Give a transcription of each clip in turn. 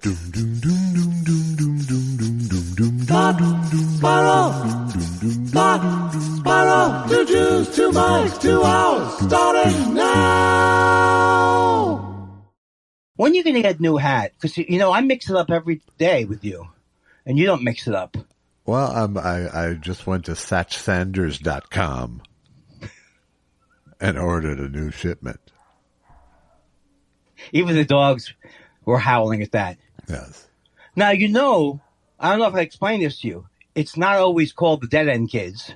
Bottle, 2 Jews, 2 mics, 2 hours, starting now. When are you going to get a new hat? Because, I mix it up every day with you, and you don't mix it up. Well, I just went to satchsanders.com and ordered a new shipment. Even the dogs were howling at that. Yes. Now, I don't know if I explained this to you. It's not always called the Dead End Kids.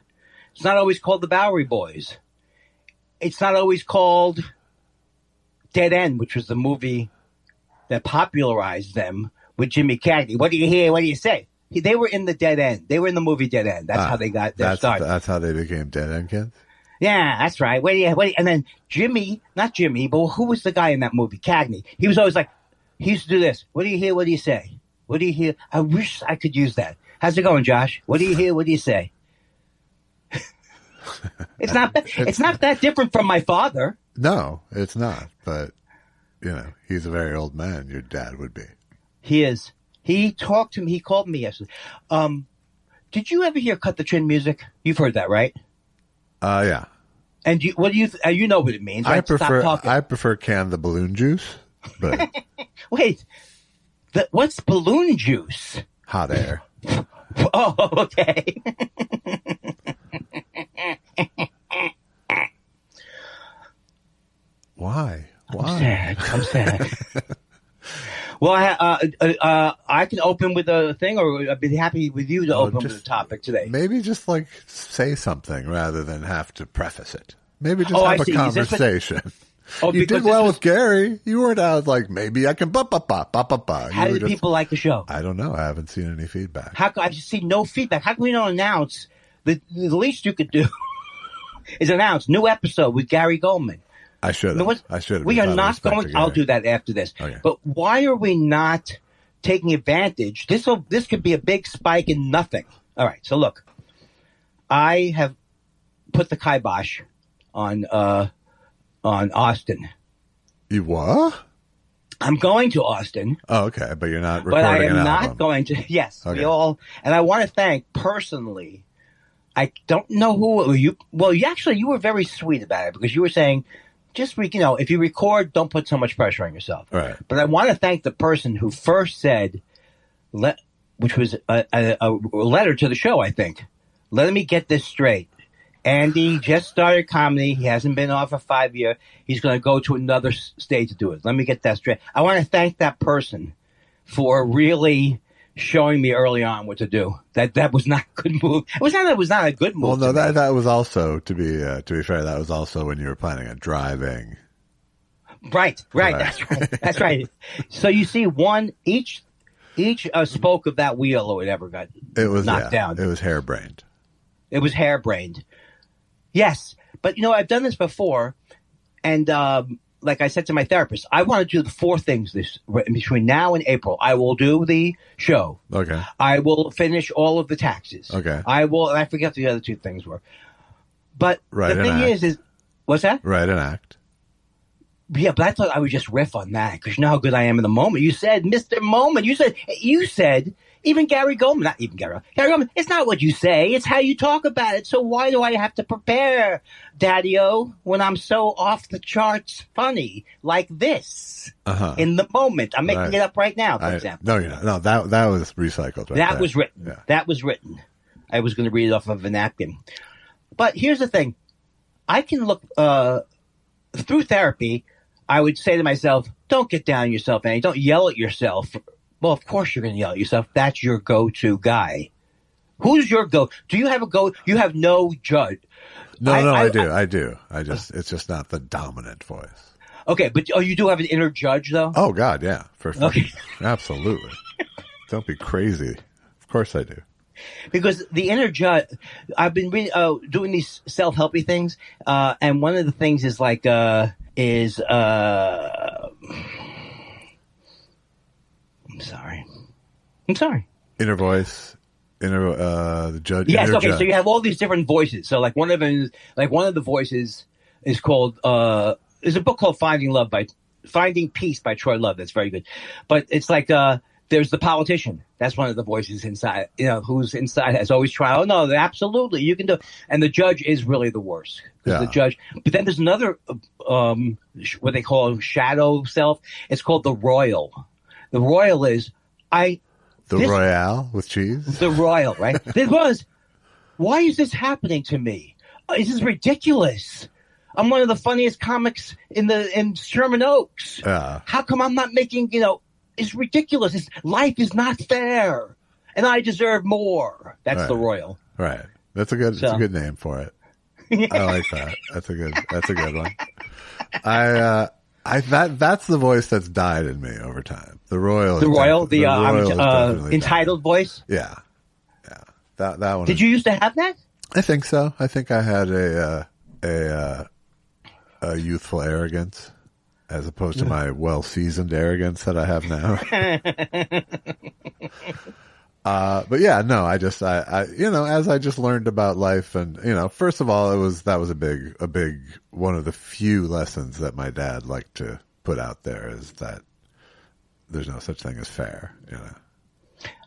It's not always called the Bowery Boys. It's not always called Dead End, which was the movie that popularized them with Jimmy Cagney. What do you hear? What do you say? They were in the Dead End. They were in the movie Dead End. That's how they got their start. That's how they became Dead End Kids? Yeah, that's right. And then Jimmy, not Jimmy, but who was the guy in that movie? Cagney. He was always like, he used to do this. What do you hear? What do you say? What do you hear? I wish I could use that. How's it going, Josh? What do you hear? What do you say? It's not that different from my father. No, it's not. But, he's a very old man. Your dad would be. He is. He talked to me. He called me yesterday. Did you ever hear Cut the Chin music? You've heard that, right? Yeah. And what do you know what it means? Right? I prefer Can the Balloon Juice. But wait, what's balloon juice? Hot air. Oh, okay. Why? I'm sad. Well, I can open with a thing, or I'd be happy with you to open with a topic today. Maybe just say something rather than have to preface it. Maybe just have a conversation. You did well with Gary. You weren't out like, maybe I can ba-ba-ba. How did people like the show? I don't know. I haven't seen any feedback. I've seen no feedback. How can we not announce? The least you could do is announce new episode with Gary Goldman. I should have. We are not going. I'll do that after this. Okay. But why are we not taking advantage? This could be a big spike in nothing. All right. So look, I have put the kibosh on Austin. You what? I'm going to Austin. Oh, okay. But you're not recording an album. But I am not album. going to. Yes. Okay. And I want to thank personally. I don't know who you. Well, you were very sweet about it because you were saying, just if you record, don't put so much pressure on yourself. Right. But I want to thank the person who first said, which was a letter to the show. I think. Let me get this straight. Andy just started comedy. He hasn't been off for 5 years. He's going to go to another stage to do it. Let me get that straight. I want to thank that person for really showing me early on what to do. That was not a good move. It was not a good move. Well, no, that was also, to be fair, that was also when you were planning on driving. Right. That's right. So you see, each spoke of that wheel or whatever got knocked down. It was harebrained. Yes, but I've done this before, and like I said to my therapist, I want to do the 4 things between now and April. I will do the show. Okay. I will finish all of the taxes. Okay. I will, and I forget the other 2 things were. But the thing is, what's that? Write an act. Yeah, but I thought I would just riff on that because you know how good I am in the moment. You said, Mr. Moment. You said. Even Gary Goldman, not even Gary Goldman, it's not what you say, it's how you talk about it. So why do I have to prepare, Daddy-O, when I'm so off the charts funny like this in the moment? I'm making it up right now, for example. No, you're not. No, that was recycled. That was written. Yeah. That was written. I was going to read it off of a napkin. But here's the thing. I can look through therapy. I would say to myself, don't get down on yourself, Annie. Don't yell at yourself. Well, of course you're going to yell at yourself. That's your go-to guy. Who's your go? Do you have a go? You have no judge. No, I do. It's just not the dominant voice. Okay, but you do have an inner judge, though? Oh, God, yeah. Absolutely. Don't be crazy. Of course I do. Because the inner judge, I've been doing these self-helpy things, and one of the things is like, I'm sorry. Inner voice, the judge. Yes. Okay. Judge. So you have all these different voices. So one of the voices is called. There's a book called Finding Peace by Troy Love. That's very good. But it's like there's the politician. That's one of the voices inside, who's inside has always tried. Oh, no, absolutely. You can do it. And the judge is really the worst. Yeah. The judge. But then there's another, what they call shadow self. It's called the royal. The royal is, Royale with cheese? The royal, right? Why is this happening to me? This is ridiculous. I'm one of the funniest comics in Sherman Oaks. How come I'm not making, it's ridiculous. Life is not fair, and I deserve more. That's right. The royal. Right. That's a good name for it. I like that. That's a good one. That's the voice that's died in me over time. The royal. The entitled voice. Yeah. That one. Did you used to have that? I think so. I think I had a youthful arrogance, as opposed to my well-seasoned arrogance that I have now. But yeah, no, I as I just learned about life, and first of all, that was a big one of the few lessons that my dad liked to put out there, is that there's no such thing as fair.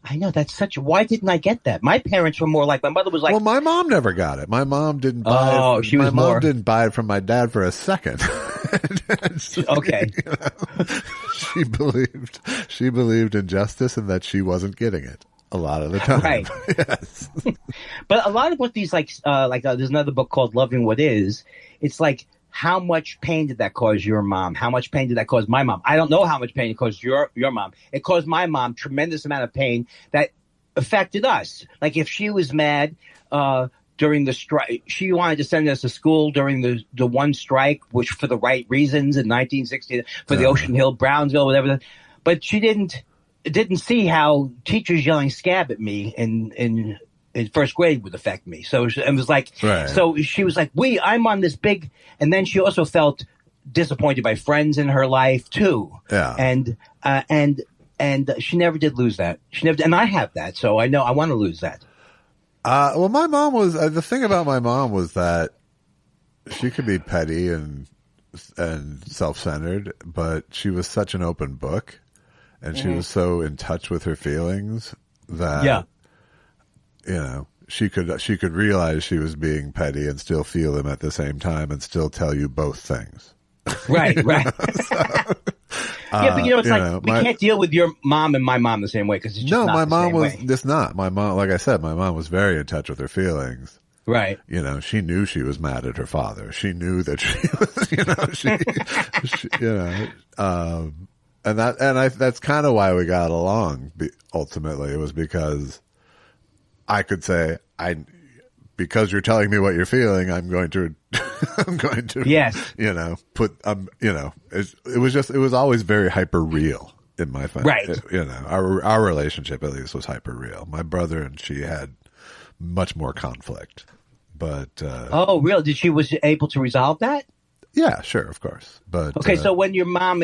I know, why didn't I get that? My parents were more like, my mother was like, well, my mom never got it. My mom didn't buy it. My mom didn't buy it from my dad for a second. Okay. She believed in justice and that she wasn't getting it a lot of the time. Right. Yes. But a lot of what these there's another book called Loving What Is. It's like, how much pain did that cause your mom? How much pain did that cause my mom? I don't know how much pain it caused your mom. It caused my mom tremendous amount of pain that affected us. Like, if she was mad during the strike, she wanted to send us to school during the one strike, which for the right reasons in 1960, for the Ocean Hill, Brownsville, whatever. But she didn't see how teachers yelling scab at me in first grade would affect me. So it was like, right. So she was like, I'm on this big, and then she also felt disappointed by friends in her life too. Yeah. And she never did lose that. She never, and I have that. So I know I want to lose that. Well, my mom was, the thing about my mom was that she could be petty and self-centered, but she was such an open book, and she was so in touch with her feelings that, she could realize she was being petty and still feel them at the same time and still tell you both things. Right, right. Yeah, but it's like, we can't deal with your mom and my mom the same way, because it's just not my mom was way. just not. My mom, like I said, my mom was very in touch with her feelings. Right. She knew she was mad at her father. She knew that she was, that's kind of why we got along. Ultimately, it was because I could say, because you're telling me what you're feeling, I'm going to, yes, put, it was always very hyper real in my family. Right. Our relationship at least was hyper real. My brother and she had much more conflict, but, oh, really? She was able to resolve that? Yeah, sure, of course. But okay, so when your mom,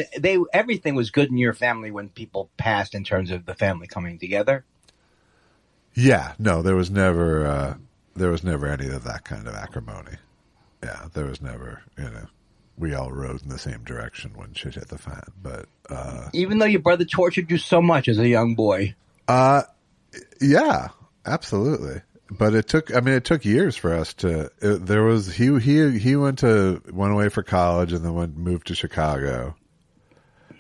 everything was good in your family when people passed, in terms of the family coming together? Yeah, no, there was never any of that kind of acrimony. Yeah, there was never, we all rode in the same direction when shit hit the fan. But even though your brother tortured you so much as a young boy. Yeah, absolutely. But it took years for us to. He went away for college and then moved to Chicago,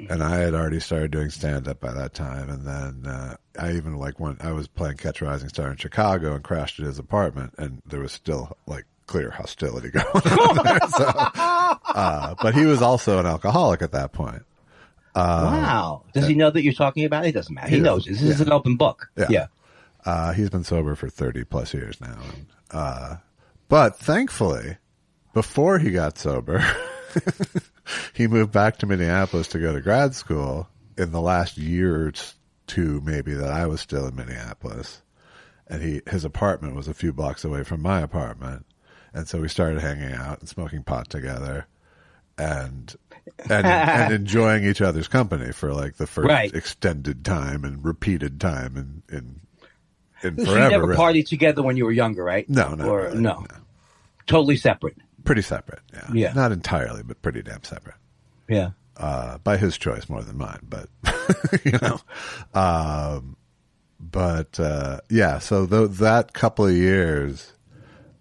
and I had already started doing stand up by that time. And then I even I was playing Catch a Rising Star in Chicago and crashed at his apartment, and there was still clear hostility going on there. So, but he was also an alcoholic at that point. Wow! Does he know that you're talking about it? It doesn't matter. He knows. This is an open book. Yeah. He's been sober for 30 plus years now. But thankfully, before he got sober, he moved back to Minneapolis to go to grad school in the last year or two, maybe, that I was still in Minneapolis. And his apartment was a few blocks away from my apartment. And so we started hanging out and smoking pot together and enjoying each other's company for the first extended time and repeated time in forever. So you never partied together when you were younger, right? No. No. Totally separate. Pretty separate, yeah. Yeah. Not entirely, but pretty damn separate. Yeah. by his choice more than mine, but yeah, so that couple of years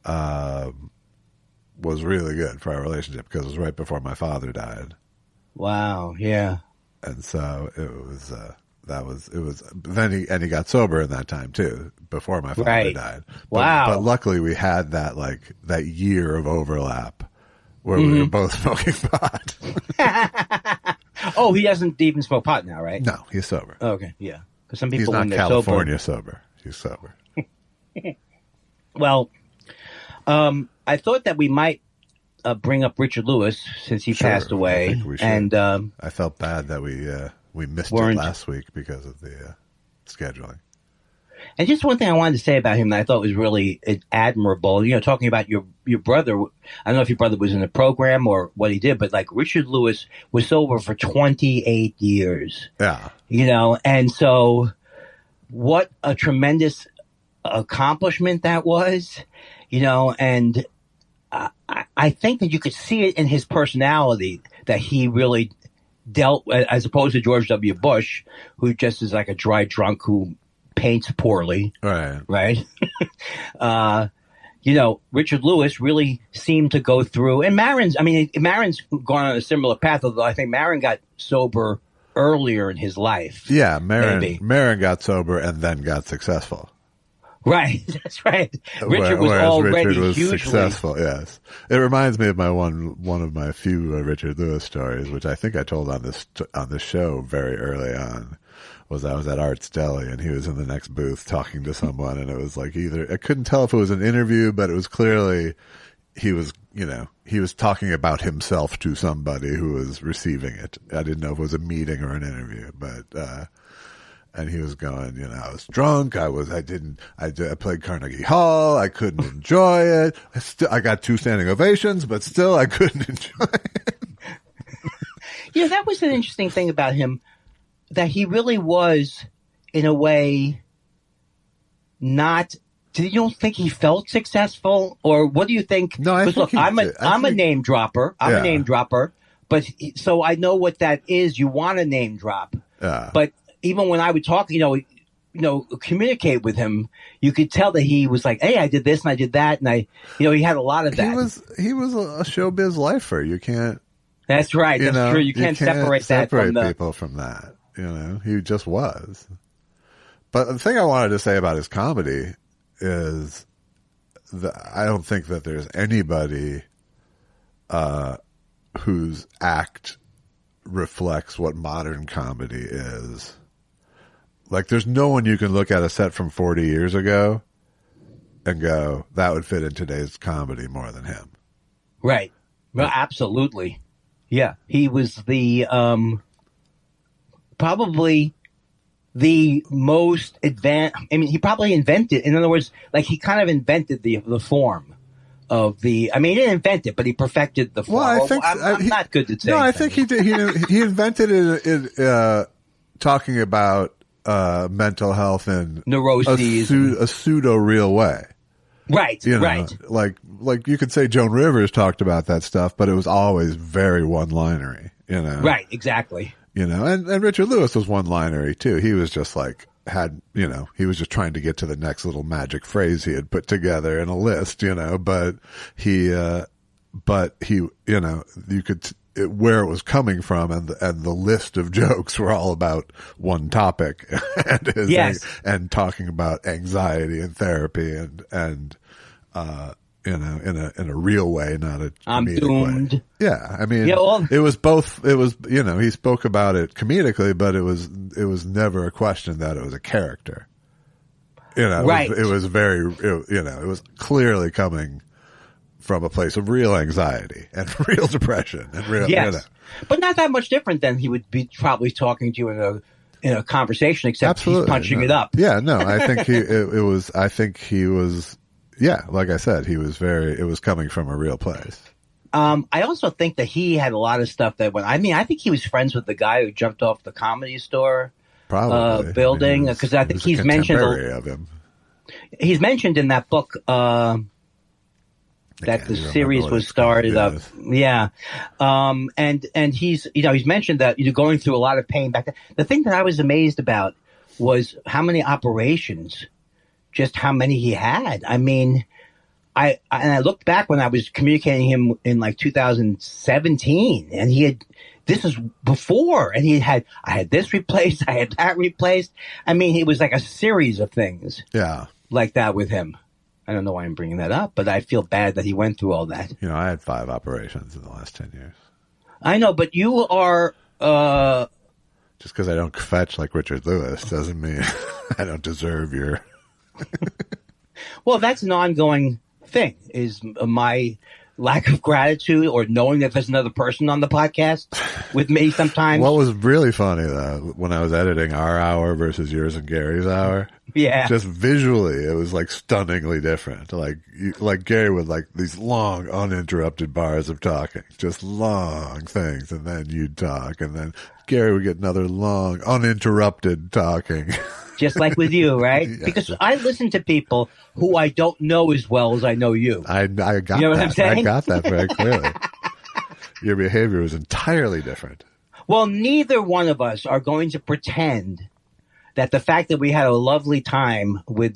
was really good for our relationship because it was right before my father died. Wow. Yeah. And so then he got sober in that time too, before my father died. Wow. But luckily we had that year of overlap where we were both smoking pot. Oh, he doesn't even smoke pot now, right? No, he's sober. Okay. Yeah. Because some people, he's not when they're California sober. He's sober. Well, I thought that we might bring up Richard Lewis since he passed away. I think we should. And I felt bad that we missed it last week because of the scheduling. And just one thing I wanted to say about him that I thought was really admirable, talking about your brother. I don't know if your brother was in the program or what he did, but like Richard Lewis was sober for 28 years. Yeah. And so what a tremendous accomplishment that was, and I think that you could see it in his personality that he really dealt, as opposed to George W. Bush, who just is like a dry drunk who paints poorly. Right. Richard Lewis really seemed to go through, and Maron's gone on a similar path, although I think Maron got sober earlier in his life. Yeah, Maron got sober and then got successful. Right, that's right. Richard was already hugely successful. Yes, it reminds me of one of my few Richard Lewis stories, which I think I told on this show very early on. Was I was at Art's Deli and he was in the next booth talking to someone, and it was like I couldn't tell if it was an interview, but it was clearly he was talking about himself to somebody who was receiving it. I didn't know if it was a meeting or an interview, but and he was going, I was drunk. I played Carnegie Hall. I couldn't enjoy it. I got 2 standing ovations, but still I couldn't enjoy it. That was an interesting thing about him, that he really was, in a way, not. Do you don't think he felt successful, or what do you think? No, I think look, I'm a name dropper. I'm a name dropper, but so I know what that is. You want a name drop, but even when I would talk, communicate with him, you could tell that he was like, "Hey, I did this and I did that," and he had a lot of that. He was a showbiz lifer. You can't. That's right. That's true. You can't separate people from that. He just was. But the thing I wanted to say about his comedy is that I don't think that there's anybody whose act reflects what modern comedy is. Like, there's no one you can look at a set from 40 years ago and go, that would fit in today's comedy more than him. Right. Well, absolutely. Yeah. He was the probably the most advanced. I mean, he probably invented, in other words, like he kind of invented the form of the. I mean, he didn't invent it, but he perfected the form. Well, I think I'm not good at saying. No, I think he did. He invented it talking about mental health and neuroses, a pseudo real way. Right, right. Like you could say Joan Rivers talked about that stuff, but it was always very one-linery. Right, exactly. And Richard Lewis was one-linery too. He was just he was just trying to get to the next little magic phrase he had put together in a list, but you could, where it was coming from and the list of jokes were all about one topic and talking about anxiety and therapy and in a real way, not a I'm doomed way. Yeah, I mean, it was both. It was he spoke about it comedically, but it was never a question that it was a character. Right. It was very it was clearly coming from a place of real anxiety and real depression and real but not that much different than he would be probably talking to you in a conversation, except Absolutely. He's punching it up. Yeah, no, I think he was. Yeah, like I said, it was coming from a real place. I also think that he had a lot of stuff that I think he was friends with the guy who jumped off the Comedy Store building, because I think he's mentioned of him. He's mentioned in that book. that the series was started up. Yeah. And he's, he's mentioned that, going through a lot of pain back then. The thing that I was amazed about was how many operations, just how many he had. I mean, I looked back when I was communicating him in like 2017, and this is before, and I had this replaced, I had that replaced. I mean, it was like a series of things. Yeah. Like that with him. I don't know why I'm bringing that up, but I feel bad that he went through all that. I had 5 operations in the last 10 years. I know, but you are... Just because I don't fetch like Richard Lewis doesn't mean I don't deserve your... Well, that's an ongoing thing, is my lack of gratitude or knowing that there's another person on the podcast with me sometimes. What was really funny, though, when I was editing our hour versus yours and Gary's hour, yeah, just visually, it was like stunningly different. Like Gary would like these long, uninterrupted bars of talking, just long things, and then you'd talk, and then Gary would get another long, uninterrupted talking. Just like with you, right? Yes. Because I listen to people who I don't know as well as I know you. I got what that. I'm saying? I got that very clearly. Your behavior was entirely different. Well, neither one of us are going to pretend that the fact that we had a lovely time with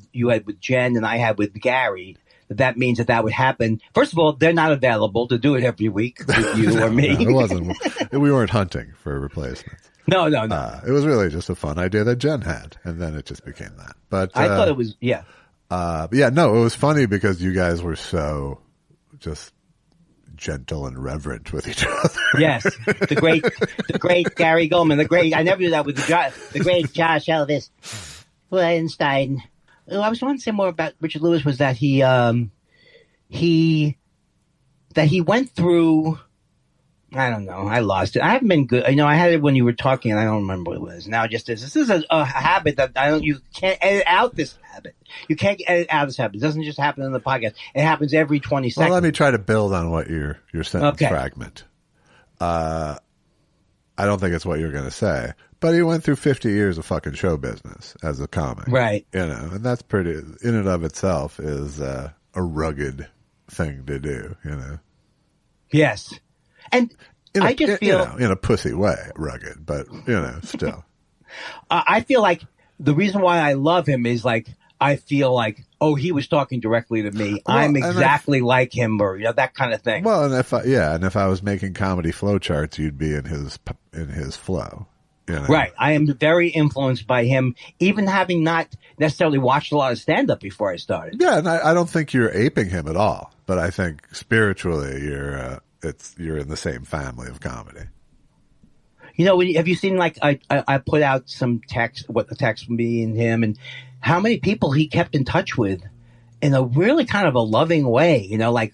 Jen and I had with Gary, that means that would happen. First of all, they're not available to do it every week with you or me. No, it wasn't. We weren't hunting for replacements. No. It was really just a fun idea that Jen had, and then it just became that. But I thought it was, yeah. No, it was funny because you guys were so just gentle and reverent with each other. Yes, the great Gary Goldman, I never knew that with the great Josh Elvis Weinstein. Oh, I was wanting to say more about Richard Lewis was that he went through. I don't know. I lost it. I haven't been good. I had it when you were talking, and I don't remember what it was. Now it just is. This is a habit that you can't edit out this habit. You can't edit out this habit. It doesn't just happen in the podcast. It happens every 20 seconds. Well, let me try to build on what your sentence fragment. I don't think it's what you're going to say, but he went through 50 years of fucking show business as a comic. Right. And that's pretty, in and of itself, is a rugged thing to do, Yes. And I just feel... in a pussy way, rugged, but, still. I feel like the reason why I love him is like, I feel like, oh, he was talking directly to me. Well, I'm exactly like him, or that kind of thing. Well, and if I was making comedy flowcharts, you'd be in his flow. Right. I am very influenced by him, even having not necessarily watched a lot of stand-up before I started. Yeah, and I don't think you're aping him at all, but I think spiritually you're in the same family of comedy. Have you seen, like, I put out some text from me and him, and how many people he kept in touch with in a really kind of a loving way, like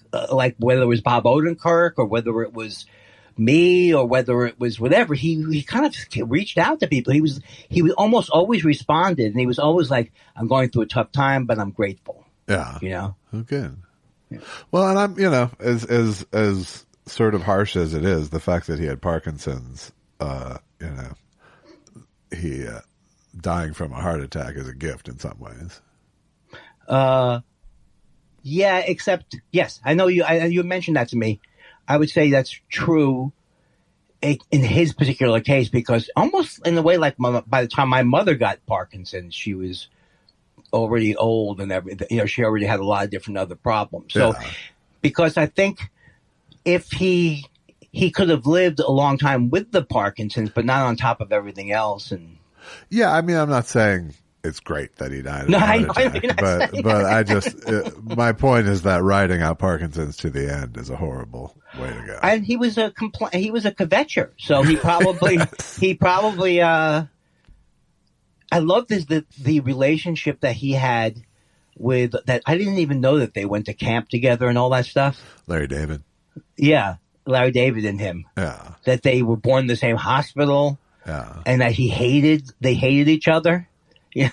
whether it was Bob Odenkirk or whether it was me or whether it was whatever, he kind of reached out to people. He almost always responded, and he was always like, I'm going through a tough time, but I'm grateful. Yeah. Okay. Yeah. Well, and I'm, as sort of harsh as it is, the fact that he had Parkinson's, he dying from a heart attack is a gift in some ways. Yeah, except, yes, I know you mentioned that to me. I would say that's true in his particular case, because almost in a way, like by the time my mother got Parkinson's, she was already old and everything. She already had a lot of different other problems. So, because I think if he could have lived a long time with the Parkinson's, but not on top of everything else. And yeah, I mean, I'm not saying it's great that he died. No, I know. But I just, my point is that riding out Parkinson's to the end is a horrible way to go. And he was a kvetcher, so he probably, I love the relationship that he had with that. I didn't even know that they went to camp together and all that stuff. Larry David. Yeah. Larry David and him. Yeah. That they were born in the same hospital. Yeah. And that they hated each other. Yeah.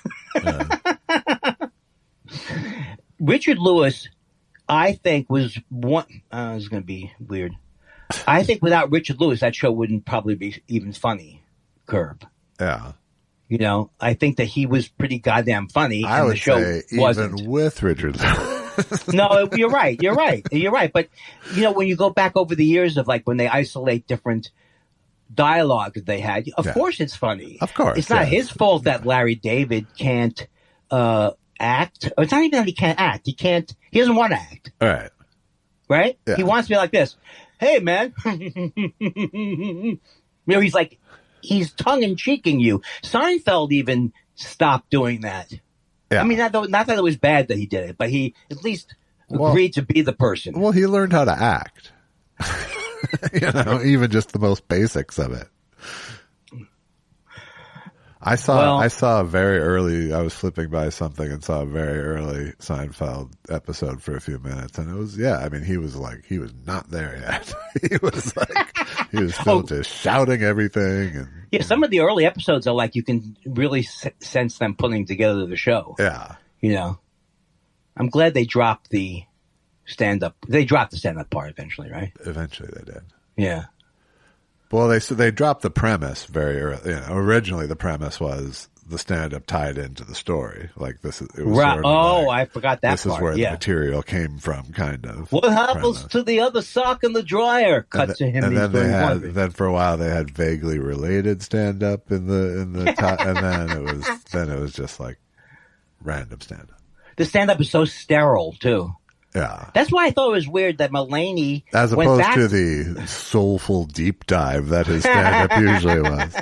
Richard Lewis, I think, was one. This is going to be weird. I think without Richard Lewis, that show wouldn't probably be even funny. Curb. Yeah. I think that he was pretty goddamn funny. I would the show say wasn't. even with Richard Lewis. No, you're right. You're right. You're right. But, you know, when you go back over the years of like when they isolate different dialogue that they had, of course it's funny. Of course. It's not his fault that Larry David can't act. Or it's not even that he can't act. He doesn't want to act. All right. Right? Yeah. He wants to be like this. Hey, man. You know, he's tongue-in-cheeking you. Seinfeld even stopped doing that. Yeah. I mean, not that it was bad that he did it, but he at least agreed to be the person. Well, he learned how to act. You know, even just the most basics of it. I saw a very early, I was flipping by something and saw a very early Seinfeld episode for a few minutes. And it was, I mean, he was not there yet. he was still just shouting everything. And, yeah, some of the early episodes are like, you can really sense them putting together the show. Yeah. You know, I'm glad they dropped the stand-up. They dropped the stand-up part eventually, right? Eventually they did. Yeah. Well, they dropped the premise very early. You know, originally the premise was the stand-up tied into the story. Like this, it was right. sort of I forgot that this part. is where the material came from, kind of. What happens premise. to the other sock in the dryer? Cut to him. And then for a while they had vaguely related stand-up in the top, and then it was just like random stand-up. The stand-up is so sterile too. Yeah. That's why I thought it was weird that Mulaney as opposed to the soulful deep dive that his stand-up usually was.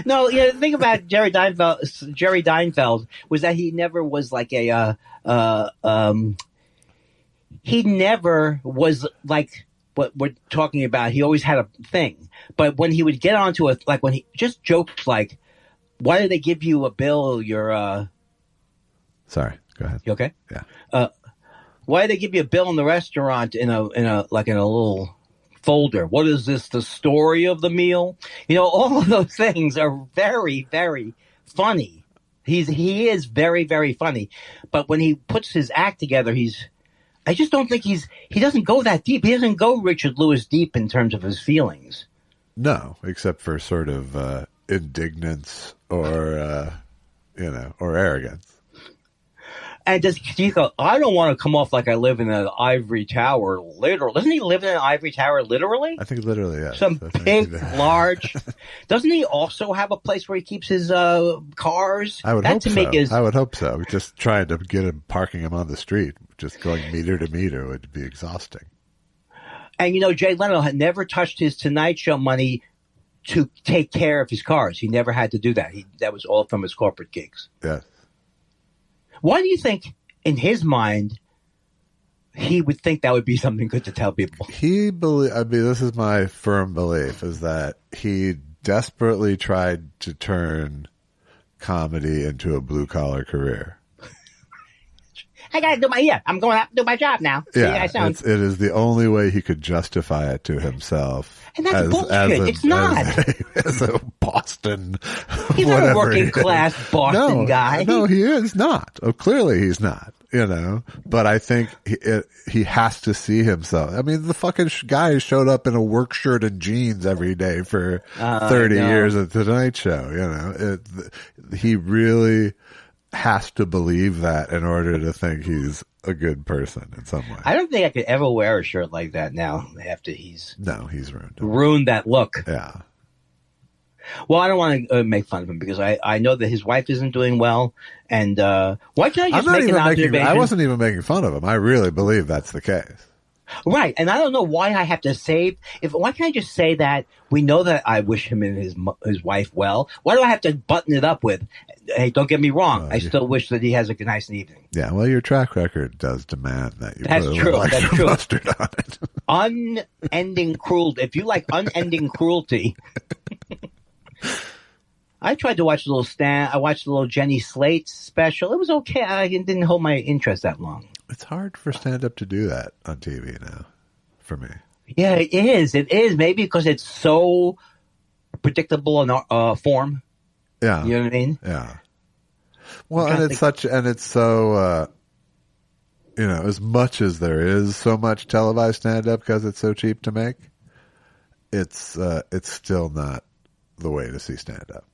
No, you know, the thing about Jerry Seinfeld was that he never was like he never was like what we're talking about. He always had a thing. But when he would get onto it, like when he just jokes like, why did they give you a bill? Sorry, go ahead. You okay? Yeah. Why did they give you a bill in the restaurant in a little folder? What is this? The story of the meal? You know, all of those things are very, very funny. He is very, very funny. But when he puts his act together, I just don't think he doesn't go that deep. He doesn't go Richard Lewis deep in terms of his feelings. No, except for sort of indignance or arrogance. And do you go, I don't want to come off like I live in an ivory tower, literally. Doesn't he live in an ivory tower, literally? I think literally, yes. Some big, large. Doesn't he also have a place where he keeps his cars? I would hope so. I would hope so. Just trying to get him, parking him on the street, just going meter to meter would be exhausting. And, you know, Jay Leno had never touched his Tonight Show money to take care of his cars. He never had to do that. That was all from his corporate gigs. Yes. Why do you think, in his mind, he would think that would be something good to tell people? This is my firm belief, is that he desperately tried to turn comedy into a blue-collar career. I gotta do I'm going out to do my job now. Yeah, it is the only way he could justify it to himself. And that's bullshit. It's not. As a Boston, he's not a working class Boston guy. No, he is not. Oh, clearly he's not. You know, but I think he has to see himself. I mean, the fucking guy showed up in a work shirt and jeans every day for 30 years at the Tonight Show. You know, he really has to believe that in order to think he's a good person in some way. I don't think I could ever wear a shirt like that now after he's ruined that look. Yeah. Well, I don't want to make fun of him because I know that his wife isn't doing well. And why can't I just make an observation? I wasn't even making fun of him. I really believe that's the case. Right. And I don't know why I have to say, why can't I just say that we know that I wish him and his wife well? Why do I have to button it up with, hey, don't get me wrong, I still wish that he has a nice evening. Yeah, well, your track record does demand that you That's put true. Like That's true. mustard on it. Unending cruelty. If you like unending cruelty. I tried to watch I watched the little Jenny Slate special. It was okay. I didn't hold my interest that long. It's hard for stand-up to do that on TV now, for me. Yeah, it is. It is. Maybe because it's so predictable in form. Yeah. You know what I mean? Yeah. Well, and it's so, as much as there is so much televised stand-up because it's so cheap to make, it's still not the way to see stand-up.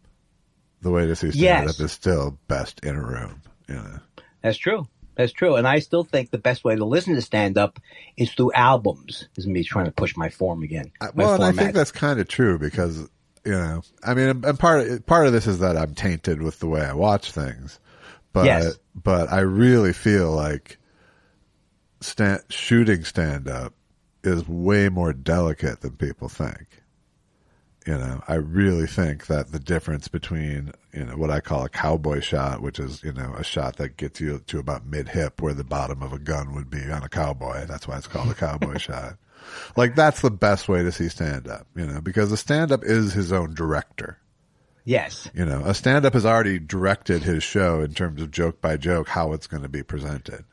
The way to see stand-up is still best in a room, you know. That's true. That's true. And I still think the best way to listen to stand-up is through albums. This is me trying to push my form again. And I think that's kind of true because, I mean, and part of this is that I'm tainted with the way I watch things. But, yes. But I really feel like shooting stand-up is way more delicate than people think. I really think that the difference between, what I call a cowboy shot, which is, a shot that gets you to about mid-hip where the bottom of a gun would be on a cowboy. That's why it's called a cowboy shot. Like, that's the best way to see stand-up, because the stand-up is his own director. Yes. A stand-up has already directed his show in terms of joke by joke how it's going to be presented.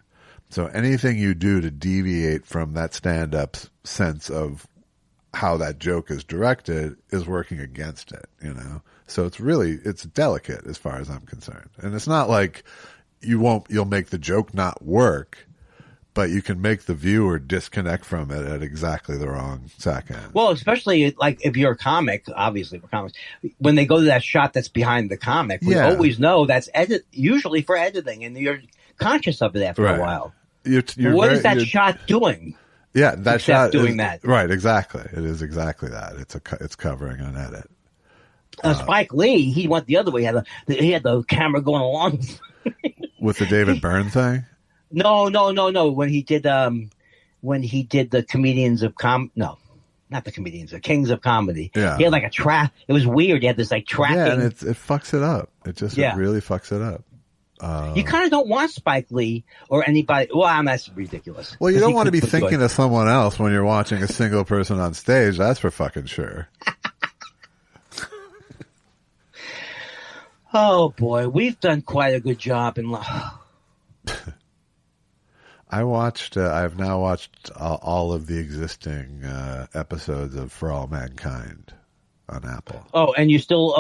So anything you do to deviate from that stand-up's sense of how that joke is directed is working against it, So it's delicate as far as I'm concerned. And it's not like you'll make the joke not work, but you can make the viewer disconnect from it at exactly the wrong second. Well, especially like if you're a comic, obviously for comics, when they go to that shot that's behind the comic, we always know that's usually for editing, and you're conscious of it after a while. What is that shot doing? Yeah, that shot doing that. Right, exactly. It is exactly that. It's covering an edit. Spike Lee, he went the other way. He had the camera going along with the David Byrne thing. No. When he did the comedians of no, not the comedians, the Kings of Comedy. Yeah, he had like a trap. It was weird. He had this like tracking. Yeah, and it fucks it up. It really fucks it up. You kind of don't want Spike Lee or anybody. Well, that's ridiculous. Well, you don't want to be thinking of someone else when you're watching a single person on stage. That's for fucking sure. Oh boy, we've done quite a good job in. I've now watched all of the existing episodes of For All Mankind on Apple. Oh, and you still,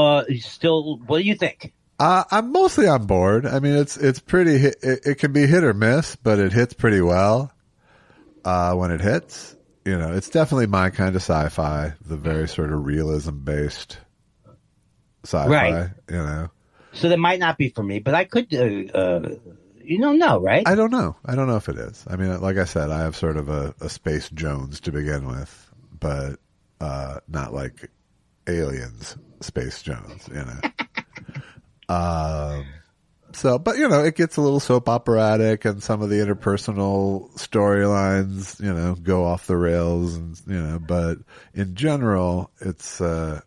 what do you think? I'm mostly on board. I mean, it's pretty. It can be hit or miss, but it hits pretty well when it hits. It's definitely my kind of sci-fi, the very sort of realism-based sci-fi. Right. So that might not be for me, but I could. You don't know, right? I don't know. I don't know if it is. I mean, like I said, I have sort of a Space Jones to begin with, but not like Aliens Space Jones. But it gets a little soap operatic, and some of the interpersonal storylines, go off the rails, and but in general, it's, and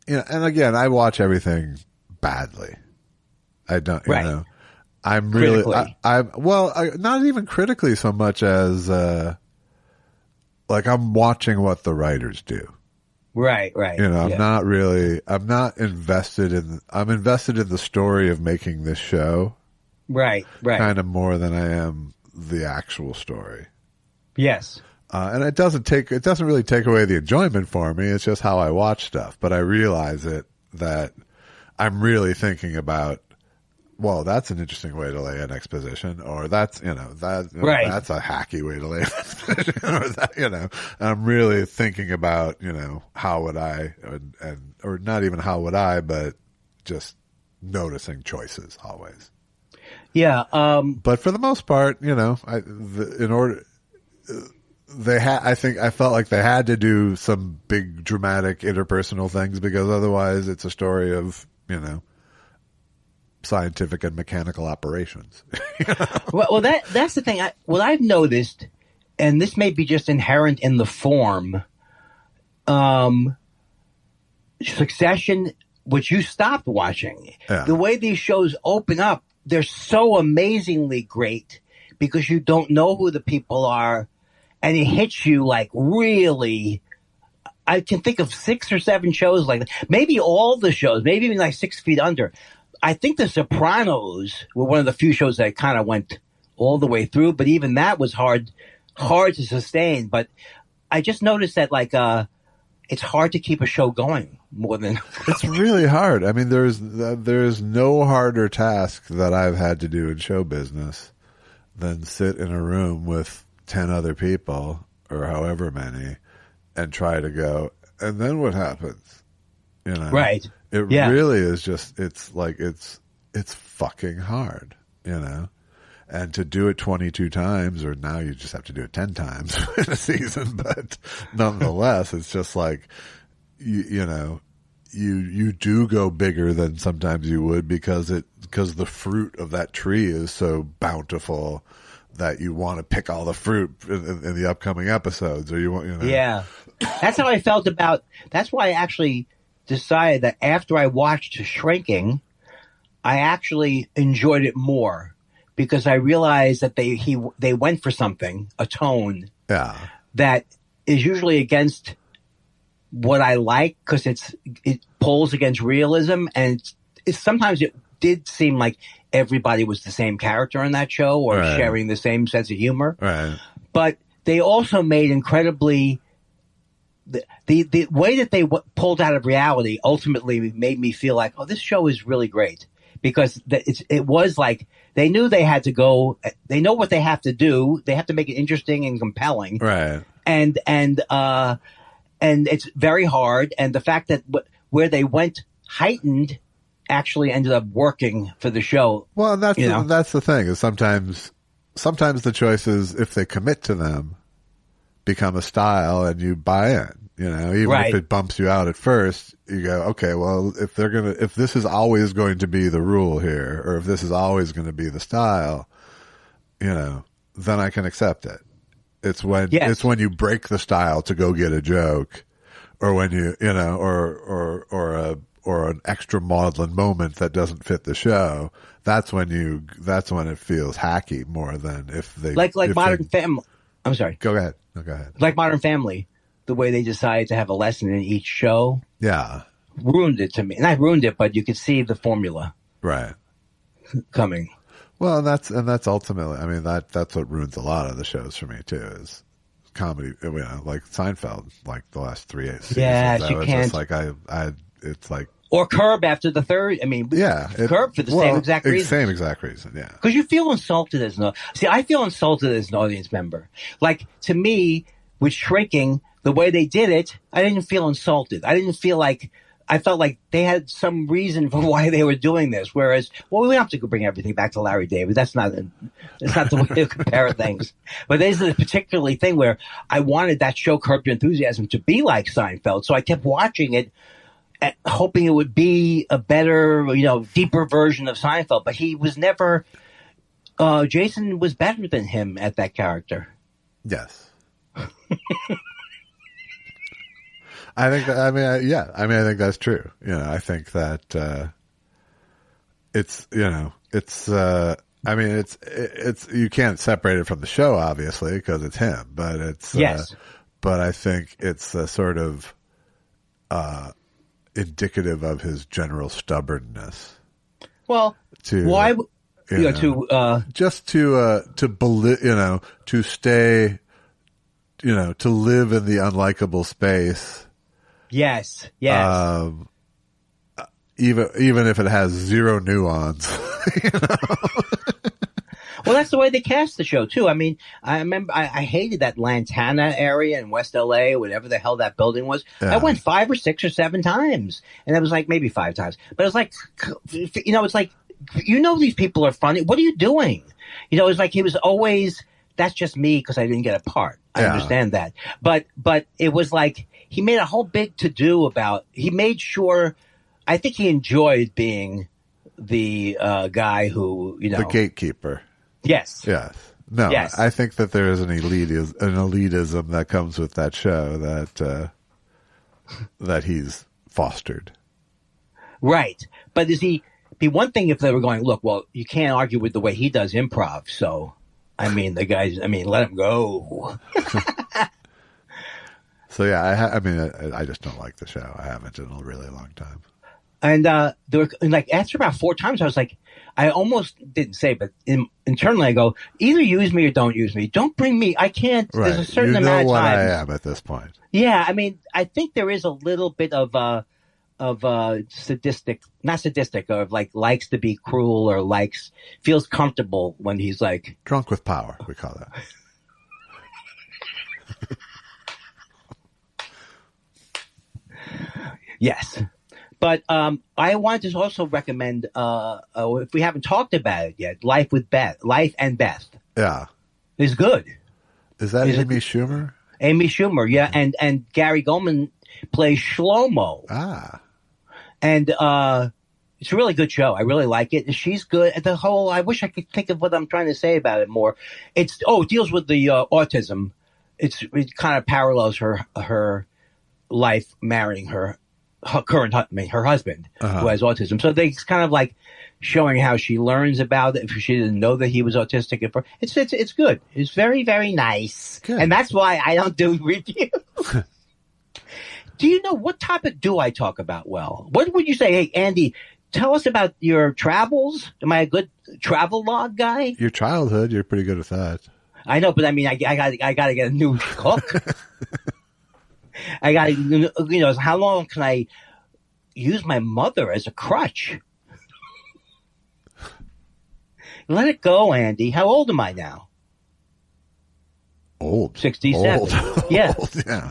again, I watch everything badly. I don't, I'm really, not even critically so much as, like I'm watching what the writers do. Right. I'm not invested I'm invested in the story of making this show. Right. Kind of more than I am the actual story. Yes. And it doesn't really take away the enjoyment for me. It's just how I watch stuff. But I realize that I'm really thinking about, well, that's an interesting way to lay an exposition, or that's, that's a hacky way to lay an exposition, or that, I'm really thinking about, how would I, or not even how would I, but just noticing choices always. Yeah. But for the most part, I felt like they had to do some big dramatic interpersonal things, because otherwise it's a story of, scientific and mechanical operations. Well, that's the thing. What I've noticed, and this may be just inherent in the form, Succession, which you stopped watching, the way these shows open up, they're so amazingly great because you don't know who the people are, and it hits you like really. I can think of 6 or 7 shows like that. Maybe all the shows, maybe even like 6 Feet Under. I think The Sopranos were one of the few shows that kind of went all the way through, but even that was hard to sustain. But I just noticed that it's hard to keep a show going more than it's really hard. I mean, there's no harder task that I've had to do in show business than sit in a room with 10 other people or however many and try to go, and then what happens? Right. It really is just, it's fucking hard. you know. And to do it 22 times, or now you just have to do it 10 times in a season, but nonetheless, it's just like, you know, you do go bigger than sometimes you would because the fruit of that tree is so bountiful that you want to pick all the fruit in the upcoming episodes, or you want, you know. Yeah. That's how I felt about, that's why I actually decided that after I watched Shrinking, I actually enjoyed it more. Because I realized that they went for something, a tone that is usually against what I like, because it pulls against realism, and sometimes it did seem like everybody was the same character in that show or sharing the same sense of humor. Right. But they also made incredibly the way that they pulled out of reality ultimately made me feel like, oh, this show is really great, because it was like. They knew they had to go. They know what they have to do. They have to make it interesting and compelling. Right. And it's very hard. And the fact that where they went heightened actually ended up working for the show. Well, and that's the thing, is sometimes the choices, if they commit to them, become a style and you buy in. You know, even if it bumps you out at first, you go, okay, well, if this is always going to be the rule here, or if this is always going to be the style, you know, then I can accept it. It's when you break the style to go get a joke, or when you know, or an extra maudlin moment that doesn't fit the show. That's when it feels hacky more than if they like Modern Family. I'm sorry. Go ahead. No, go ahead. Like Modern Family. The way they decided to have a lesson in each show, ruined it to me. Not ruined it, but you could see the formula, coming. Well, that's ultimately. I mean, that's what ruins a lot of the shows for me too. Is comedy, you know, like Seinfeld, like the last 3 seasons. Yeah, you can't. Just like it's like. Or Curb after the third. I mean, Curb for the same exact reason. Same exact reason, yeah. Because you feel insulted as I feel insulted as an audience member. Like, to me, with Shrinking, the way they did it, I didn't feel insulted. I didn't feel like, I felt like they had some reason for why they were doing this. Whereas, well, we don't have to bring everything back to Larry David. That's not the way to compare things. But there's a particularly thing where I wanted that show, Curb Your Enthusiasm, to be like Seinfeld. So I kept watching it, hoping it would be a better, you know, deeper version of Seinfeld. But he was never, Jason was better than him at that character. Yes. I think that, I think that's true. You know, I think that, it's, you know, it's, it's, you can't separate it from the show, obviously, because it's him, but it's, but I think it's a sort of, indicative of his general stubbornness. Well, why, just to stay, you know, to live in the unlikable space. Yes. Even if it has zero nuance. You know? Well, that's the way they cast the show too. I mean, I remember I hated that Lantana area in West LA, whatever the hell that building was. Yeah. I went 5 or 6 or 7 times, and it was like maybe 5 times. But it was like, you know, it's like, you know, these people are funny. What are you doing? You know, it was like he was always. That's just me because I didn't get a part. I understand that, but it was like he made a whole big to do about. He made sure. I think he enjoyed being the guy who, you know, the gatekeeper. Yes. Yes. No. Yes. I think that there is an elitism that comes with that show that he's fostered. Right, but is he? Be one thing if they were going, look, well, you can't argue with the way he does improv, so. I mean, the guys. I mean, let him go. So yeah, I just don't like the show. I haven't in a really long time. And there were, like, after about 4 times, I was like, I almost didn't say, but internally I go, either use me or don't use me. Don't bring me. I can't. Right. There's a certain amount of time. You know what I am at this point. Yeah, I mean, I think there is a little bit of sadistic, not sadistic, or like likes to be cruel or feels comfortable when he's like drunk with power. We call that. Yes, But I wanted to also recommend, if we haven't talked about it yet, Life and Beth. Yeah. Is good. Is that Amy Schumer? Amy Schumer, yeah. And Gary Goldman plays Shlomo. Ah. And it's a really good show. I really like it. She's good. I wish I could think of what I'm trying to say about it more. It deals with the autism. It kind of parallels her life marrying her husband who has autism. So it's kind of like showing how she learns about it. If she didn't know that he was autistic, it's good. It's very, very nice. Good. And that's why I don't do reviews. Do you know what topic do I talk about? Well, what would you say? Hey, Andy, tell us about your travels. Am I a good travel log guy? Your childhood, you're pretty good at that. I know, but I mean, I got to get a new hook. I got to, how long can I use my mother as a crutch? Let it go, Andy. How old am I now? Old. 67. Old. Yeah. Old, yeah.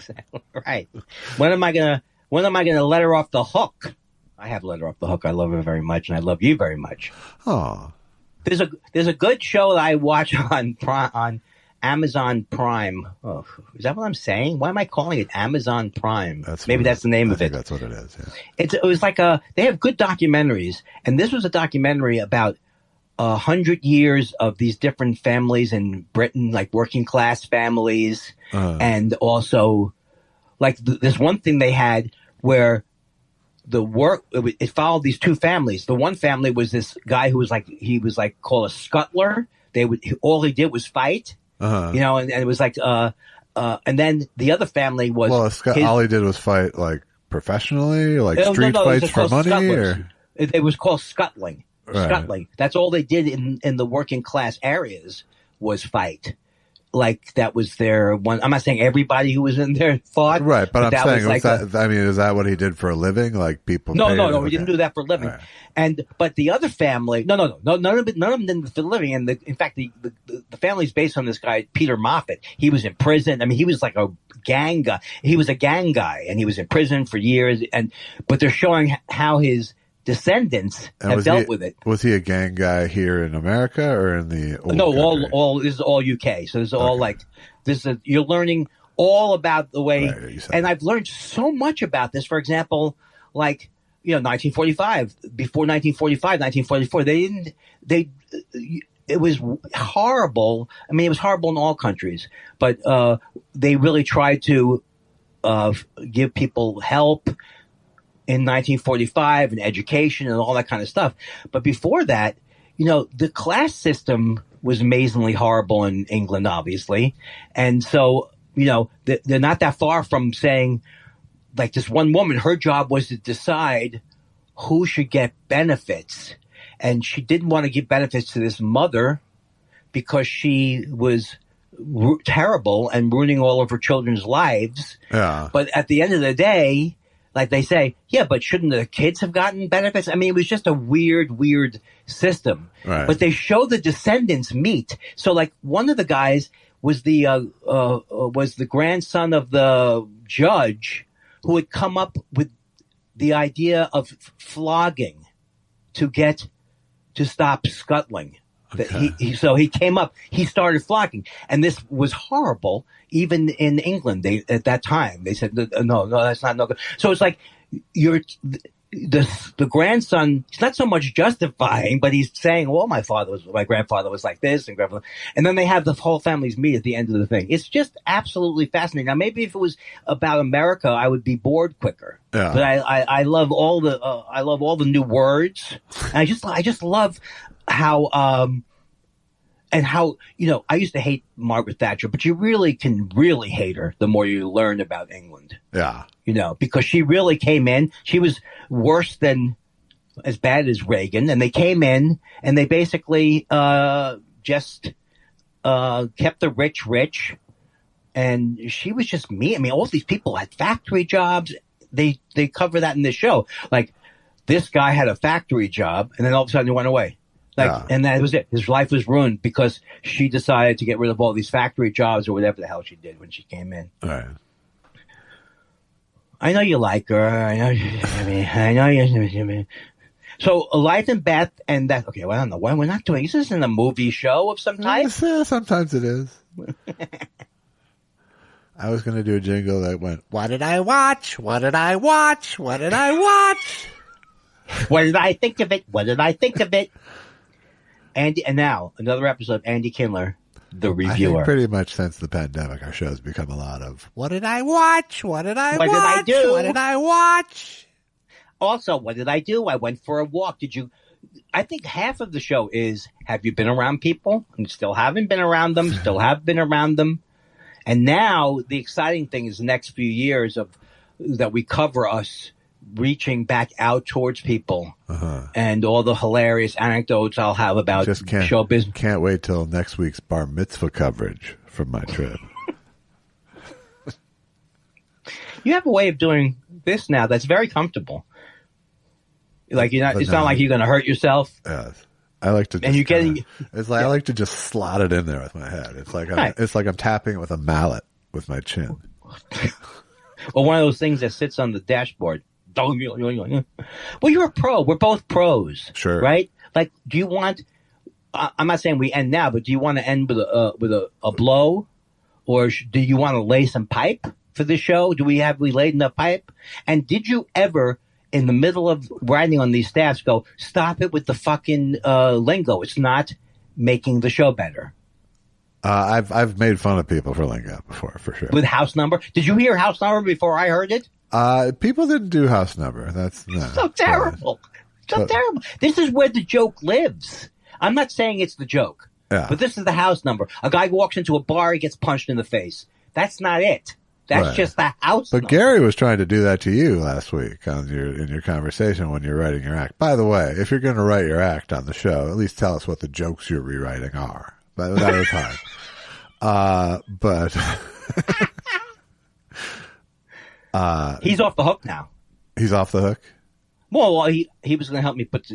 Right. When am I gonna let her off the hook? I have let her off the hook. I love her very much, and I love you very much. Oh. There's a good show that I watch on Amazon Prime. Oh, is that what I'm saying? Why am I calling it Amazon Prime? Maybe that's the name of it. That's what it is. Yeah. It was like they have good documentaries, and this was a documentary about 100 years of these different families in Britain, like working class families, and also like this one thing they had where it followed these two families. The one family was this guy who was called a scuttler. All he did was fight, and it was like, and then the other family was all he did was fight like professionally, like street fights for money, or it was called scuttling. Right. Scuttling. That's all they did in the working class areas was fight. Like that was their one. I'm not saying everybody who was in there fought. Right, but I'm saying, is that what he did for a living? Like people? No, he didn't do that for a living. Right. But the other family, no, none of them did for a living. And in fact, the family's based on this guy, Peter Moffat. He was in prison. I mean, he was like a gang guy. He was a gang guy, and he was in prison for years. But they're showing how his descendants have dealt with it. Was he a gang guy here in America or in the old country? all this is all UK. So this is all like you're learning all about the way, and I've learned so much about this. For example, like 1945, before 1944, it was horrible. I mean, it was horrible in all countries, but they really tried to give people help in 1945 and education and all that kind of stuff. But before that, the class system was amazingly horrible in England, obviously. And so, they're not that far from saying, like this one woman, her job was to decide who should get benefits. And she didn't want to give benefits to this mother because she was terrible and ruining all of her children's lives. Yeah. But at the end of the day, like they say, yeah, but shouldn't the kids have gotten benefits? I mean, it was just a weird system. Right. But they show the descendants meet. So, like, one of the guys was the grandson of the judge who had come up with the idea of flogging to stop scuttling. Okay. So he came up, he started flogging, and this was horrible. Even in England, at that time, they said, no, that's not no good. So it's like the grandson, he's not so much justifying, but he's saying, well, my grandfather was like this, and then they have the whole families meet at the end of the thing. It's just absolutely fascinating. Now, maybe if it was about America, I would be bored quicker. Yeah. But I love all the new words. And I just love how and how I used to hate Margaret Thatcher, but you really can hate her the more you learn about England. Yeah. Because she really came in. She was worse than as bad as Reagan, and they came in and they basically just kept the rich, and she was just mean. I mean, all these people had factory jobs. They cover that in the show. Like this guy had a factory job, and then all of a sudden he went away. And that was it. His life was ruined because she decided to get rid of all these factory jobs or whatever the hell she did when she came in. Right. I know you like her. I know you. So Life and Beth and that. Okay, well, I don't know why we're not doing. Is this in a movie show of some type? Yeah, sometimes it is. I was going to do a jingle that went, "What did I watch? What did I watch? What did I watch? What did I think of it? What did I think of it?" And now another episode of Andy Kindler, the reviewer. I think pretty much since the pandemic, our show's become a lot of, "What did I watch? What did I watch? Did I do? What did I watch?" Also, what did I do? I went for a walk. Did you? I think half of the show is, have you been around people? And still haven't been around them, still have been around them. And now the exciting thing is the next few years of that we cover us reaching back out towards people and all the hilarious anecdotes I'll have about show business. Can't wait till next week's bar mitzvah coverage from my trip. You have a way of doing this now that's very comfortable. Like it's not like you're going to hurt yourself. Yes. I like to. Just I like to just slot it in there with my head. It's like I'm tapping it with a mallet with my chin. Or one of those things that sits on the dashboard. Well, you're a pro. We're both pros. Sure. Right? Like, do you want? I'm not saying we end now, but do you want to end with a blow, or do you want to lay some pipe for the show? Do we laid enough pipe? And did you ever, in the middle of writing on these staffs, go, stop it with the fucking lingo? It's not making the show better. I've made fun of people for lingo before, for sure. With house number? Did you hear house number before I heard it? People didn't do house number. That's so terrible. Terrible. This is where the joke lives. I'm not saying it's the joke, but this is the house number. A guy walks into a bar, he gets punched in the face. That's not it. That's just the house number. But Gary was trying to do that to you last week in your conversation when you're writing your act. By the way, if you're going to write your act on the show, at least tell us what the jokes you're rewriting are. That was hard. But he's off the hook now. He's off the hook? Well, he was going to help me put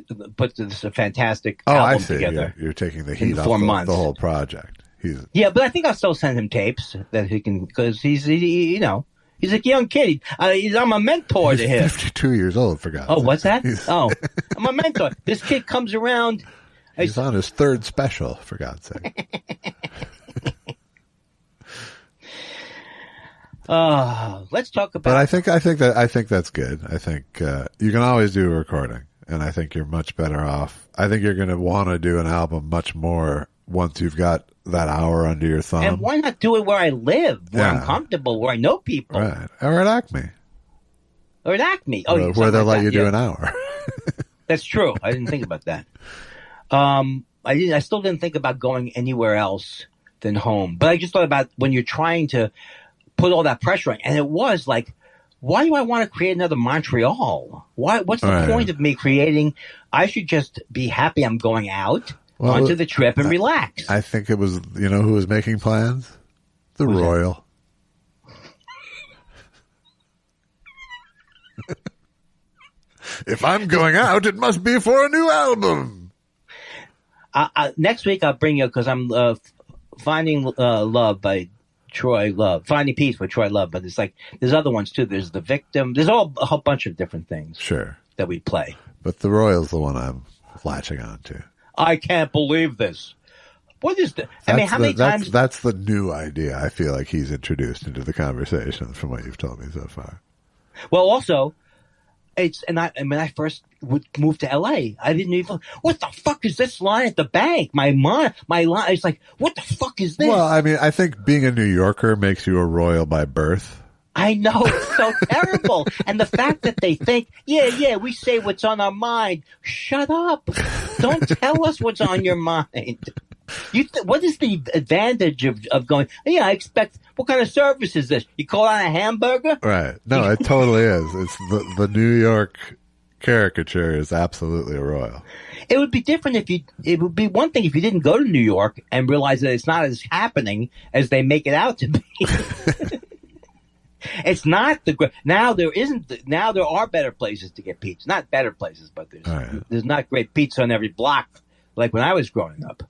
this fantastic album together. You're taking the heat off the whole project. But I think I'll still send him tapes that he can, because he's a young kid. I'm a mentor to him. 52 years old, for God's sake. Oh, what's that? I'm a mentor. This kid comes around. He's on his third special, for God's sake. Let's talk about. But I think that's good. I think you can always do a recording, and I think you're much better off. I think you're going to want to do an album much more once you've got that hour under your thumb. And why not do it where I live, where I'm comfortable, where I know people? Right. Or at Acme. Oh, where they'll let you do an hour. That's true. I didn't think about that. I still didn't think about going anywhere else than home. But I just thought about when you're trying to put all that pressure on. And it was like, why do I want to create another Montreal? What's the point of me creating? I should just be happy I'm going out onto the trip and relax. I think it was, who was making plans? The Royal. If I'm going out, it must be for a new album. Next week I'll bring you, because I'm Finding Love by Troy Love. Finding Peace by Troy Love. But it's like, there's other ones too. There's The Victim. There's a whole bunch of different things. Sure. That we play. But the Royal's the one I'm latching on to. I can't believe this. What is the? How many times? That's the new idea. I feel like he's introduced into the conversation from what you've told me so far. Well, also, when I first would move to LA, I didn't even. What the fuck is this line at the bank? My line. It's like, what the fuck is this? Well, I think being a New Yorker makes you a royal by birth. I know, it's so terrible. And the fact that they think, we say what's on our mind. Shut up. Don't tell us what's on your mind. What is the advantage of going, I expect, what kind of service is this? You call out a hamburger? Right. No, it totally is. It's the New York caricature is absolutely a royal. It would be different it would be one thing if you didn't go to New York and realize that it's not as happening as they make it out to be. It's not now there are better places to get pizza. Not better places, but there's not great pizza on every block like when I was growing up.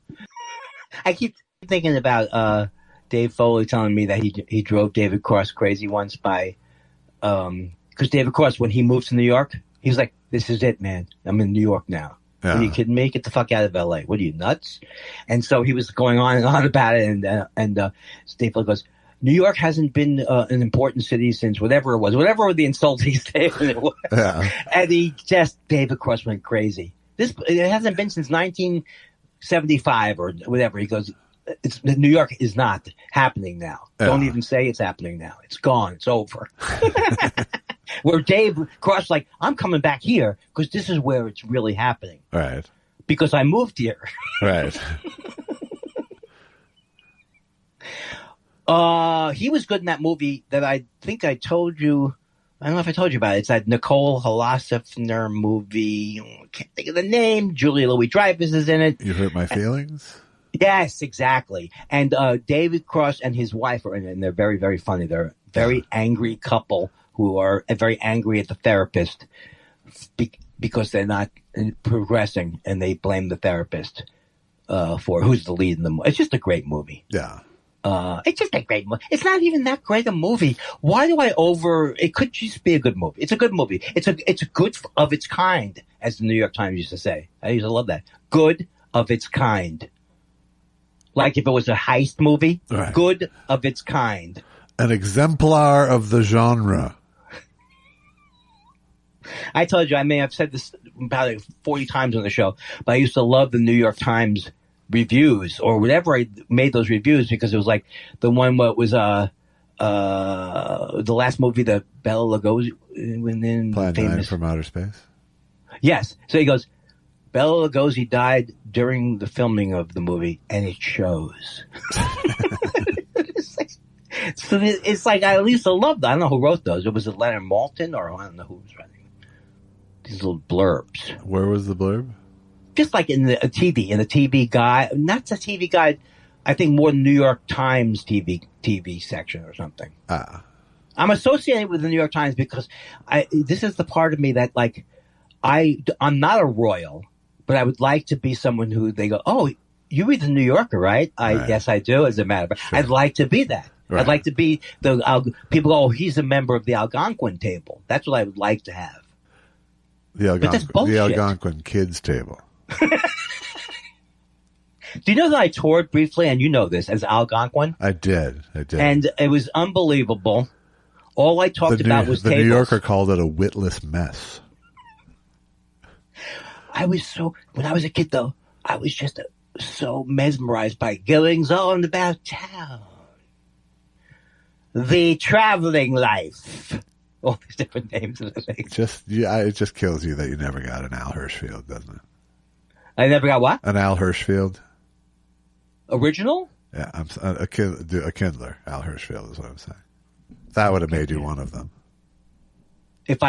I keep thinking about Dave Foley telling me that he drove David Cross crazy once by because David Cross, when he moved to New York, he was like, "This is it, man. I'm in New York now." Yeah. Are you kidding me? Get the fuck out of L.A. What are you, nuts? And so he was going on and on about it. And Stapler goes, New York hasn't been an important city since whatever it was, whatever the insulting statement it was. Yeah. And David Cross went crazy. It hasn't been since 1975 or whatever. He goes, New York is not happening now. Yeah. Don't even say it's happening now. It's gone. It's over. Where Dave Cross like, I'm coming back here because this is where it's really happening. Right. Because I moved here. Right. He was good in that movie that I think I told you. I don't know if I told you about it. It's that Nicole Holofcener movie. I can't think of the name. Julia Louis-Dreyfus is in it. You Hurt My Feelings? Yes, exactly. And David Cross and his wife are in it, and they're very, very funny. They're a very angry couple who are very angry at the therapist because they're not progressing, and they blame the therapist for who's the lead in the movie. It's just a great movie. Yeah. It's just a great movie. It's not even that great a movie. Why do it could just be a good movie. It's a good movie. It's a good of its kind, as the New York Times used to say. I used to love that. Good of its kind. Like if it was a heist movie, right. Good of its kind. An exemplar of the genre. I told you, I may have said this about 40 times on the show, but I used to love the New York Times reviews or whatever. I made those reviews because it was like the one what was the last movie that Bela Lugosi in Plan 9 from Outer Space. Yes. So he goes, Bela Lugosi died during the filming of the movie, and it shows. So it's like I used to love that. I don't know who wrote those. Was it Leonard Maltin or I don't know who was writing these little blurbs. Where was the blurb? Just like in the TV guide, not the TV guide. I think more New York Times TV section or something. I'm associated with the New York Times because this is the part of me that like I'm not a royal, but I would like to be someone who they go, oh, you read the New Yorker, right? Right. Yes, I do. As a matter of fact, sure. I'd like to be that. Right. I'd like to be people go, oh, he's a member of the Algonquin table. That's what I would like to have. The Algonquin kids table. Do you know that I toured briefly, and you know this, as Algonquin? I did. And it was unbelievable. All I talked about was tables. The New Yorker called it a witless mess. When I was a kid, though, I was just so mesmerized by goings on about town. The traveling life. All these different names of the things. It just kills you that you never got an Al Hirschfield, doesn't it? I never got what? An Al Hirschfield. Original? Yeah, a Kindler. Al Hirschfield is what I'm saying. That would have made you one of them. If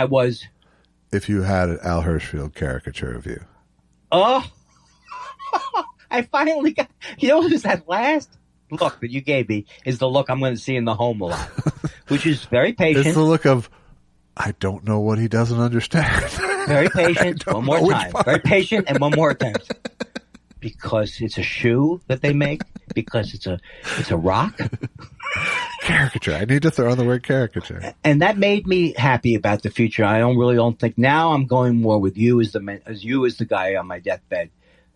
you had an Al Hirschfield caricature of you. Oh, I finally got. You know who's that last look that you gave me is the look I'm going to see in the home a lot, which is very patient. It's the look of, I don't know what he doesn't understand. Very patient. One more time. Very patient and one more time. Because it's a shoe that they make. Because it's a rock. Caricature. I need to throw in the word caricature. And that made me happy about the future. I don't think now I'm going more with you as the guy on my deathbed.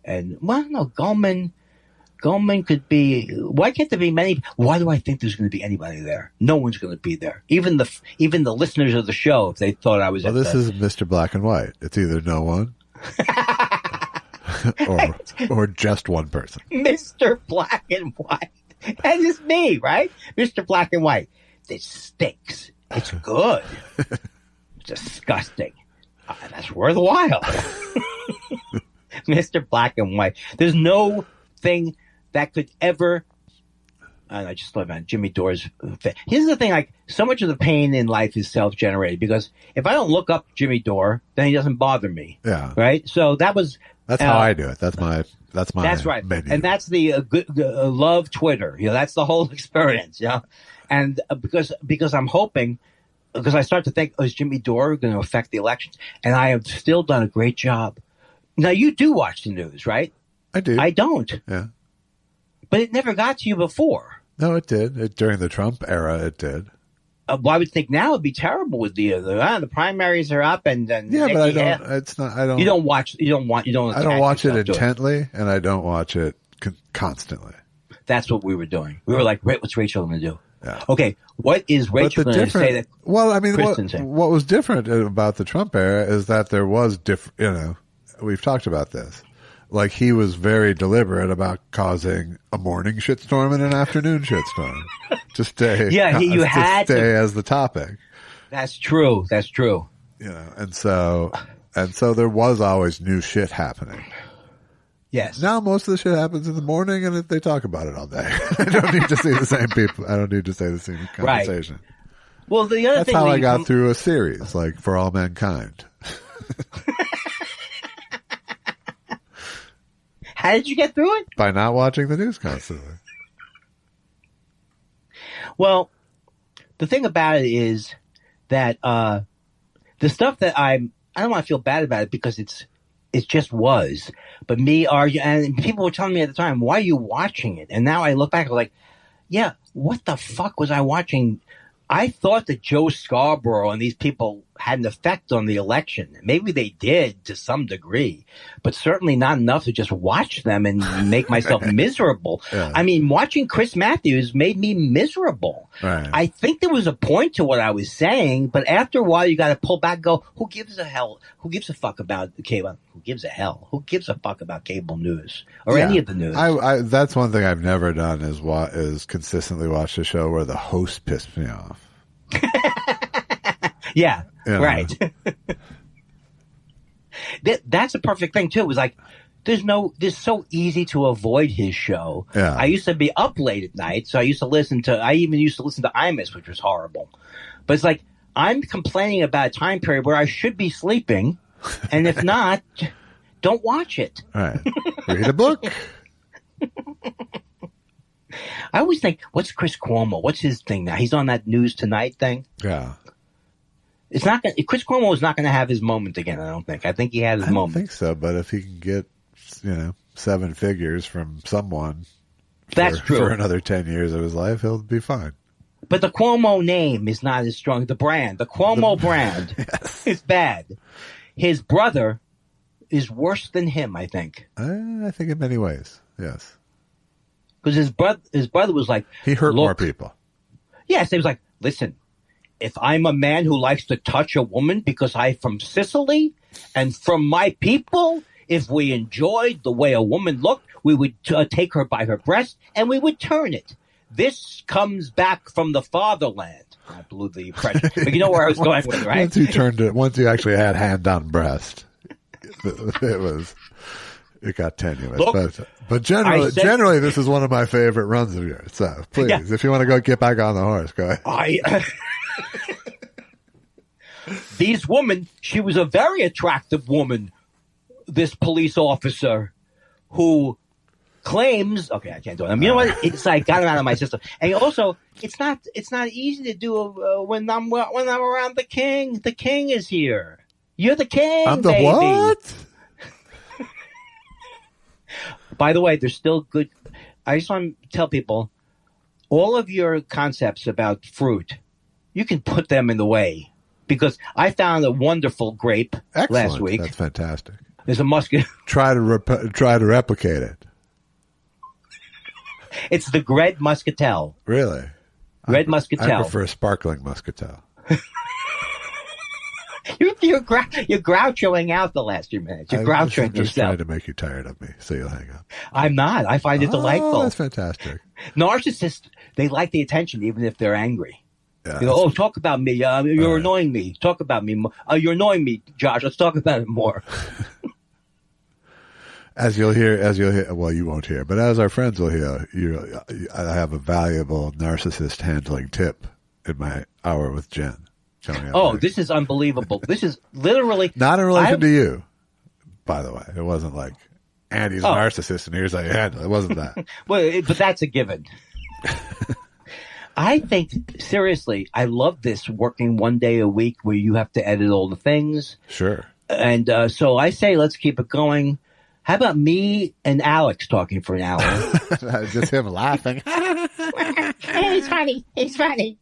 And well, no, Goldman could be. Why can't there be many? Why do I think there's going to be anybody there? No one's going to be there. Even the listeners of the show, if they thought I was. Well, this is Mr. Black and White. It's either no one, or just one person. Mr. Black and White. That is me, right? Mr. Black and White. This stinks. It's good. It's disgusting. That's worthwhile. Mr. Black and White. There's no thing that could ever. I just love that Jimmy Dore's. Here's the thing: like so much of the pain in life is self-generated. Because if I don't look up Jimmy Dore, then he doesn't bother me. Yeah. Right. So that's how I do it. That's my. That's right. Menu. And that's the love Twitter. That's the whole experience. And because I'm hoping. Because I start to think, is Jimmy Dore going to affect the elections? And I have still done a great job. Now, you do watch the news, right? I do. I don't. Yeah. But it never got to you before. No, it did. During the Trump era, it did. Well, I would think now it'd be terrible with the primaries are up and then yeah, but I don't. It's not. I don't. You don't watch. You don't want. You don't. I don't watch it intently, and I don't watch it constantly. That's what we were doing. We were like, what's Rachel going to do? Yeah. Okay, what is Rachel going to say that? Well, I mean, what was different about the Trump era is that there was different. You know, we've talked about this. Like he was very deliberate about causing a morning shitstorm and an afternoon shitstorm to stay. Yeah, you had to stay as the topic. That's true. That's true. You know, and so there was always new shit happening. Yes. Now most of the shit happens in the morning, and they talk about it all day. I don't need to see the same people. I don't need to say the same conversation. Right. Well, the other That's thing how I got through a series like For All Mankind. How did you get through it? By not watching the news constantly. Well, the thing about it is that the stuff that I don't want to feel bad about it because it just was. But me arguing, and people were telling me at the time, why are you watching it? And now I look back, I'm like, yeah, what the fuck was I watching? I thought that Joe Scarborough and these people had an effect on the election. Maybe they did to some degree, but certainly not enough to just watch them and make myself miserable. Yeah. I mean, watching Chris Matthews made me miserable. Right. I think there was a point to what I was saying, but after a while you got to pull back and go, who gives a hell? Who gives a fuck about cable? Who gives a hell? Who gives a fuck about cable news or any of the news? I that's one thing I've never done is consistently watch a show where the host pissed me off. Yeah, you know. right. That's a perfect thing too. It was like, there's so easy to avoid his show. Yeah. I used to be up late at night, so I even used to listen to Imus, which was horrible. But it's like, I'm complaining about a time period where I should be sleeping, and if not, don't watch it. Right. Read a book. I always think, what's Chris Cuomo? What's his thing now? He's on that News Tonight thing. Yeah. It's not gonna, Chris Cuomo is not going to have his moment again. I don't think. I think he had his moment. I don't think so, but if he can get, 7 figures from someone, that's true, for another 10 years of his life, he'll be fine. But the Cuomo name is not as strong. The brand, the Cuomo brand, yes. is bad. His brother is worse than him. I think. I think in many ways, yes. Because his brother was like, he hurt more people. Yes, he was like, listen. If I'm a man who likes to touch a woman because I'm from Sicily and from my people, if we enjoyed the way a woman looked, we would take her by her breast and we would turn it. This comes back from the fatherland. I blew the impression. But you know where I was going with it, right? Once you actually had hand on breast, it got tenuous. Look, but generally, this is one of my favorite runs of yours. So please, if you want to get back on the horse, go ahead. These women, she was a very attractive woman, this police officer who claims, okay, I can't do it. You know what? It's like, got him out of my system. And also, it's not easy to do when I'm around the king. The king is here. You're the king, I'm the baby. What? By the way, there's still good. I just want to tell people, all of your concepts about fruit, you can put them in the way. Because I found a wonderful grape last week. That's fantastic. There's a muscat. Try to replicate it. It's the Red Muscatel. Really? Red Muscatel. I prefer sparkling Muscatel. You're grouchoing out the last few minutes. You're grouchoing I'm just yourself. trying to make you tired of me, so you'll hang up. I'm not. I find it delightful. That's fantastic. Narcissists, they like the attention even if they're angry. Yeah, you go, talk about me. You're annoying me. Talk about me. You're annoying me, Josh. Let's talk about it more. As you'll hear, well, you won't hear, but as our friends will hear, I have a valuable narcissist handling tip in my hour with Jen. This is unbelievable. This is literally not in relation to you, by the way. It wasn't like Andy's a narcissist and here's how you handle it. It wasn't that. Well, but that's a given. I think, seriously, I love this working one day a week where you have to edit all the things. Sure. And so I say, let's keep it going. How about me and Alex talking for an hour? Just him laughing. He's funny. He's funny.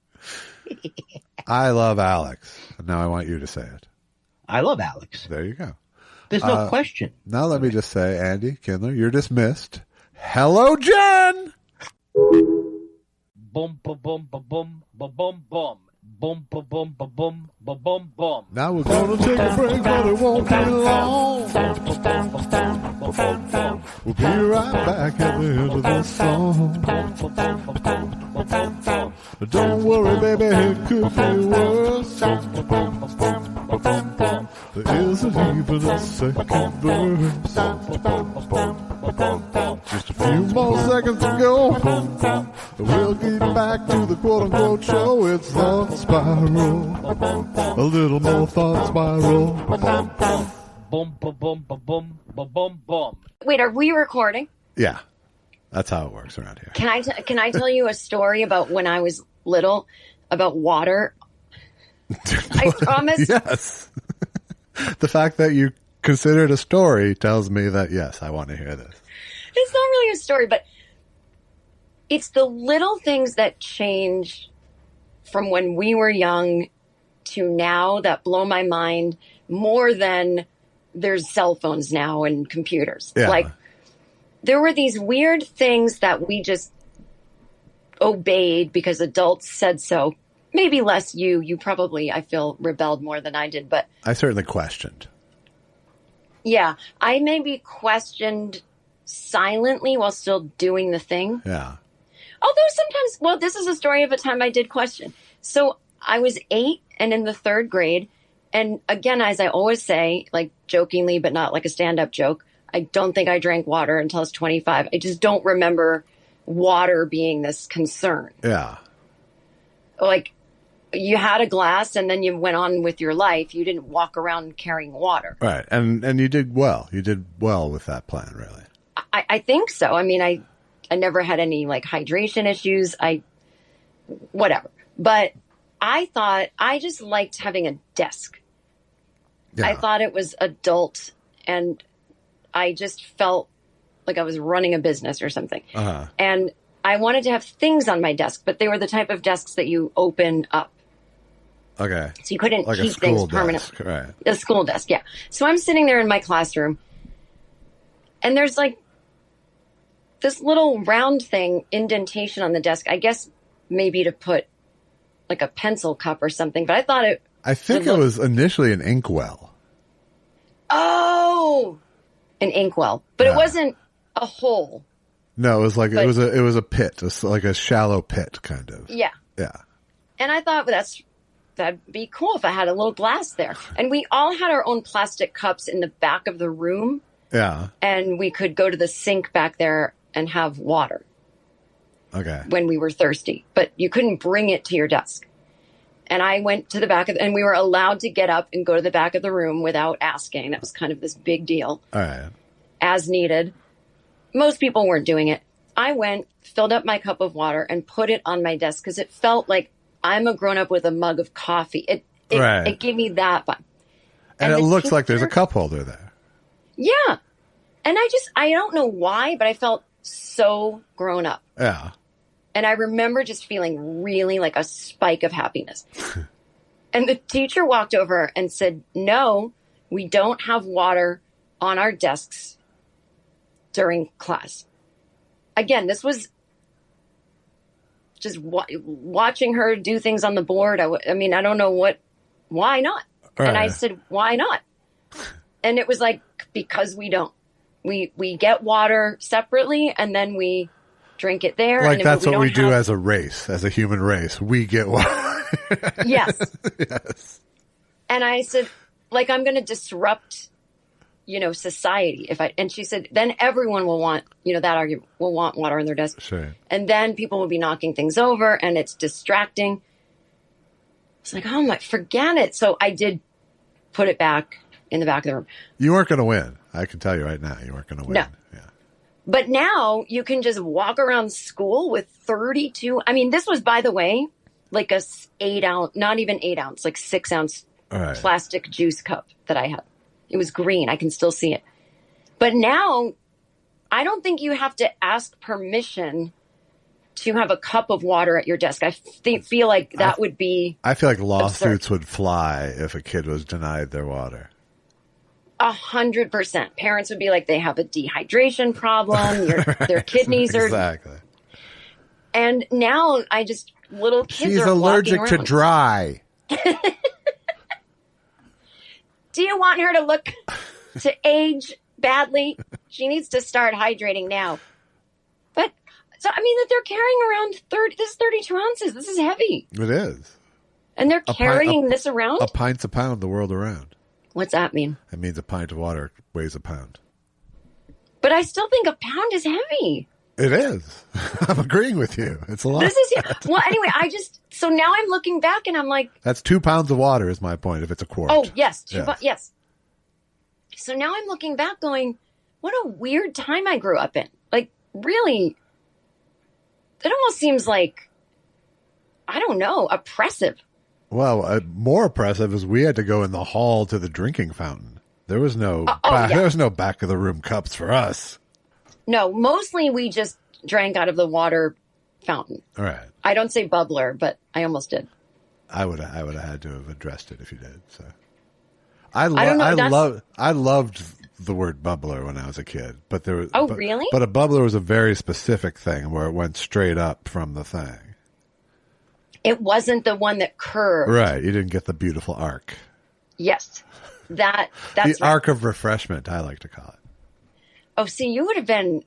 I love Alex. Now I want you to say it. I love Alex. There you go. There's no question. Now let me just say, Andy Kindler, you're dismissed. Hello, Jen! Boom, boom, boom, boom, boom, boom, boom, boom. Boom, boom, boom, boom, boom, boom, boom, boom. Now we're gonna take a break, but it won't be long. We'll be right back at the end of this song. Don't worry, baby, it could be worse. There isn't even a second verse. Just a few more seconds to go. We'll get back to the quote-unquote show. It's Thought Spiral. A little more Thought Spiral. Boom, boom, boom, boom, boom, boom, boom, boom. Wait, are we recording? Yeah, that's how it works around here. Can I tell you a story about when I was little about water? I promise. Yes. The fact that you consider it a story tells me that, yes, I want to hear this. It's not really a story, but it's the little things that change from when we were young to now that blow my mind more than there's cell phones now and computers. Yeah. Like, there were these weird things that we just obeyed because adults said so. Maybe less you. You probably, I feel, rebelled more than I did, but I certainly questioned. yeah, I maybe questioned silently while still doing the thing. Yeah. Although sometimes, well, this is a story of a time I did question. So I was 8 and in the 3rd grade. And again, as I always say, like jokingly, but not like a stand-up joke, I don't think I drank water until I was 25. I just don't remember water being this concern. Yeah. Like, you had a glass and then you went on with your life. You didn't walk around carrying water. Right. And you did well. You did well with that plan, really. I think so. I mean, I never had any like hydration issues. Whatever. But I thought I just liked having a desk. Yeah. I thought it was adult and I just felt like I was running a business or something. Uh-huh. And I wanted to have things on my desk, but they were the type of desks that you open up. Okay. So you couldn't Like a keep school things permanently. desk, right. A school desk, yeah. So I'm sitting there in my classroom and there's like this little round thing, indentation on the desk. I guess maybe to put like a pencil cup or something, but I thought it... I think it was initially an inkwell. Oh! An inkwell. But it wasn't a hole. No, it was like, But- it was a pit. It's like a shallow pit, kind of. Yeah. Yeah. And I thought, well, that'd be cool if I had a little glass there. And we all had our own plastic cups in the back of the room. Yeah. And we could go to the sink back there and have water Okay. when we were thirsty. But you couldn't bring it to your desk. And I went to the back and we were allowed to get up and go to the back of the room without asking. That was kind of this big deal. All right. As needed. Most people weren't doing it. I went, filled up my cup of water and put it on my desk because it felt like I'm a grown up with a mug of coffee. It gave me that vibe. And it the looks like there's a teacher- cup holder there. Yeah. And I don't know why, but I felt so grown up. Yeah. And I remember just feeling really like a spike of happiness. And the teacher walked over and said, no, we don't have water on our desks during class. Again, this was just watching her do things on the board. I mean, I don't know why not? Right. And I said, why not? And it was like, because we don't. We get water separately and then we drink it there. Like and that's what we do have... as a race, as a human race. We get one. Yes. Yes. And I said, like, I'm going to disrupt, society. And she said, then everyone will want, that argument will want water on their desk. Sure. And then people will be knocking things over and it's distracting. It's like, oh my, forget it. So I did put it back in the back of the room. You weren't going to win. I can tell you right now, you weren't going to win. No. Yeah. But now you can just walk around school with 32. I mean, this was, by the way, like a 8 ounce, not even 8 ounce, like 6 ounce Right. plastic juice cup that I had. It was green. I can still see it. But now I don't think you have to ask permission to have a cup of water at your desk. I feel like that would be I feel like lawsuits absurd. would fly if a kid was denied their water. 100%. Parents would be like, they have a dehydration problem. Their kidneys are. Exactly. And now little kids She's are allergic walking to around. dry. Do you want her to age badly? She needs to start hydrating now. But so I mean that they're carrying around 30. This is 32 ounces. This is heavy. It is. And they're carrying this around. A pint's a pound the world around. What's that mean? It means a pint of water weighs a pound. But I still think a pound is heavy. It is. I'm agreeing with you. It's a lot. This is well. Anyway, so now I'm looking back and I'm like, that's 2 pounds of water is my point. If it's a quart. oh yes, Yes. yes. So now I'm looking back, going, what a weird time I grew up in. Like, really, it almost seems like, I don't know, oppressive. Well, more oppressive is we had to go in the hall to the drinking fountain. There was no there was no back of the room cups for us. No, mostly we just drank out of the water fountain. All right. I don't say bubbler, but I almost did. I would have had to have addressed it if you did. So I loved the word bubbler when I was a kid, but there was really? But a bubbler was a very specific thing where it went straight up from the thing. It wasn't the one that curved. Right. You didn't get the beautiful arc. Yes. That's the arc of refreshment, I like to call it. Oh, see, you would have been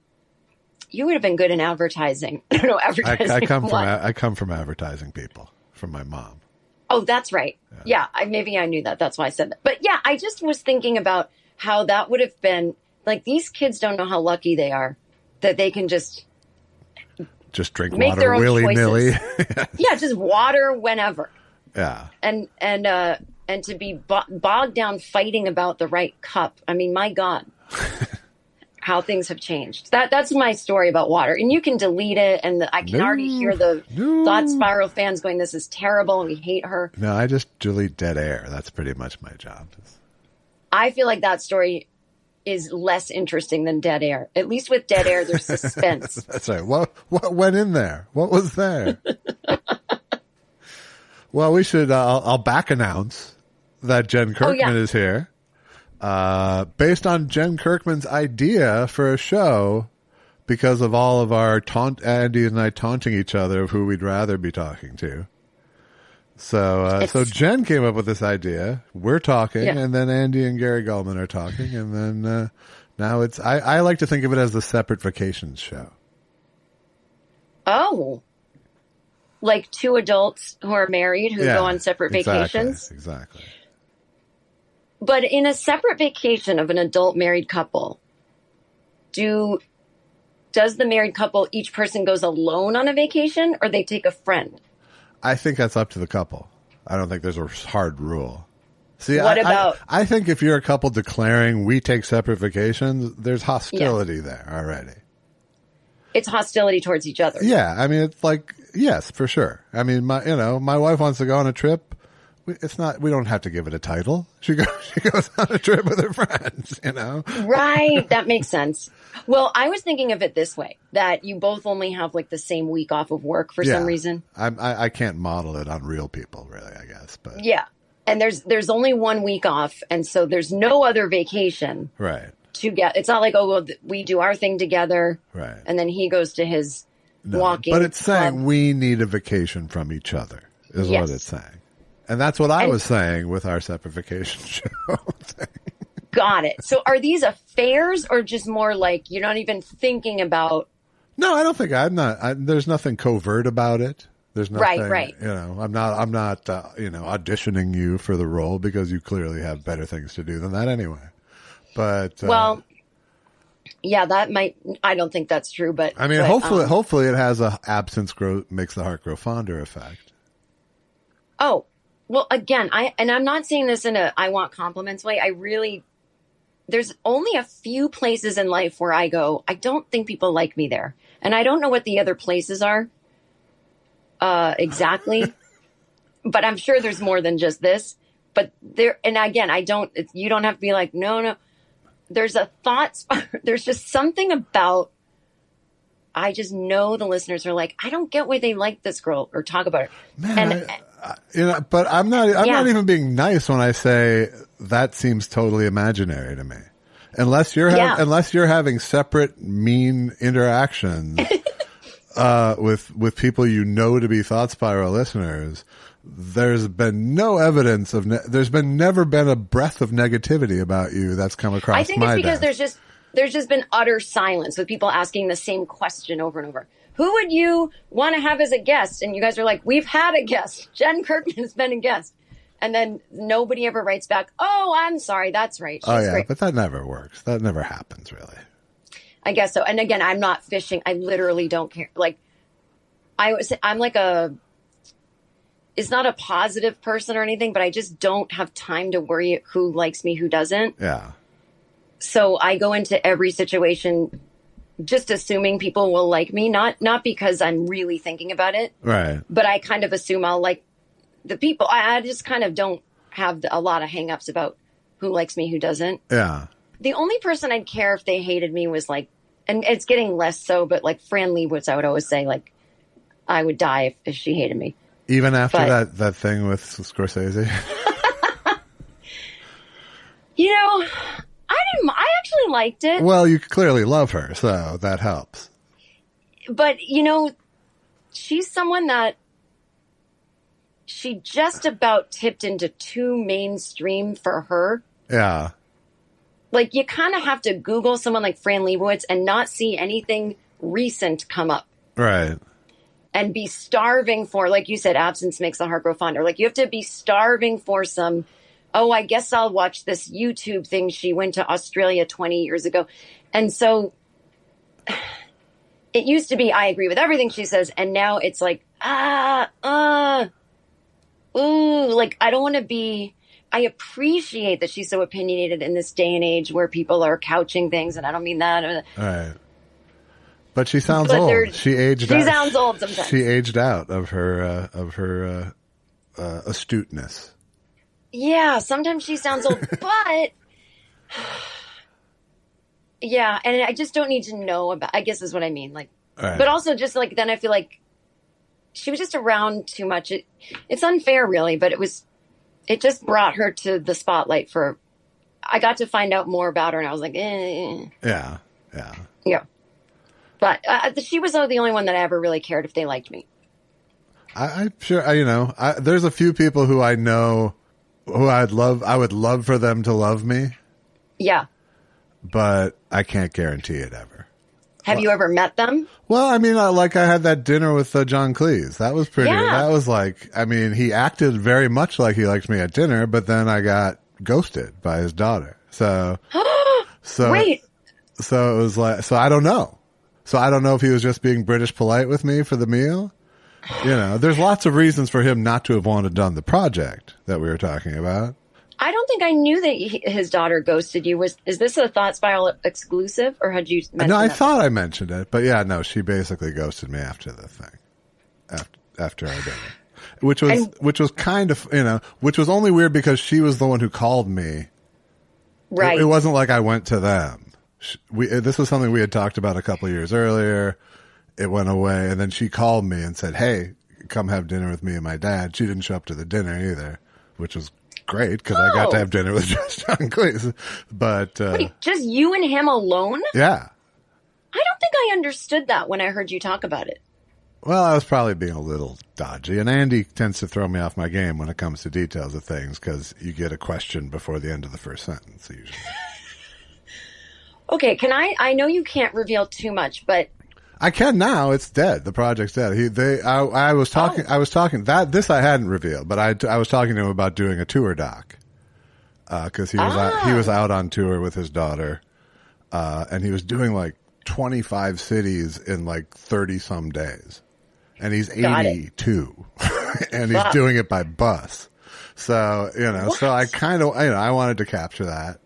good in advertising. No, advertising. I come from advertising people, from my mom. Oh, that's right. Yeah, maybe I knew that. That's why I said that. But yeah, I just was thinking about how that would have been like, these kids don't know how lucky they are that they can just drink make water their own willy-nilly. Yeah, just water whenever. Yeah. And to be bogged down fighting about the right cup. I mean, my God, how things have changed. That's my story about water. And you can delete it. And I can already hear the Thought Spiral fans going, this is terrible. And we hate her. No, I just delete dead air. That's pretty much my job. I feel like that story is less interesting than dead air. At least with dead air, there's suspense. That's right. What went in there? What was there? Well, we should, I'll back announce that Jen Kirkman is here. Based on Jen Kirkman's idea for a show, because of all of our Andy and I taunting each other of who we'd rather be talking to. So Jen came up with this idea. We're talking, and then Andy and Gary Gulman are talking, and then now it's. I like to think of it as the Separate Vacations show. Oh, like two adults who are married who go on separate vacations. Exactly. But in a separate vacation of an adult married couple, does the married couple, each person goes alone on a vacation, or they take a friend? I think that's up to the couple. I don't think there's a hard rule. See, I think if you're a couple declaring we take separate vacations, there's hostility there already. It's hostility towards each other. Yeah, I mean, it's like, yes, for sure. I mean, my wife wants to go on a trip. We don't have to give it a title. She goes on a trip with her friends, Right. That makes sense. Well, I was thinking of it this way, that you both only have like the same week off of work for some reason. I can't model it on real people, really, I guess. But yeah. And there's only 1 week off. And so there's no other vacation. Right. It's not like, we do our thing together. Right. And then he goes to his walking. But it's club. saying we need a vacation from each other is what it's saying. And that's what I was saying with our separate vacation show thing. Got it. So are these affairs or just more like you're not even thinking about? No, I don't think there's nothing covert about it. There's nothing, right. I'm not auditioning you for the role because you clearly have better things to do than that anyway. But, I don't think that's true, but I mean, hopefully it has a absence makes the heart grow fonder effect. Oh, well, again, I'm not saying this in a I want compliments way. There's only a few places in life where I go, I don't think people like me there. And I don't know what the other places are exactly, but I'm sure there's more than just this. But and again, you don't have to be like, no. There's a thought, there's just something about I just know the listeners are like, I don't get why they like this girl or talk about her. Man, but I'm not even being nice when I say that seems totally imaginary to me. Unless you're having separate mean interactions with people you know to be Thought Spiral listeners, there's been no evidence of there's never been a breath of negativity about you that's come across my desk. I think it's because there's just been utter silence with people asking the same question over and over. Who would you want to have as a guest? And you guys are like, we've had a guest. Jen Kirkman has been a guest. And then nobody ever writes back, oh, I'm sorry. That's right. She's great. But that never works. That never happens, really. I guess so. And again, I'm not fishing. I literally don't care. Like, I'm like it's not a positive person or anything, but I just don't have time to worry who likes me, who doesn't. Yeah. So I go into every situation just assuming people will like me, not because I'm really thinking about it. Right. But I kind of assume I'll like the people. I just kind of don't have a lot of hangups about who likes me, who doesn't. Yeah. The only person I'd care if they hated me was like, and it's getting less so, but like Fran Lebowitz, I would always say like, I would die if she hated me. Even after that thing with Scorsese? You know, I actually liked it. Well, you clearly love her, so that helps. But, you know, she's someone that she just about tipped into too mainstream for her. Yeah. Like, you kind of have to Google someone like Fran Lebowitz and not see anything recent come up. Right. And be starving for, like you said, absence makes the heart grow fonder. Like, you have to be starving for some, oh, I guess I'll watch this YouTube thing. She went to Australia 20 years ago. And so it used to be, I agree with everything she says. And now it's like, like, I don't want to be, I appreciate that she's so opinionated in this day and age where people are couching things. And I don't mean that. Right. But she sounds old. She aged out. She sounds old sometimes. She aged out of her astuteness. Yeah, sometimes she sounds old, but yeah, and I just don't need to know about, I guess is what I mean. Like, right. But also just like, then I feel like she was just around too much. It's unfair really, but it just brought her to the spotlight I got to find out more about her and I was like, Yeah. But she was the only one that I ever really cared if they liked me. I'm sure, there's a few people who I know who I would love for them to love me. Yeah. But I can't guarantee it ever. Have you ever met them? Well, I mean, I had that dinner with John Cleese. That was pretty, that was like, I mean, he acted very much like he liked me at dinner, but then I got ghosted by his daughter. So Wait. So it was like, so I don't know. So I don't know if he was just being British polite with me for the meal. You know, there's lots of reasons for him not to have wanted done the project that we were talking about. I don't think I knew that his daughter ghosted you. Is this a Thought Spiral exclusive, or had you mentioned No, I that? thought I mentioned it, but yeah, no, she basically ghosted me after the thing, after I did it, which was kind of, which was only weird because she was the one who called me. Right. It wasn't like I went to them. This was something we had talked about a couple of years earlier. It went away, and then she called me and said, "Hey, come have dinner with me and my dad." She didn't show up to the dinner either, which was great because I got to have dinner with John Cleese. But wait, just you and him alone? Yeah. I don't think I understood that when I heard you talk about it. Well, I was probably being a little dodgy, and Andy tends to throw me off my game when it comes to details of things because you get a question before the end of the first sentence usually. Okay, I know you can't reveal too much, but I can now. It's dead. The project's dead. I was talking this I hadn't revealed, but I was talking to him about doing a tour doc. Cause he was out on tour with his daughter. And he was doing like 25 cities in like 30 some days. And he's 82 and he's doing it by bus. So, so I kind of, I wanted to capture that.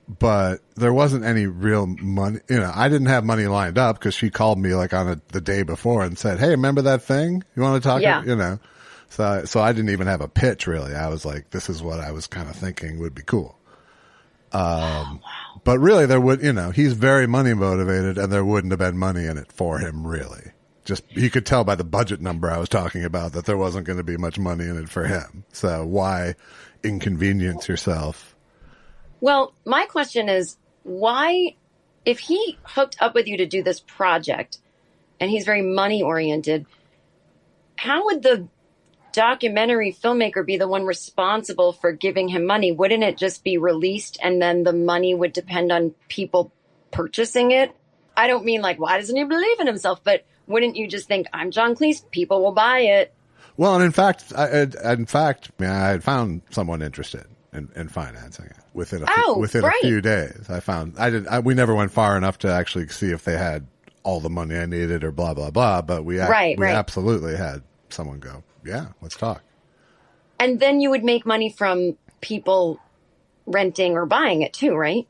But there wasn't any real money. I didn't have money lined up because she called me like on the day before and said, "Hey, remember that thing? You want to talk?" Yeah. So I didn't even have a pitch really. I was like, this is what I was kind of thinking would be cool. But really, there would, he's very money motivated, and there wouldn't have been money in it for him, really. Just, you could tell by the budget number I was talking about that there wasn't going to be much money in it for him. So why inconvenience yourself? Well, my question is, why, if he hooked up with you to do this project and he's very money oriented, how would the documentary filmmaker be the one responsible for giving him money? Wouldn't it just be released and then the money would depend on people purchasing it? I don't mean like, why doesn't he believe in himself? But wouldn't you just think, I'm John Cleese, people will buy it? Well, and in fact, I had found someone interested in financing it within a few days. We never went far enough to actually see if they had all the money I needed or blah, blah, blah. But we absolutely had someone go, yeah, let's talk. And then you would make money from people renting or buying it too, right?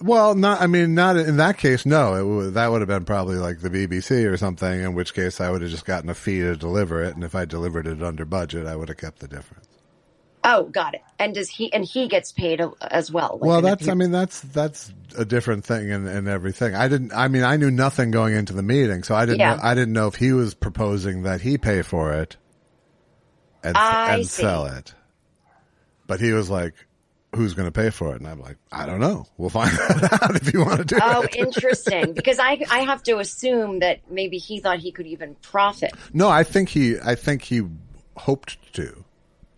Well, not in that case, no. That would have been probably like the BBC or something, in which case I would have just gotten a fee to deliver it. And if I delivered it under budget, I would have kept the difference. Oh, got it. And he gets paid as well. Well, that's a different thing and everything. I knew nothing going into the meeting, so I didn't know if he was proposing that he pay for it and sell it. But he was like, who's going to pay for it? And I'm like, I don't know. We'll find that out if you want to do it. Oh, interesting. Because I have to assume that maybe he thought he could even profit. No, I think he hoped to.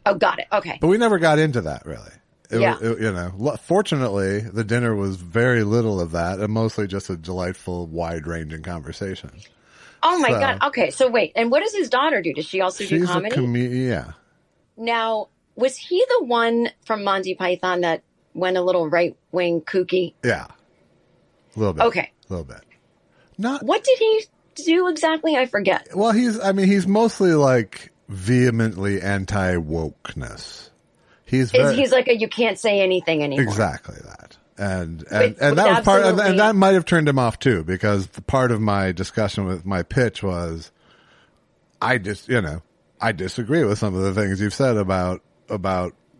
Oh, got it. Okay. But we never got into that, really. Fortunately, the dinner was very little of that and mostly just a delightful, wide-ranging conversation. Oh, my God. Okay, so wait. And what does his daughter do? Does she also do comedy? Yeah. Now, was he the one from Monty Python that went a little right-wing kooky? Yeah. A little bit. Okay. A little bit. What did he do exactly? I forget. Well, he's mostly like vehemently anti-wokeness. He's like you can't say anything anymore. Exactly that. And that was part, and that might have turned him off too, because the part of my discussion with my pitch was, I disagree with some of the things you've said about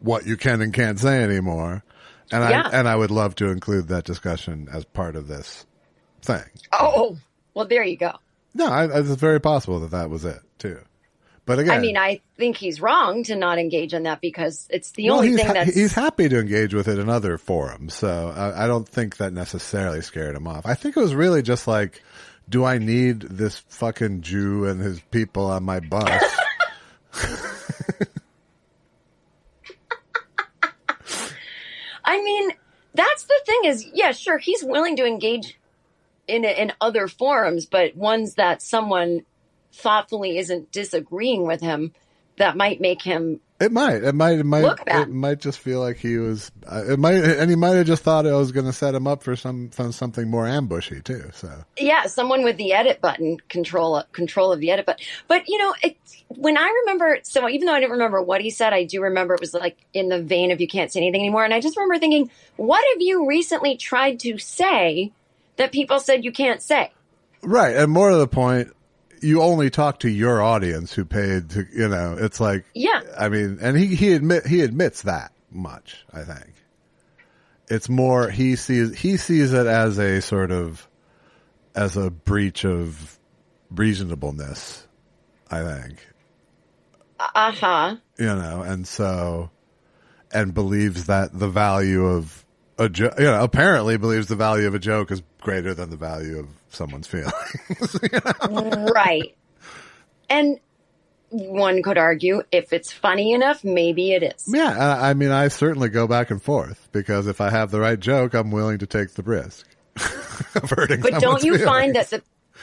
what you can and can't say anymore. And I would love to include that discussion as part of this thing. Oh, well, there you go. No, it's very possible that was it too. But again, I think he's wrong to not engage in that because it's the only thing he's happy to engage with it in other forums. So I don't think that necessarily scared him off. I think it was really just like, do I need this fucking Jew and his people on my bus? That's the thing is, yeah, sure, he's willing to engage in other forums, but ones that someone thoughtfully isn't disagreeing with him, that might make him. It might look bad. It might just feel like he was. He might have just thought I was going to set him up for something more ambushy too. So yeah, someone with the edit button, control of the edit button. But when I remember, so even though I didn't remember what he said, I do remember it was like in the vein of you can't say anything anymore. And I just remember thinking, what have you recently tried to say that people said you can't say? Right, and more to the point, you only talk to your audience who paid to, it's like, yeah. And he admits that much, I think. It's more, he sees it as a sort of, as a breach of reasonableness, I think. Uh-huh. And believes that the value of a joke, apparently believes the value of a joke is greater than the value of someone's feelings. Right. And one could argue if it's funny enough, maybe it is. Yeah. I certainly go back and forth because if I have the right joke, I'm willing to take the risk of hurting someone's feelings. But don't you find that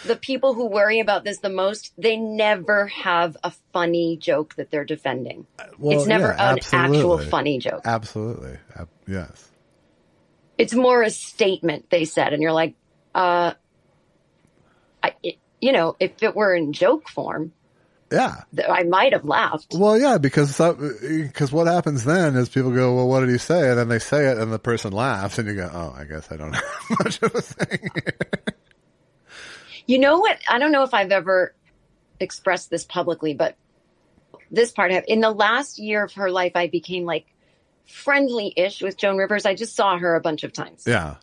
the people who worry about this the most, they never have a funny joke that they're defending. It's never an actual funny joke. Absolutely. Yes. It's more a statement, they said. And you're like, if it were in joke form, yeah, I might have laughed. Well, yeah, because what happens then is people go, well, what did he say? And then they say it and the person laughs and you go, oh, I guess I don't have much of a thing here. You know what? I don't know if I've ever expressed this publicly, but this part, in the last year of her life, I became like friendly-ish with Joan Rivers. I just saw her a bunch of times. Yeah.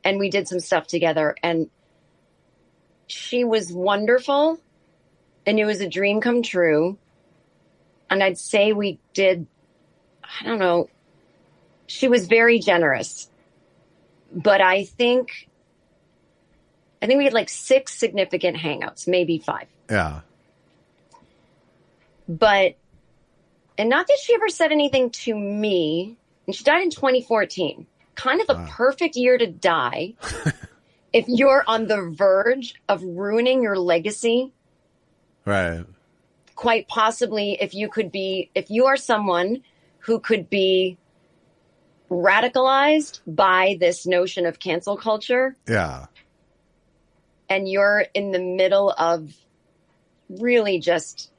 And we did some stuff together, and she was wonderful, and it was a dream come true. And I'd say we did, I don't know, she was very generous. But I think we had like 6 significant hangouts, maybe 5. Yeah. But, and not that she ever said anything to me, and she died in 2014. Kind of a perfect year to die if you're on the verge of ruining your legacy. Right. Quite possibly if you are someone who could be radicalized by this notion of cancel culture. Yeah. And you're in the middle of really just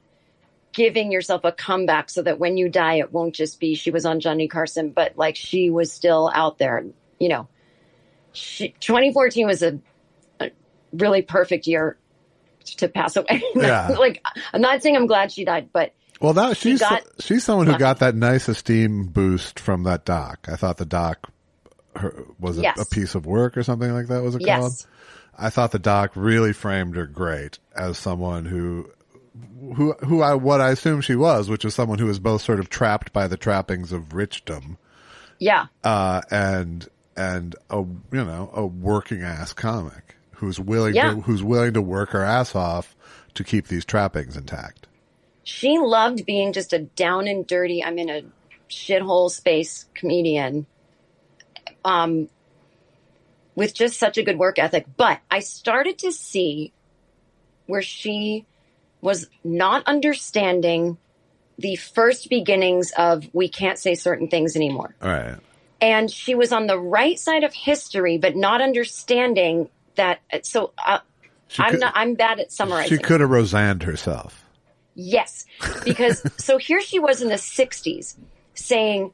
giving yourself a comeback so that when you die, it won't just be she was on Johnny Carson, but like she was still out there. 2014 was a really perfect year to pass away. Yeah. Like, I'm not saying I'm glad she died, but well, she's someone who got that nice esteem boost from that doc. I thought the doc was a piece of work or something like that. Was it called? Yes. I thought the doc really framed her great as someone who what I assume she was, which is someone who was both sort of trapped by the trappings of richdom. Yeah. And a working ass comic who's willing to work her ass off to keep these trappings intact. She loved being just a down and dirty, I'm in a shithole space comedian. With just such a good work ethic. But I started to see where she was not understanding the first beginnings of we can't say certain things anymore. All right. And she was on the right side of history, but not understanding that. So I'm bad at summarizing. She could have Roseanne'd herself. Yes. Because so here she was in the 60s saying,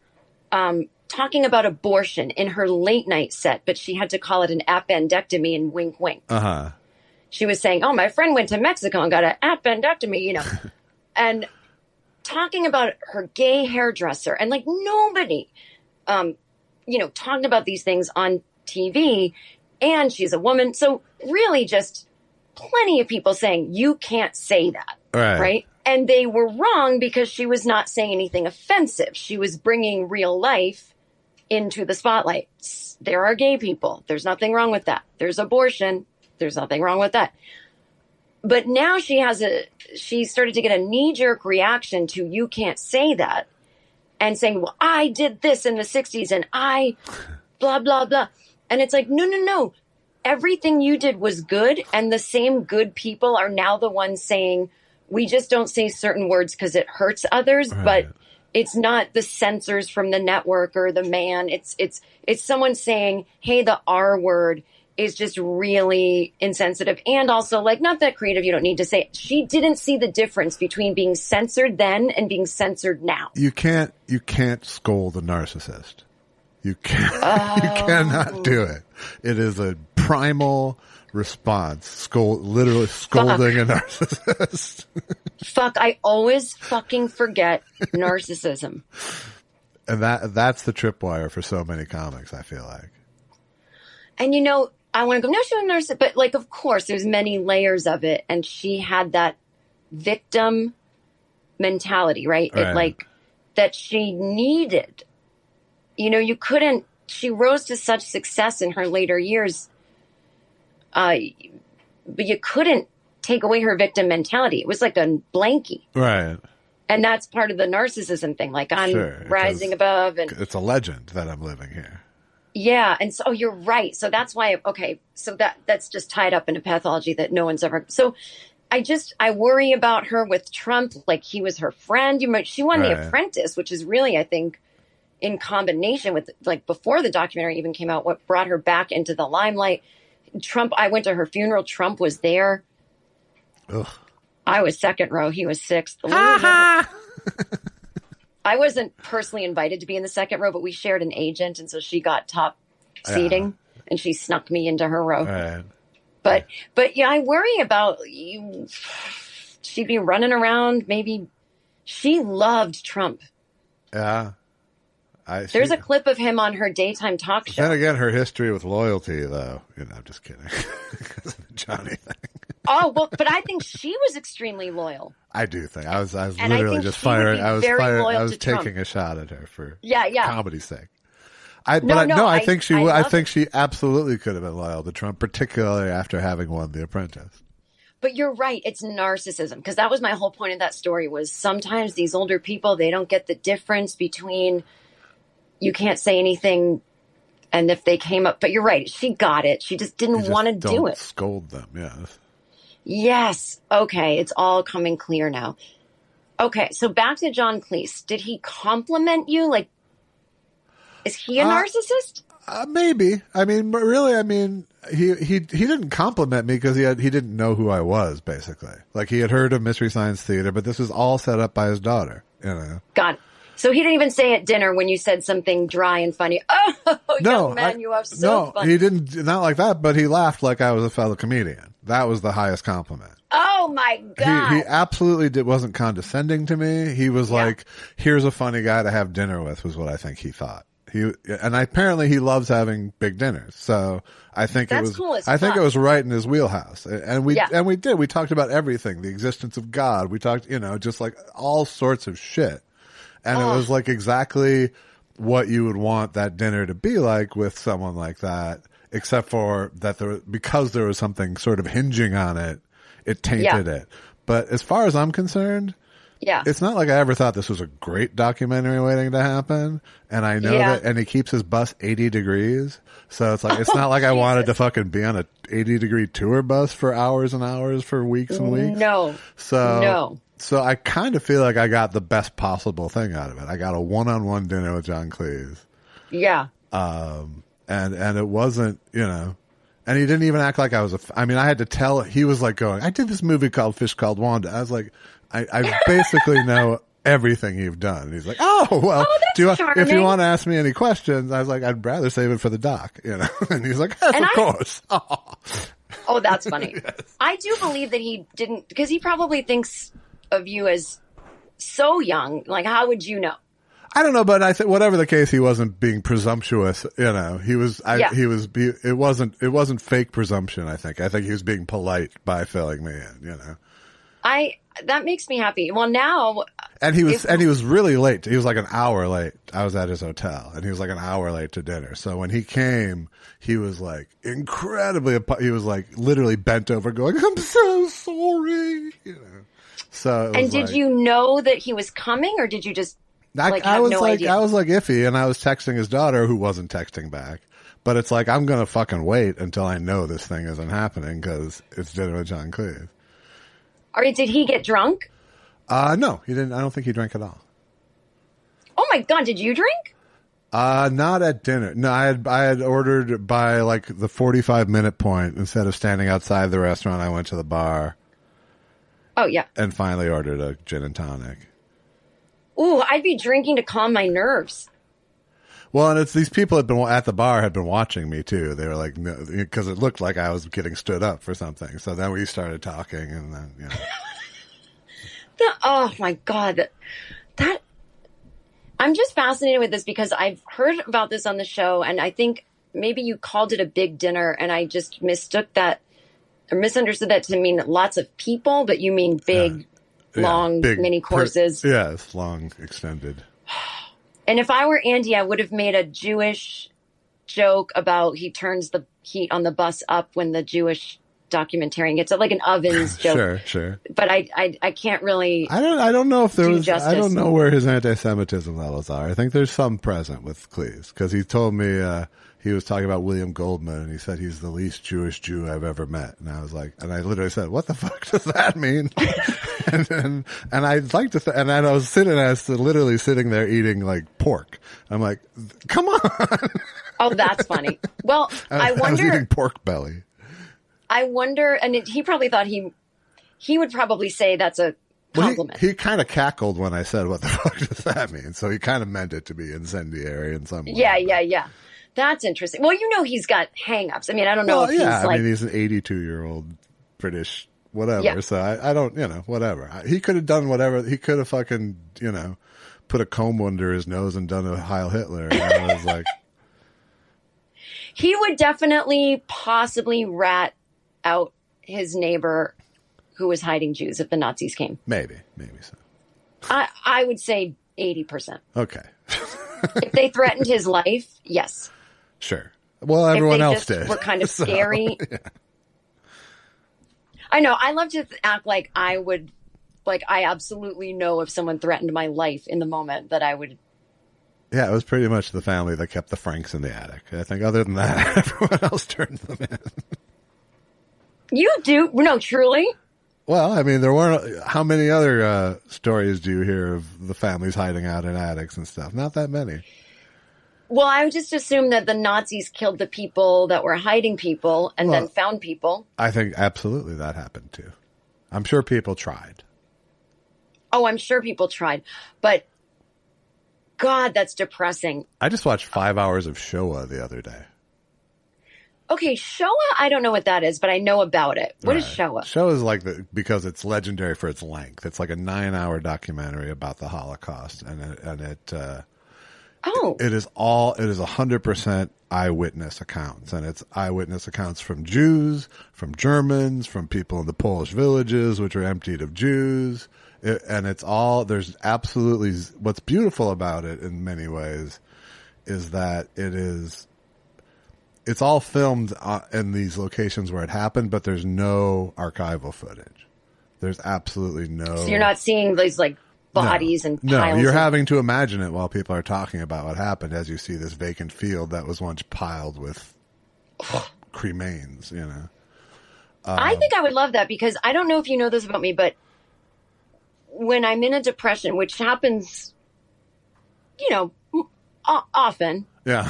talking about abortion in her late night set, but she had to call it an appendectomy and wink, wink. Uh-huh. She was saying, oh, my friend went to Mexico and got an appendectomy, and talking about her gay hairdresser and like nobody, talking about these things on TV, and she's a woman. So really just plenty of people saying, you can't say that. Right. And they were wrong because she was not saying anything offensive. She was bringing real life into the spotlight. There are gay people. There's nothing wrong with that. There's abortion. There's nothing wrong with that. But now she started to get a knee-jerk reaction to you can't say that and saying, well, I did this in the 60s and I blah, blah, blah. And it's like, no. Everything you did was good. And the same good people are now the ones saying, we just don't say certain words because it hurts others, but it's not the censors from the network or the man. It's someone saying, hey, the R word is just really insensitive. And also like, not that creative. You don't need to say it. She didn't see the difference between being censored then and being censored now. You can't scold a narcissist. You cannot do it. It is a primal response. Literally scolding a narcissist. Fuck, I always fucking forget narcissism. And that's the tripwire for so many comics, I feel like. And I want to go, no, she was a narcissist, but like, of course, there's many layers of it. And she had that victim mentality, right? It like that she needed. She rose to such success in her later years. But you couldn't take away her victim mentality. It was like a blankie. Right. And that's part of the narcissism thing. Like I'm rising above. And it's a legend that I'm living here. Yeah. And so you're right. So that's why, so that's just tied up in a pathology that no one's ever. So I worry about her with Trump. Like he was her friend. She won The Apprentice, which is really, I think, in combination with like before the documentary even came out, what brought her back into the limelight. Trump, I went to her funeral. Trump was there. Ugh. I was second row. He was sixth. I wasn't personally invited to be in the second row, but we shared an agent. And so she got top seating and she snuck me into her row. Right. But yeah, I worry about you. She'd be running around. Maybe she loved Trump. Yeah. There's a clip of him on her daytime talk show. Then again, her history with loyalty, though. I'm just kidding. Because of the Johnny thing. Oh, well, but I think she was extremely loyal. I do think. I was And literally just firing. I was taking Trump. a shot at her for Yeah. comedy's sake. I think she would. I think she absolutely could have been loyal to Trump, particularly after having won The Apprentice. But you're right. It's narcissism, because that was my whole point of that story was sometimes these older people, they don't get the difference between you can't say anything and if they came up. But you're right. She got it. She just didn't want to do it. Scold them. Yes. Yes. Okay. It's all coming clear now. Okay. So back to John Cleese. Did he compliment you? Like, is he a narcissist? Maybe. I mean, really, he didn't compliment me because he didn't know who I was, basically. Like, he had heard of Mystery Science Theater, but this was all set up by his daughter, Got it. So he didn't even say at dinner when you said something dry and funny, "Oh, young man, you are so funny." He didn't, not like that, but he laughed like I was a fellow comedian. That was the highest compliment. Oh my God. He absolutely wasn't condescending to me. He was like, here's a funny guy to have dinner with, was what I think he thought. Apparently he loves having big dinners. So I think That's it was, cool as I think fuck. it was right in his wheelhouse. And we did. We talked about everything, the existence of God. We talked, just like all sorts of shit. And it was like exactly what you would want that dinner to be like with someone like that, except for that because there was something sort of hinging on it, it tainted it. But as far as I'm concerned, it's not like I ever thought this was a great documentary waiting to happen. And I know that, and he keeps his bus 80 degrees. So it's like, it's not like I wanted to fucking be on a 80-degree tour bus for hours and hours for weeks and weeks. No. So I kind of feel like I got the best possible thing out of it. I got a one-on-one dinner with John Cleese. Yeah. And it wasn't, and he didn't even act like I was I had to tell, he was like going, I did this movie called Fish Called Wanda. I was like, I basically know everything you've done. And he's like, oh, well, if you want to ask me any questions, I was like, I'd rather save it for the doc, and he's like, yes, of course. Oh, that's funny. Yes. I do believe that he didn't, because he probably thinks of you as so young. Like, how would you know? I don't know, but I think whatever the case, he wasn't being presumptuous. He was. It wasn't fake presumption. I think he was being polite by filling me in. That makes me happy. Well, now, and he was really late. He was like an hour late. I was at his hotel, and he was like an hour late to dinner. So when he came, he was like incredibly. He was like literally bent over, going, "I'm so sorry." So. And did you know that he was coming, or did you just? I was iffy, and I was texting his daughter, who wasn't texting back. But it's like, I'm gonna fucking wait until I know this thing isn't happening because it's dinner with John Cleese. Or did he get drunk? No, he didn't. I don't think he drank at all. Oh my God, did you drink? Not at dinner. No, I had ordered by like the 45-minute point. Instead of standing outside the restaurant, I went to the bar. Oh yeah. And finally ordered a gin and tonic. Ooh, I'd be drinking to calm my nerves. Well, and it's these people at the bar had been watching me too. They were like, no, because it looked like I was getting stood up for something. So then we started talking, and then oh my God, that I'm just fascinated with this because I've heard about this on the show, and I think maybe you called it a big dinner, and I just mistook that or misunderstood that to mean lots of people, but you mean big, long, big, many courses. Yes, long, extended. And if I were Andy, I would have made a Jewish joke about he turns the heat on the bus up when the Jewish documentarian gets it, like an ovens joke. Sure. But I can't really. I don't know if there was. justice. I don't know where his anti-Semitism levels are. I think there's some present with Cleese because he told me he was talking about William Goldman, and he said he's the least Jewish Jew I've ever met. And I was like, and I literally said, "What the fuck does that mean?" and I'd like to, and then I was literally sitting there eating like pork. I'm like, come on. Oh, that's funny. Well, I wonder. I was eating pork belly. I wonder, and he probably thought he would probably say that's a compliment. Well, he kind of cackled when I said, "What the fuck does that mean?" So he kind of meant it to be incendiary in some way. Yeah. That's interesting. Well, he's got hang-ups. I mean, I don't know if he's like... he's an 82-year-old British whatever. Yeah. So I don't, whatever. He could have done whatever. He could have fucking, put a comb under his nose and done a Heil Hitler. And I was like, he would definitely possibly rat out his neighbor who was hiding Jews if the Nazis came. maybe so. I would say 80%. Okay. If they threatened his life, yes. Sure. Well, everyone else if they just did. were kind of So, scary. yeah. I know. I love to act like I would, like I absolutely know if someone threatened my life in the moment that I would. Yeah, it was pretty much the family that kept the Franks in the attic. I think other than that, everyone else turned them in. You do? No, truly? Well, I mean, there weren't. How many other stories do you hear of the families hiding out in attics and stuff? Not that many. Well, I would just assume that the Nazis killed the people that were hiding people and then found people. I think absolutely that happened too. I'm sure people tried. Oh, I'm sure people tried. But, God, that's depressing. I just watched 5 hours of Shoah the other day. Okay, Shoah, I don't know what that is, but I know about it. What is Shoah? Shoah is like because it's legendary for its length. It's like a 9-hour documentary about the Holocaust, and it is 100% eyewitness accounts, and it's eyewitness accounts from Jews, from Germans, from people in the Polish villages, which are emptied of Jews, and it's all, there's absolutely, what's beautiful about it in many ways is that it's all filmed in these locations where it happened, but there's no archival footage. There's absolutely no. So you're not seeing these like bodies and piles. No, you're having to imagine it while people are talking about what happened as you see this vacant field that was once piled with cremains, you know. I think I would love that because I don't know if you know this about me, but when I'm in a depression, which happens, you know, often. Yeah.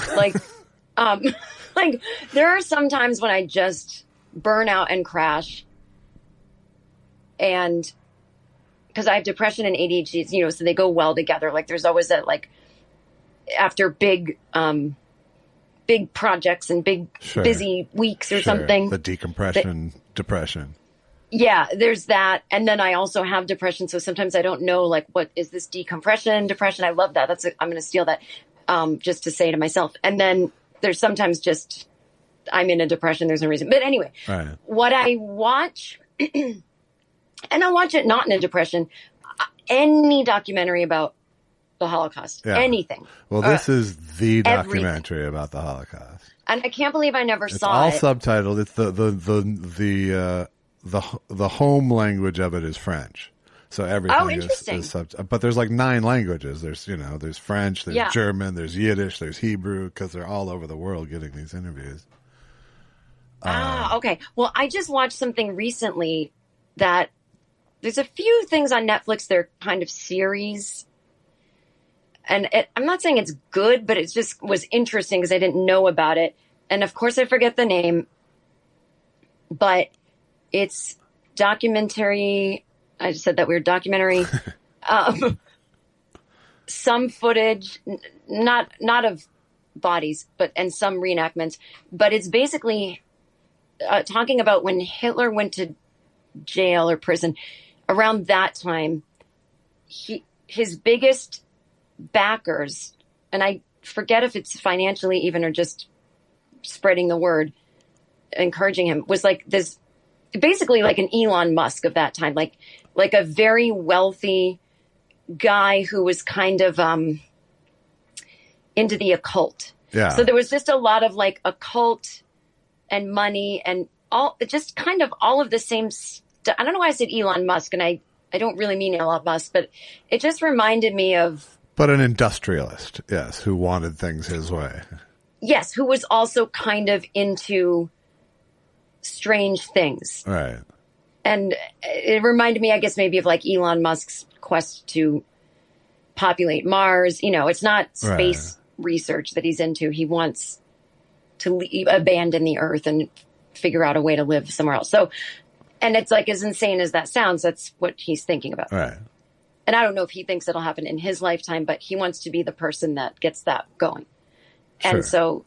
Like there are some times when I just burn out and crash, and because I have depression and ADHD, you know, so they go well together. Like there's always that, like after big projects and big busy weeks or something. The decompression, depression. Yeah, there's that. And then I also have depression. So sometimes I don't know, like, what is this decompression, depression? I love that. I'm going to steal that just to say to myself. And then there's sometimes just I'm in a depression. There's no reason. But anyway, what I watch, and I watch it not in a depression, any documentary about the Holocaust, anything. Well, this is the documentary about the Holocaust. And I can't believe I never saw it. It's all subtitled. It's the home language of it is French. So everything is but there's like 9 languages. There's, you know, there's French, there's German, there's Yiddish, there's Hebrew, because they're all over the world getting these interviews. Okay. Well, I just watched something recently that there's a few things on Netflix. They're kind of series. And I'm not saying it's good, but it just was interesting because I didn't know about it. And of course I forget the name, but it's documentary. I just said that weird documentary. Some footage, not of bodies, and some reenactments. But it's basically talking about when Hitler went to jail or prison. Around that time, his biggest backers, and I forget if it's financially even or just spreading the word, encouraging him, was like this, basically like an Elon Musk of that time, like a very wealthy guy who was kind of into the occult. Yeah. So there was just a lot of like occult and money and all, just kind of all of the same stuff. I don't know why I said Elon Musk, and I don't really mean Elon Musk, but it just reminded me of. But an industrialist, yes, who wanted things his way. Yes, who was also kind of into strange things. Right. And it reminded me, I guess, maybe of like Elon Musk's quest to populate Mars. You know, it's not space research that he's into. He wants to abandon the Earth and figure out a way to live somewhere else. So, and it's like, as insane as that sounds, that's what he's thinking about. Right. And I don't know if he thinks it'll happen in his lifetime, but he wants to be the person that gets that going. Sure. And so,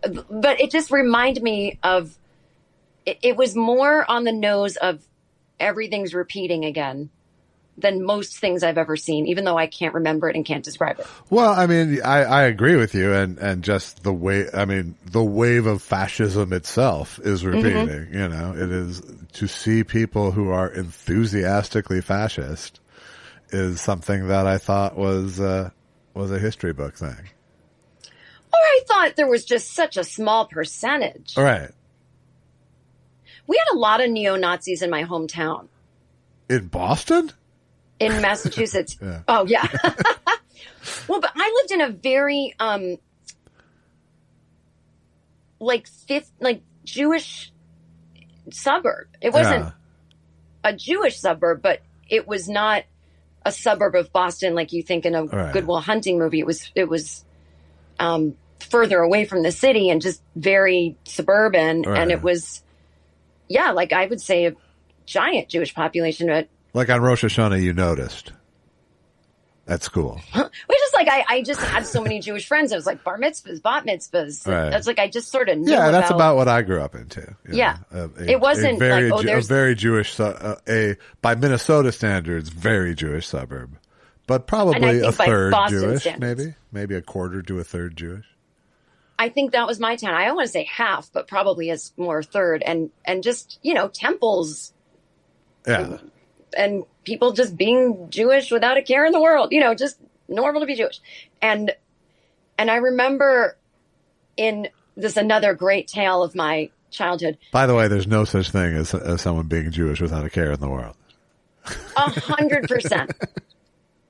but it just reminded me of, it was more on the nose of everything's repeating again. than most things I've ever seen, even though I can't remember it and can't describe it. Well, I mean, I agree with you, and just the way, I mean, the wave of fascism itself is repeating. Mm-hmm. You know, it is to see people who are enthusiastically fascist is something that I thought was a history book thing. Or I thought there was just such a small percentage. Right. We had a lot of neo-Nazis in my hometown. In Boston? In Massachusetts. Yeah. Oh, yeah. Well, but I lived in a very, Jewish suburb. It wasn't a Jewish suburb, but it was not a suburb of Boston like you think in a Good Will Hunting movie. It was further away from the city and just very suburban. Right. And it was, like I would say a giant Jewish population. But like on Rosh Hashanah, you noticed at school. Which is like, I just had so many Jewish friends. It was like bar mitzvahs, bat mitzvahs. Right. That's like, I just sort of knew that's about what I grew up into. Yeah. It wasn't a there's very Jewish, by Minnesota standards, very Jewish suburb. But probably a third Jewish, standards. Maybe a quarter to a third Jewish. I think that was my town. I don't want to say half, but probably as more third. And just, temples. Yeah. And people just being Jewish without a care in the world, just normal to be Jewish. And I remember in this another great tale of my childhood. By the way, there's no such thing as someone being Jewish without a care in the world. 100%.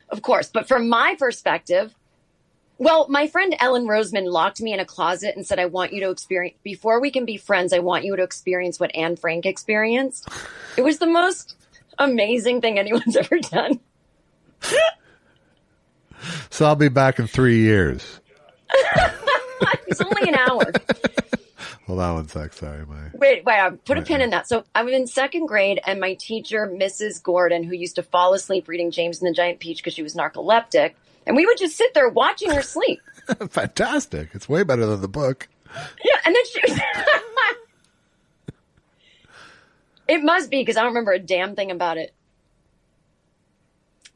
Of course. But from my perspective, well, my friend Ellen Roseman locked me in a closet and said, I want you to experience, before we can be friends, I want you to experience what Anne Frank experienced. It was the most amazing thing anyone's ever done. So I'll be back in 3 years. It's only an hour. Hold on one sec. Sorry, Wait, put a pin in that. So I was in second grade, and my teacher, Mrs. Gordon, who used to fall asleep reading James and the Giant Peach because she was narcoleptic, and we would just sit there watching her sleep. Fantastic. It's way better than the book. Yeah, and then she... It must be, because I don't remember a damn thing about it.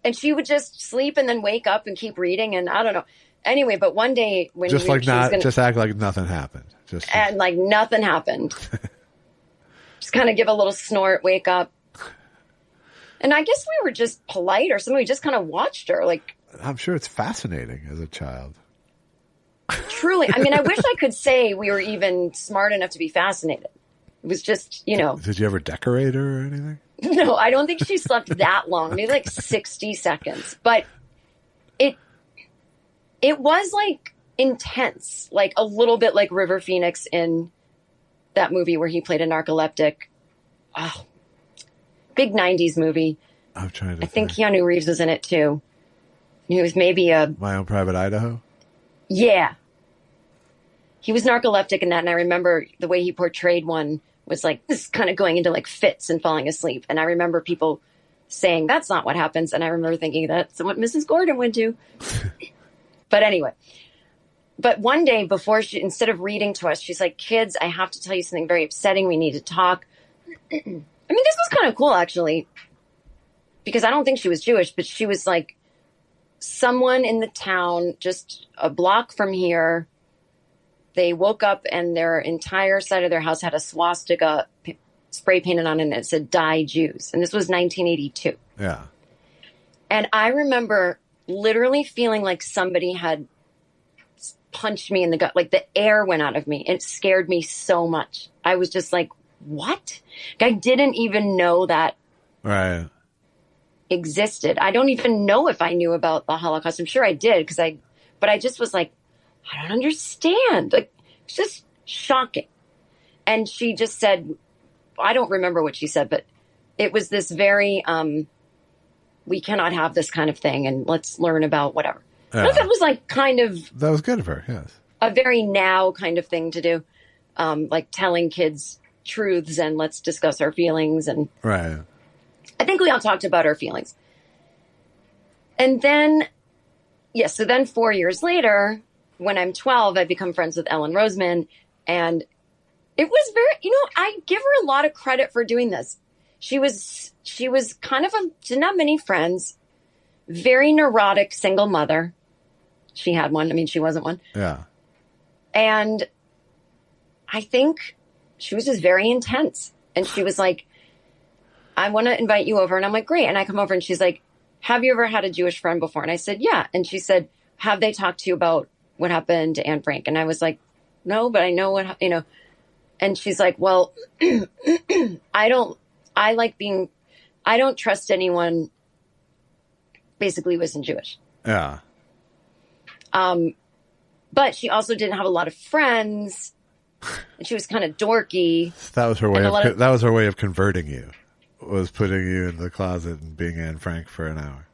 And she would just sleep and then wake up and keep reading, and I don't know. Anyway, but one day when just act like nothing happened. And like nothing happened. Just kind of give a little snort, wake up. And I guess we were just polite or something. We just kind of watched her. Like, I'm sure it's fascinating as a child. Truly. I mean, I wish I could say we were even smart enough to be fascinated. It was just, Did you ever decorate her or anything? No, I don't think she slept that long. Maybe like 60 seconds. But it was like intense, like a little bit like River Phoenix in that movie where he played a narcoleptic. Oh, big 90s movie. I'm trying to I think Keanu Reeves was in it too. He was maybe My Own Private Idaho? Yeah. He was narcoleptic in that, and I remember the way he portrayed one was like this kind of going into like fits and falling asleep. And I remember people saying that's not what happens. And I remember thinking that's what Mrs. Gordon would do. But anyway, but one day before instead of reading to us, she's like, kids, I have to tell you something very upsetting. We need to talk. I mean, this was kind of cool, actually, because I don't think she was Jewish, but she was like someone in the town, just a block from here. They woke up and their entire side of their house had a swastika spray painted on it, and it said "Die Jews." And this was 1982. Yeah. And I remember literally feeling like somebody had punched me in the gut. Like the air went out of me. It scared me so much. I was just like, what? I didn't even know that existed. I don't even know if I knew about the Holocaust. I'm sure I did but I just was like, I don't understand. Like, it's just shocking. And she just said, I don't remember what she said, but it was this very, we cannot have this kind of thing, and let's learn about whatever. Yeah. That was like that was good of her, yes. A very now kind of thing to do. Like telling kids truths and let's discuss our feelings. And right. I think we all talked about our feelings. And then, so then 4 years later, when I'm 12, I become friends with Ellen Roseman, and it was very, I give her a lot of credit for doing this. She was kind of didn't have many friends, very neurotic single mother. She had one. I mean, she wasn't one. Yeah. And I think she was just very intense. And she was like, I want to invite you over. And I'm like, great. And I come over and she's like, have you ever had a Jewish friend before? And I said, yeah. And she said, have they talked to you about what happened to Anne Frank? And I was like, no, but I know what, and she's like, well, I don't trust anyone basically who isn't Jewish. Yeah. But she also didn't have a lot of friends and she was kind of dorky. That was her way of converting you. Was putting you in the closet and being Anne Frank for an hour.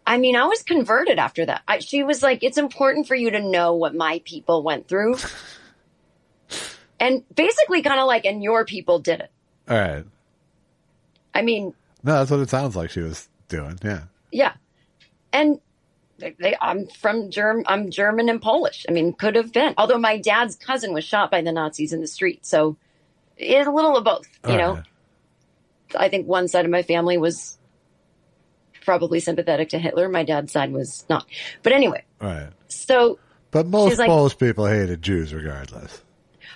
I mean, I was converted after that. She was like, it's important for you to know what my people went through. And basically kind of like, and your people did it. All right. I mean. No, that's what it sounds like she was doing. Yeah. Yeah. And I'm German and Polish. I mean, could have been. Although my dad's cousin was shot by the Nazis in the street. So it's a little of both, you know. I think one side of my family was probably sympathetic to Hitler. My dad's side was not. But anyway. Right. So. But most Polish people hated Jews regardless.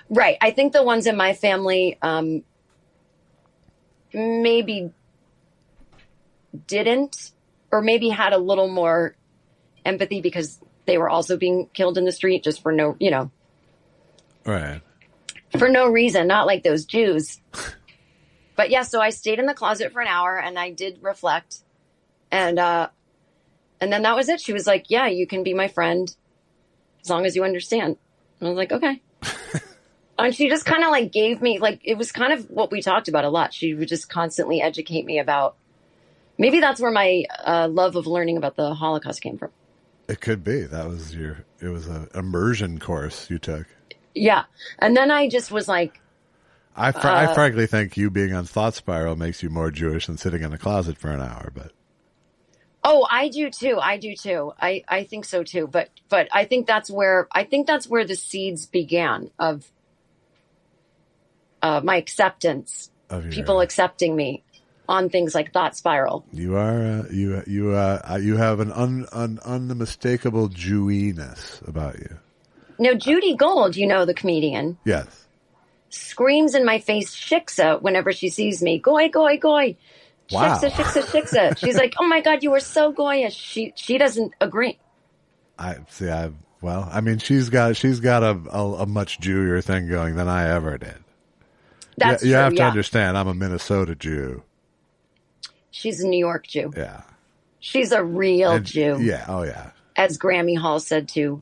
Right. I think the ones in my family maybe didn't, or maybe had a little more empathy because they were also being killed in the street just for no, Right. For no reason, not like those Jews. But yeah, so I stayed in the closet for an hour and I did reflect. And then that was it. She was like, yeah, you can be my friend as long as you understand. And I was like, okay. And she just kind of like gave me, like, it was kind of what we talked about a lot. She would just constantly educate me about, maybe that's where my love of learning about the Holocaust came from. It could be. It was an immersion course you took. Yeah. And then I just was like. I frankly think you being on Thought Spiral makes you more Jewish than sitting in a closet for an hour, but. Oh, I do too. I think so too. But I think that's where the seeds began of my acceptance, people accepting me on things like Thought Spiral. You are you have an unmistakable Jewiness about you. Now, Judy Gold, the comedian. Yes. Screams in my face shiksa whenever she sees me. Goy, goy, goy. Wow. Shiksa, shiksa, shiksa. She's like, oh my God, you were so goyish. She doesn't agree. She's got a much Jewier thing going than I ever did. That's you true, have to understand, I'm a Minnesota Jew. She's a New York Jew. Yeah. She's a real Jew. Yeah, oh yeah. As Grammy Hall said to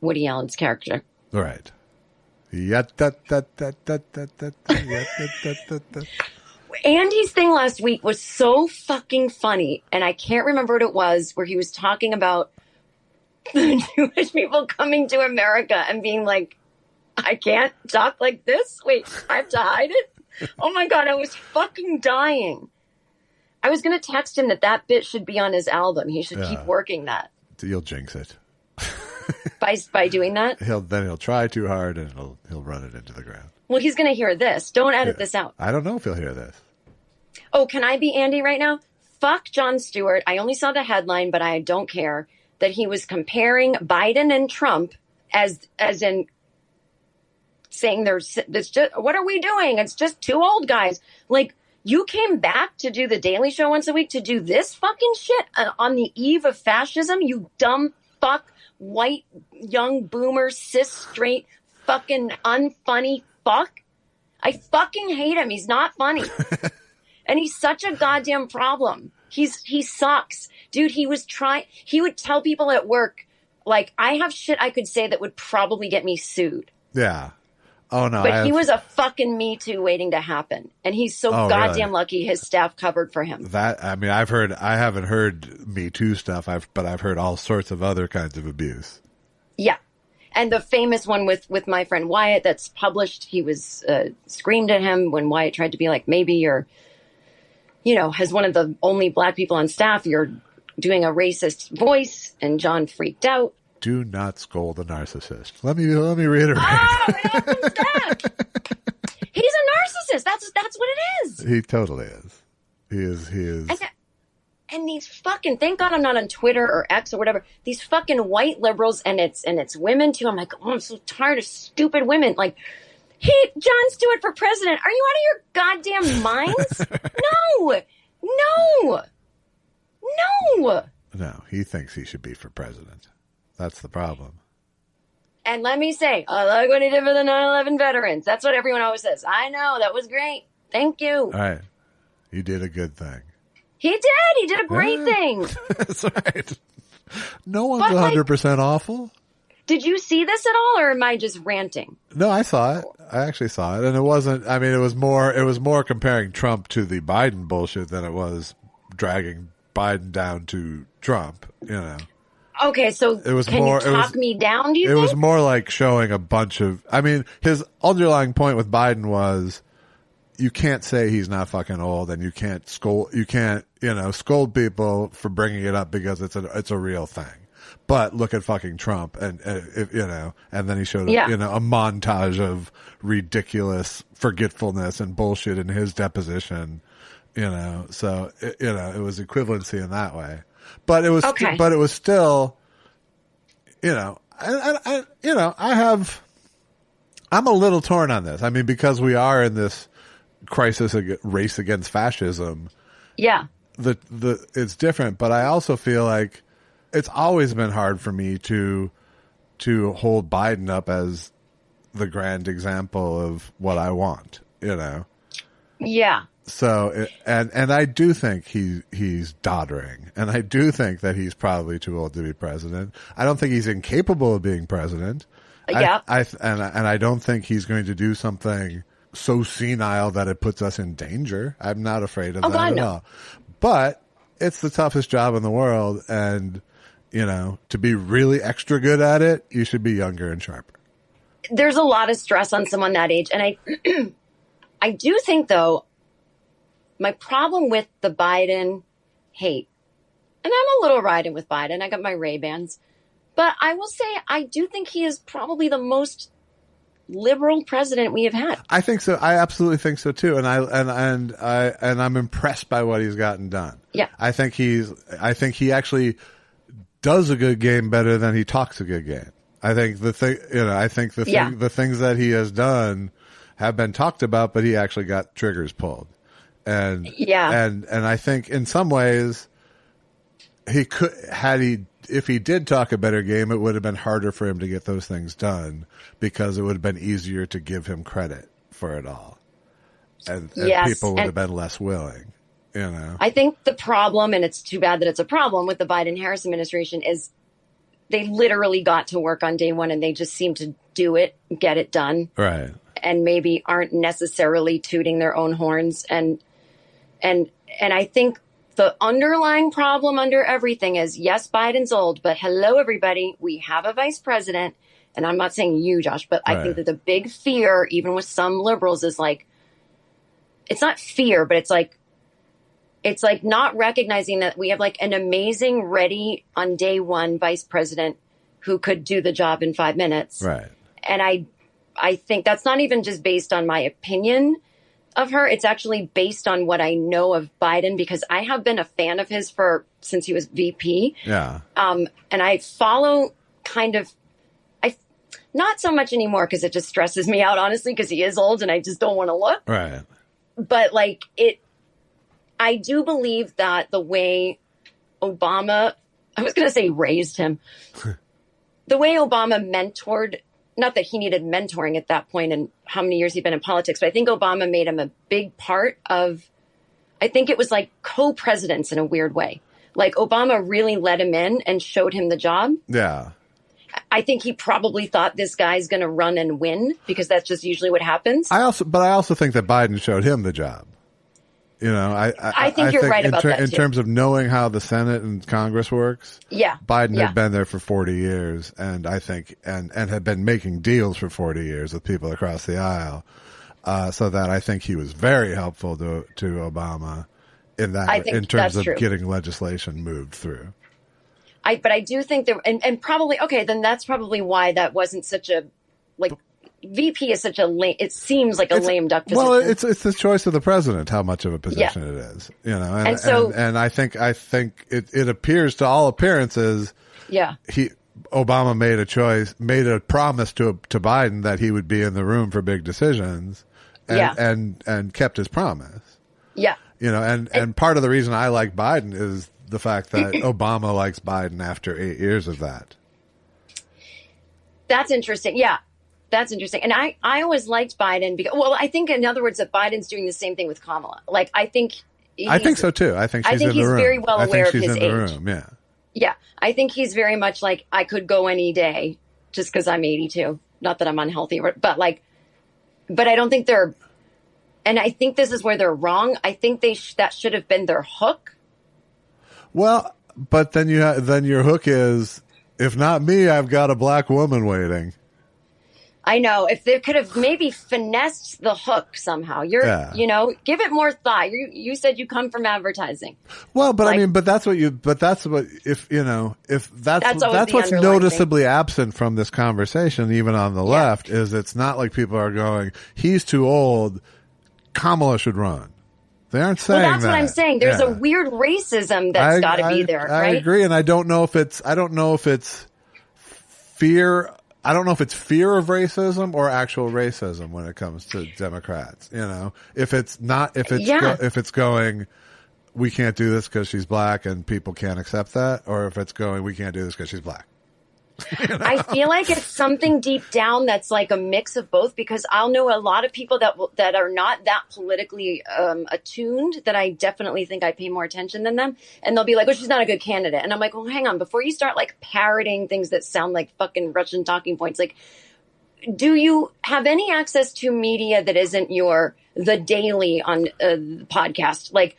Woody Allen's character. Right. Andy's thing last week was so fucking funny, and I can't remember what it was, where he was talking about the Jewish people coming to America and being like, I can't talk like this? Wait, I have to hide it? Oh my God, I was fucking dying. I was going to text him that bit should be on his album. He should keep working that. You'll jinx it. By doing that? He'll try too hard and he'll run it into the ground. Well, he's going to hear this. Don't edit this out. I don't know if he'll hear this. Oh, can I be Andy right now? Fuck Jon Stewart. I only saw the headline, but I don't care that he was comparing Biden and Trump as in saying there's just, what are we doing? It's just two old guys. Like, you came back to do the Daily Show once a week to do this fucking shit on the eve of fascism, you dumb fuck, white, young boomer, cis, straight, fucking unfunny fuck. I fucking hate him. He's not funny. And he's such a goddamn problem. He sucks. Dude, he would tell people at work, like, I have shit I could say that would probably get me sued. Yeah. Oh, no. But he was a fucking Me Too waiting to happen. And he's so goddamn lucky his staff covered for him. I haven't heard Me Too stuff, but I've heard all sorts of other kinds of abuse. Yeah. And the famous one with my friend Wyatt that's published, he was screamed at him when Wyatt tried to be like, maybe you're, as one of the only black people on staff, you're doing a racist voice. And John freaked out. Do not scold a narcissist. Let me reiterate. Oh, it happens back. He's a narcissist. That's what it is. He totally is. He is. And these fucking, thank God I'm not on Twitter or X or whatever. These fucking white liberals, and it's women too. I'm like, oh, I'm so tired of stupid women. Like, hey, Jon Stewart for president. Are you out of your goddamn minds? No, he thinks he should be for president. That's the problem. And let me say, I like what he did for the 9/11 veterans. That's what everyone always says. I know, that was great. Thank you. All right. You did a good thing. He did. He did a great thing. That's right. No one's 100% awful. Did you see this at all, or am I just ranting? No, I saw it. I actually saw it. And it wasn't, I mean, it was more comparing Trump to the Biden bullshit than it was dragging Biden down to Trump, you know. Okay, so it was can more, you talk me down, do you think? It was more like showing a bunch of, I mean, his underlying point with Biden was, you can't say he's not fucking old, and you can't scold people for bringing it up because it's a real thing. But look at fucking Trump, and and then he showed a montage of ridiculous forgetfulness and bullshit in his deposition, so it was equivalency in that way. But it was, but it was still, I'm a little torn on this. I mean, because we are in this race against fascism. Yeah. It's different, but I also feel like it's always been hard for me to hold Biden up as the grand example of what I want, Yeah. So, and I do think he's doddering, and I do think that he's probably too old to be president. I don't think he's incapable of being president. Yeah. And I don't think he's going to do something so senile that it puts us in danger. I'm not afraid of that at all. But it's the toughest job in the world, and to be really extra good at it, you should be younger and sharper. There's a lot of stress on someone that age, and I do think, though, my problem with the Biden hate, and I'm a little riding with Biden. I got my Ray-Bans, but I will say I do think he is probably the most liberal president we have had. I think so. I absolutely think so too. And I'm impressed by what he's gotten done. Yeah. I think he actually does a good game better than he talks a good game. I think the things that he has done have been talked about, but he actually got triggers pulled. And I think in some ways if he did talk a better game, it would have been harder for him to get those things done because it would have been easier to give him credit for it all. And people would have been less willing, I think the problem, and it's too bad that it's a problem with the Biden-Harris administration, is they literally got to work on day one and they just seem to do it, get it done. Right. And maybe aren't necessarily tooting their own horns. And I think the underlying problem under everything is, yes, Biden's old, but hello, everybody. We have a vice president. And I'm not saying you, Josh, but I think that the big fear, even with some liberals, is like, it's not fear, but it's like not recognizing that we have like an amazing, ready on day one vice president who could do the job in 5 minutes. Right. And I think that's not even just based on my opinion of her. It's actually based on what I know of Biden, because I have been a fan of his since he was VP. Yeah. And I follow not so much anymore because it just stresses me out, honestly, because he is old and I just don't want to look. Right. But I do believe that the way Obama, I was going to say raised him, the way Obama mentored, not that he needed mentoring at that point and how many years he'd been in politics, but I think Obama made him a big part of, I think it was like co-presidents in a weird way. Like Obama really let him in and showed him the job. Yeah. I think he probably thought this guy's going to run and win because that's just usually what happens. I also think that Biden showed him the job. I think you're right about that too. In terms of knowing how the Senate and Congress works. Yeah. Biden had been there for 40 years and I think, and had been making deals for 40 years with people across the aisle. So that I think he was very helpful to Obama in that, in terms of getting legislation moved through. But I do think and probably, okay, then that's probably why that wasn't such a, VP is such a lame, it seems like a lame duck position. Well, it's the choice of the president, how much of a position it is, and so, and I think it appears to all appearances, Obama made a promise to Biden that he would be in the room for big decisions and kept his promise. Yeah. And part of the reason I like Biden is the fact that Obama likes Biden after 8 years of that. That's interesting. Yeah. That's interesting. And I always liked Biden because, I think in other words that Biden's doing the same thing with Kamala. Like, I think so too. I think she's in the room. Very well aware of his age. Room. Yeah. Yeah. I think he's very much like, I could go any day just because I'm 82. Not that I'm unhealthy, but I don't think and I think this is where they're wrong. I think that should have been their hook. Well, but then your hook is, if not me, I've got a black woman waiting. I know. If they could have maybe finessed the hook somehow, give it more thought. You said you come from advertising. Well, but I mean, that's what's noticeably absent from this conversation, even on the left, is it's not like people are going, he's too old, Kamala should run. They aren't saying that. Well, that's what I'm saying. There's a weird racism that's got to be there, right? I agree. And I don't know if it's fear. I don't know if it's fear of racism or actual racism when it comes to Democrats. If it's going, we can't do this because she's black and people can't accept that, or if it's going, we can't do this because she's black. I feel like it's something deep down that's like a mix of both, because I'll know a lot of people that are not that politically attuned, that I definitely think I pay more attention than them. And they'll be like, she's not a good candidate. And I'm like, well, hang on, before you start like parroting things that sound like fucking Russian talking points, like, do you have any access to media that isn't the Daily on the podcast? Like,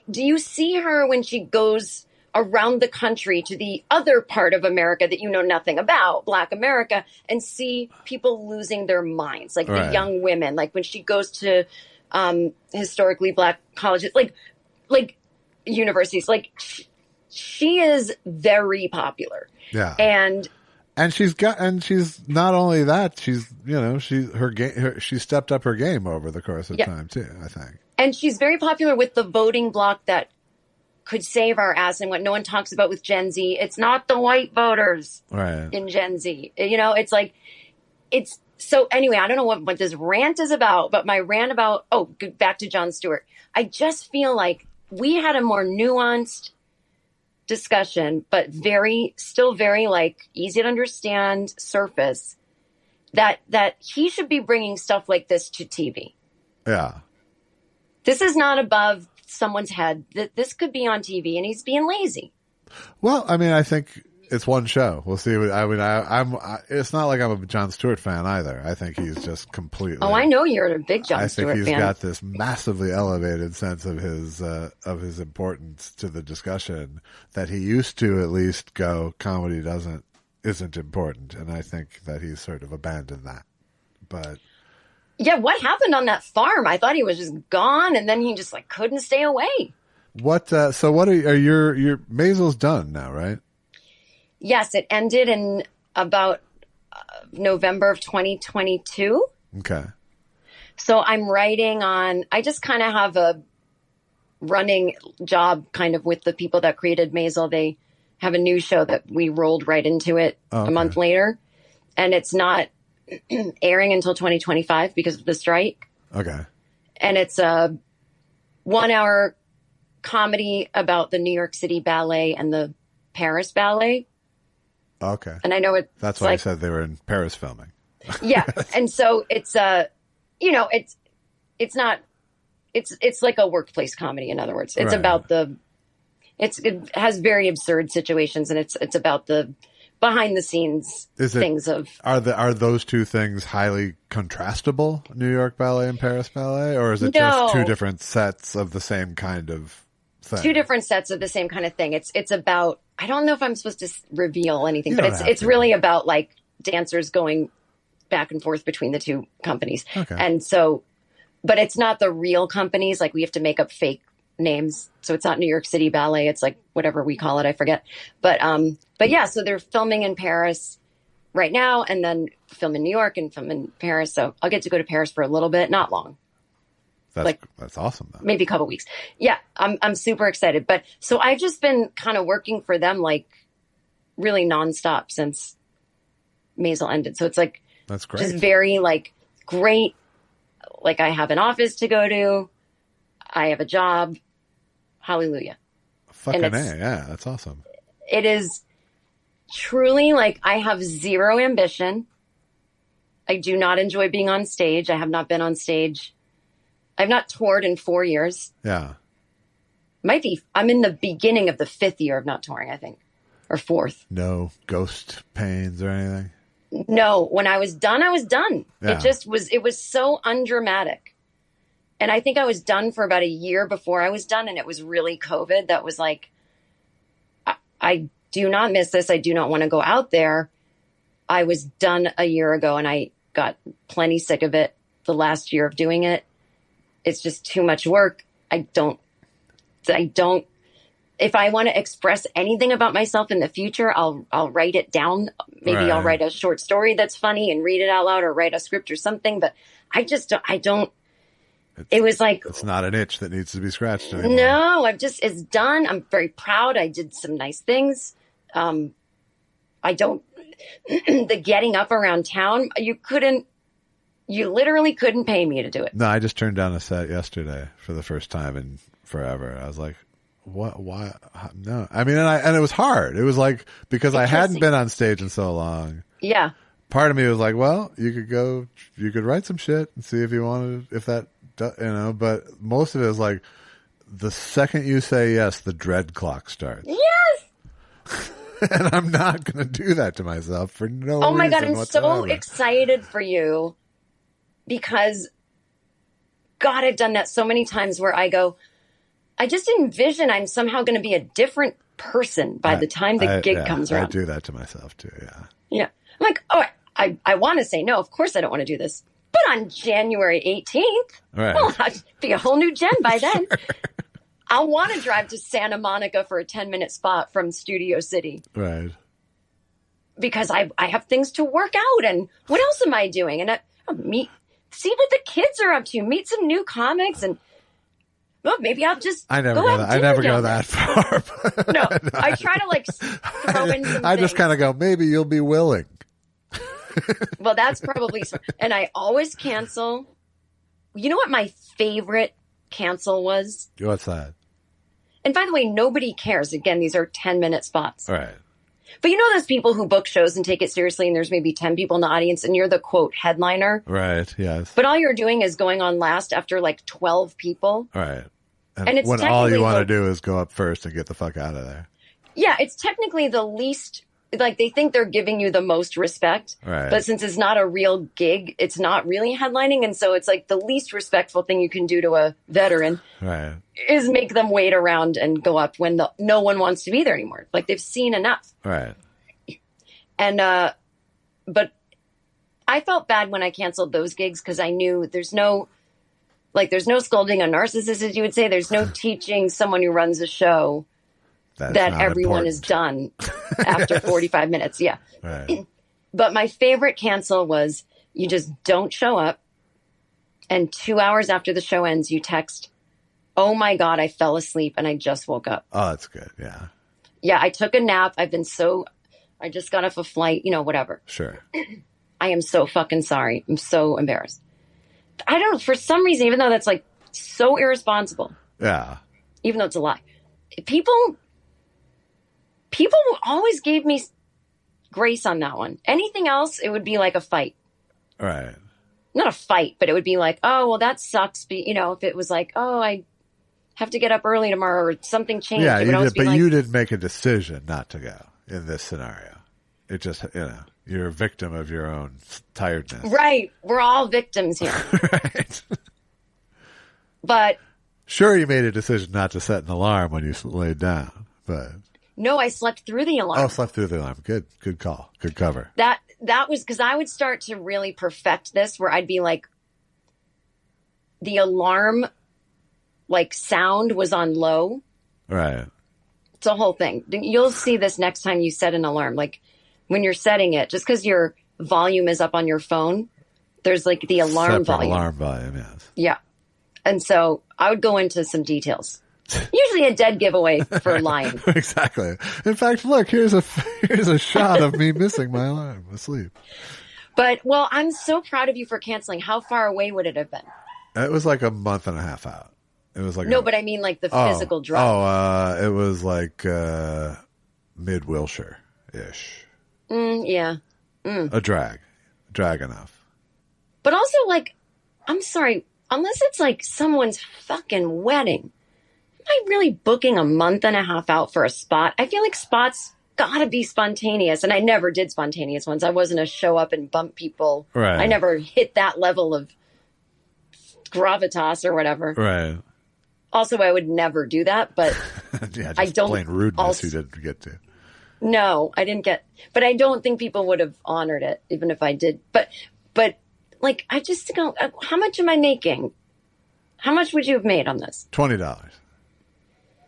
do you see her when she goes around the country to the other part of America that you know nothing about, Black America, and see people losing their minds, like the young women, like when she goes to historically Black colleges, like universities, like she is very popular. Yeah. And she's not only that, she stepped up her game over the course of time too, I think. And she's very popular with the voting bloc that could save our ass, and what no one talks about with Gen Z. It's not the white voters in Gen Z. It's like, so anyway, I don't know what this rant is about, but my rant about, back to Jon Stewart. I just feel like we had a more nuanced discussion, but still very like easy to understand surface, that he should be bringing stuff like this to TV. Yeah. This is not above someone's head. That this could be on TV, and he's being lazy. Well, I mean, I think it's one show. We'll see. It's not like I'm a Jon Stewart fan either. I think he's just completely. Oh, I know you're a big Jon Stewart fan. I think he's got this massively elevated sense of his importance to the discussion that he used to at least go, comedy isn't important, and I think that he's sort of abandoned that. But. Yeah, what happened on that farm? I thought he was just gone, and then he just like couldn't stay away. What? So what are your Maisel's done now, right? Yes, it ended in about November of 2022. Okay. So I'm writing on. I just kind of have a running job, kind of with the people that created Maisel. They have a new show that we rolled right into it a month later, and it's not airing until 2025 because of the strike. Okay. And it's a 1-hour comedy about the New York City Ballet and the Paris Ballet. Okay. And I know that's why I said they were in Paris filming. Yeah. And so it's it's like a workplace comedy, in other words. It's about it has very absurd situations, and it's about the behind the scenes things of. Are those two things highly contrastable, New York Ballet and Paris Ballet, or is it just two different sets of the same kind of thing? Two different sets of the same kind of thing. It's about, I don't know if I'm supposed to reveal anything, but it's really about like dancers going back and forth between the two companies. Okay. And so, but it's not the real companies. Like, we have to make up fake names. So it's not New York City Ballet. It's like whatever we call it. I forget. But yeah, so they're filming in Paris, right now, and then film in New York and film in Paris. So I'll get to go to Paris for a little bit, not long. That's awesome, though. Maybe a couple weeks. Yeah, I'm super excited. But so I've just been kind of working for them like really nonstop since Maisel ended. So it's like That's great. just very like great. Like I have an office to go to. I have a job. Hallelujah. Fucking A, yeah, that's awesome. It is truly like I have zero ambition. I do not enjoy being on stage. I have not been on stage. I've not toured in 4 years. Yeah. I'm in the beginning of the 5th year of not touring, I think, or 4th. No ghost pains or anything? No, when I was done, I was done. Yeah. It was so undramatic. And I think I was done for about a year before I was done. And it was really COVID that was like, I do not miss this. I do not want to go out there. I was done a year ago and I got plenty sick of it the last year of doing it. It's just too much work. I don't, if I want to express anything about myself in the future, I'll write it down. Maybe Right. I'll write a short story that's funny and read it out loud or write a script or something. But it was like, It's not an itch that needs to be scratched anymore. no, it's done. I'm very proud. I did some nice things. The getting up around town, you literally couldn't pay me to do it. No, I just turned down a set yesterday for the first time in forever. I was like, what? Why? No. I mean, and it was hard. It was like, because I hadn't been on stage in so long. Yeah. Part of me was like, well, you could write some shit and see if you wanted, but most of it is like, the second you say yes, the dread clock starts. Yes. And I'm not going to do that to myself for no reason. Oh my God. I'm whatsoever. so excited for you because God, I've done that so many times where I go, I just envision I'm somehow going to be a different person by the time the gig comes around. I do that to myself too. Yeah. Yeah. I'm like, oh, I want to say no. Of course I don't want to do this. But on January 18th, Right. well, I'll be a whole new Jen by then. I'll want to drive to Santa Monica for a 10-minute spot from Studio City. Right. Because I have things to work out. And what else am I doing? And see what the kids are up to. Meet some new comics. And well, maybe I'll just I never go that far. No, I try to like throw in some I just things. kind of go, maybe you'll be willing. Well, that's probably smart. And I always cancel. You know what my favorite cancel was? What's that? And by the way, nobody cares. Again, these are 10-minute spots. All right. But you know those people who book shows and take it seriously and there's maybe 10 people in the audience and you're the, quote, headliner. Right. Yes. But all you're doing is going on last after like 12 people. All right. And it's when all you technically want to do is go up first and get the fuck out of there. Yeah, it's technically the least, like they think they're giving you the most respect. Right. But since it's not a real gig, it's not really headlining. And so it's like the least respectful thing you can do to a veteran Right. is make them wait around and go up when no one wants to be there anymore. Like they've seen enough. Right. And, but I felt bad when I canceled those gigs because I knew there's no scolding a narcissist, as you would say. There's no teaching someone who runs a show that everyone is done after 45 minutes. Yeah. Right. But my favorite cancel was you just don't show up. And 2 hours after the show ends, you text, oh my God, I fell asleep and I just woke up. Oh, that's good. Yeah. Yeah. I took a nap. I just got off a flight, whatever. Sure. I am so fucking sorry. I'm so embarrassed. For some reason, even though that's like so irresponsible, Yeah. even though it's a lie, people always gave me grace on that one. Anything else, it would be like a fight. Right. Not a fight, but it would be like, oh, well, that sucks. But, if it was like, oh, I have to get up early tomorrow or something changed. Yeah, it would always be like, you didn't make a decision not to go in this scenario. It just, you're a victim of your own tiredness. right. We're all victims here. Right. But Sure, you made a decision not to set an alarm when you laid down, but no, I slept through the alarm. slept through the alarm. Good call. Good cover. That was because I would start to really perfect this where I'd be like, the alarm like sound was on low. Right. It's a whole thing. You'll see this next time you set an alarm. Like when you're setting it, just because your volume is up on your phone, there's like the alarm volume. Alarm volume, yes. Yeah. And so I would go into some details. Usually a dead giveaway for lying. Exactly. In fact, look, here's a shot of me missing my alarm asleep. But, well, I'm so proud of you for canceling. How far away would it have been? It was like a month and a half out. It was like but I mean like the physical drive. It was like mid Wilshire-ish. Yeah. A drag enough. But also, like, I'm sorry, unless it's like someone's fucking wedding, am I really booking a month and a half out for a spot? I feel like spots gotta be spontaneous, and I never did spontaneous ones. I wasn't a show up and bump people. Right. I never hit that level of gravitas or whatever. Right. Also, I would never do that, but yeah, just I don't. Plain rudeness you didn't get to. No, I didn't get. But I don't think people would have honored it, even if I did. But like, I just go. How much am I making? How much would you have made on this? $20.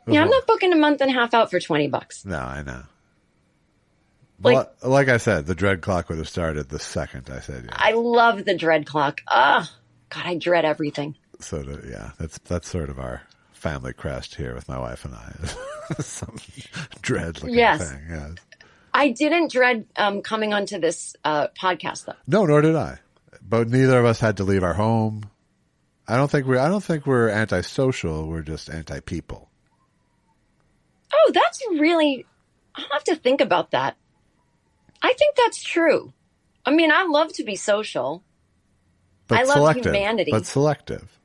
Yeah, I'm not booking a month and a half out for $20. No, I know. Like I said, the dread clock would have started the second I said yes. I love the dread clock. God, I dread everything. So that's sort of our family crest here with my wife and I. Some dread looking thing. Yes. I didn't dread coming onto this podcast though. No, nor did I. But neither of us had to leave our home. I don't think we're antisocial. We're just anti-people. Oh, that's really. I'll have to think about that. I think that's true. I mean, I love to be social. But I love humanity. But selective.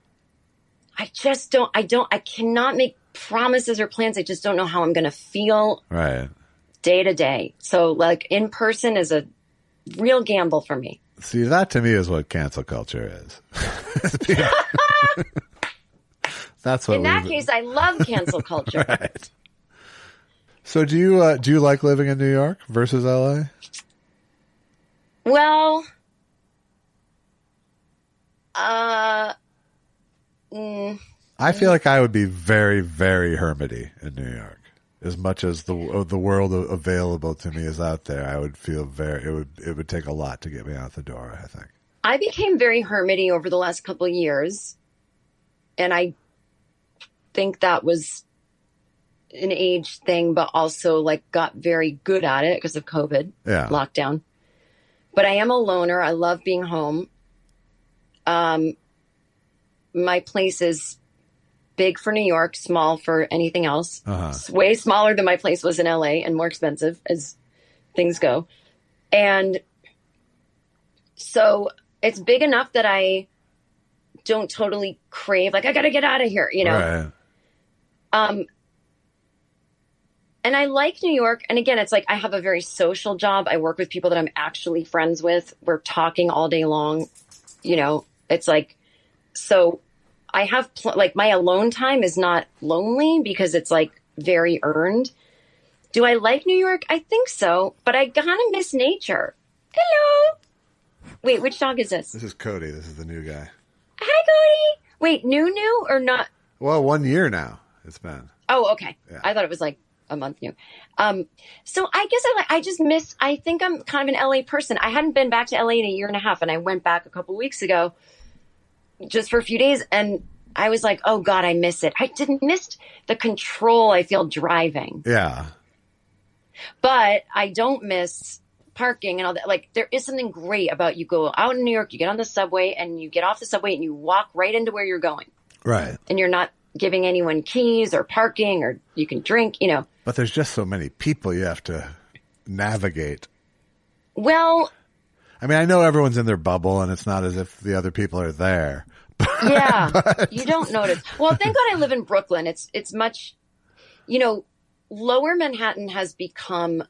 I just don't. I cannot make promises or plans. I just don't know how I'm going to feel. Right. Day to day. So, like, in person is a real gamble for me. See, that to me is what cancel culture is. That's what. In that case, I love cancel culture. Right. So do you like living in New York versus LA? Well, I feel like I would be very, very hermity in New York. As much as the world available to me is out there, I would feel it would take a lot to get me out the door, I think. I became very hermity over the last couple of years, and I think that was an age thing, but also like got very good at it because of COVID lockdown. But I am a loner. I love being home. My place is big for New York, small for anything else. It's way smaller than my place was in LA and more expensive as things go. And so it's big enough that I don't totally crave, like, I got to get out of here, you know? Right. And I like New York. And again, it's like I have a very social job. I work with people that I'm actually friends with. We're talking all day long. You know, it's like, so I have like my alone time is not lonely because it's like very earned. Do I like New York? I think so, but I kind of miss nature. Hello. Wait, which dog is this? This is Cody. This is the new guy. Hi, Cody. Wait, new or not? Well, 1 year now it's been. Oh, okay. Yeah. I thought it was like a month new. So I guess I think I'm kind of an LA person. I hadn't been back to LA in a year and a half, and I went back a couple of weeks ago just for a few days, and I was like, oh God, I miss it. I didn't miss the control I feel driving. Yeah. But I don't miss parking and all that. Like, there is something great about you go out in New York, you get on the subway, and you get off the subway and you walk right into where you're going. Right. And you're not giving anyone keys or parking, or you can drink, you know. But there's just so many people you have to navigate. Well, I mean, I know everyone's in their bubble and it's not as if the other people are there. Yeah, you don't notice. Well, thank God I live in Brooklyn. It's much, you know, Lower Manhattan has become,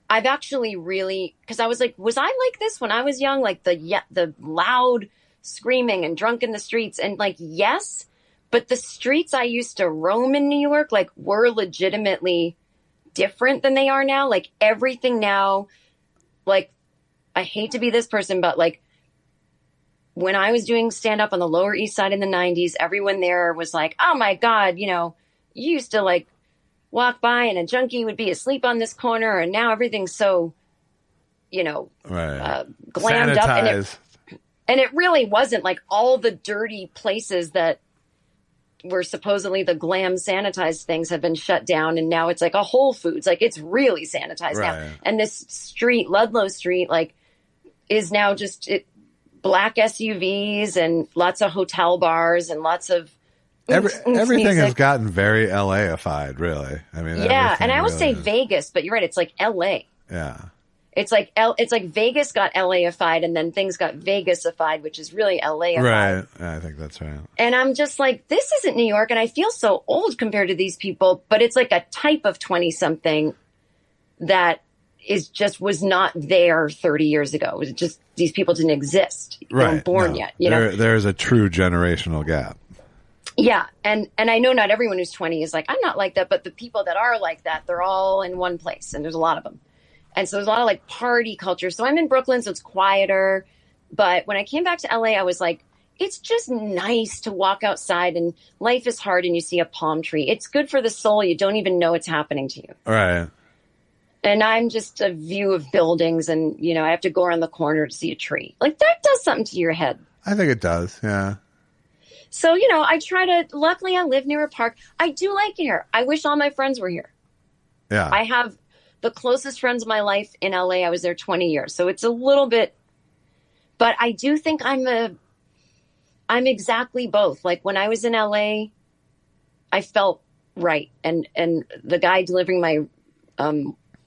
I've actually really, because I was like, was I like this when I was young? Like the loud screaming and drunk in the streets, and like, yes, but the streets I used to roam in New York, like, were legitimately different than they are now. Like, everything now, like, I hate to be this person, but like, when I was doing stand up on the Lower East Side in the 90s, everyone there was like, oh my God, you know, you used to like walk by and a junkie would be asleep on this corner, and now everything's so Right. glammed up. Sanitized. And it really wasn't like all the dirty places that were supposedly the glam sanitized things have been shut down. And now it's like a Whole Foods. Like it's really sanitized now. And this street, Ludlow Street, like is now just black SUVs and lots of hotel bars and lots of everything music. has gotten very LA-ified, really. I mean, yeah. And I always really say Vegas, but you're right. It's like LA. Yeah. It's like Vegas got LA-ified and then things got Vegas-ified, which is really LA-ified. Right. I think that's right. And I'm just like, this isn't New York. And I feel so old compared to these people, but it's like a type of 20-something that was not there 30 years ago. It was just, these people didn't exist. They weren't born yet. There's a true generational gap. Yeah. And I know not everyone who's 20 is like, I'm not like that, but the people that are like that, they're all in one place. And there's a lot of them. And so there's a lot of like party culture. So I'm in Brooklyn, so it's quieter. But when I came back to LA, I was like, it's just nice to walk outside and life is hard and you see a palm tree. It's good for the soul. You don't even know it's happening to you. Right. And I'm just a view of buildings and, I have to go around the corner to see a tree. Like that does something to your head. I think it does. Yeah. So, luckily I live near a park. I do like it here. I wish all my friends were here. Yeah. I have the closest friends of my life in LA. I was there 20 years. So it's a little bit, but I do think I'm exactly both. Like when I was in LA, I felt right. And the guy delivering my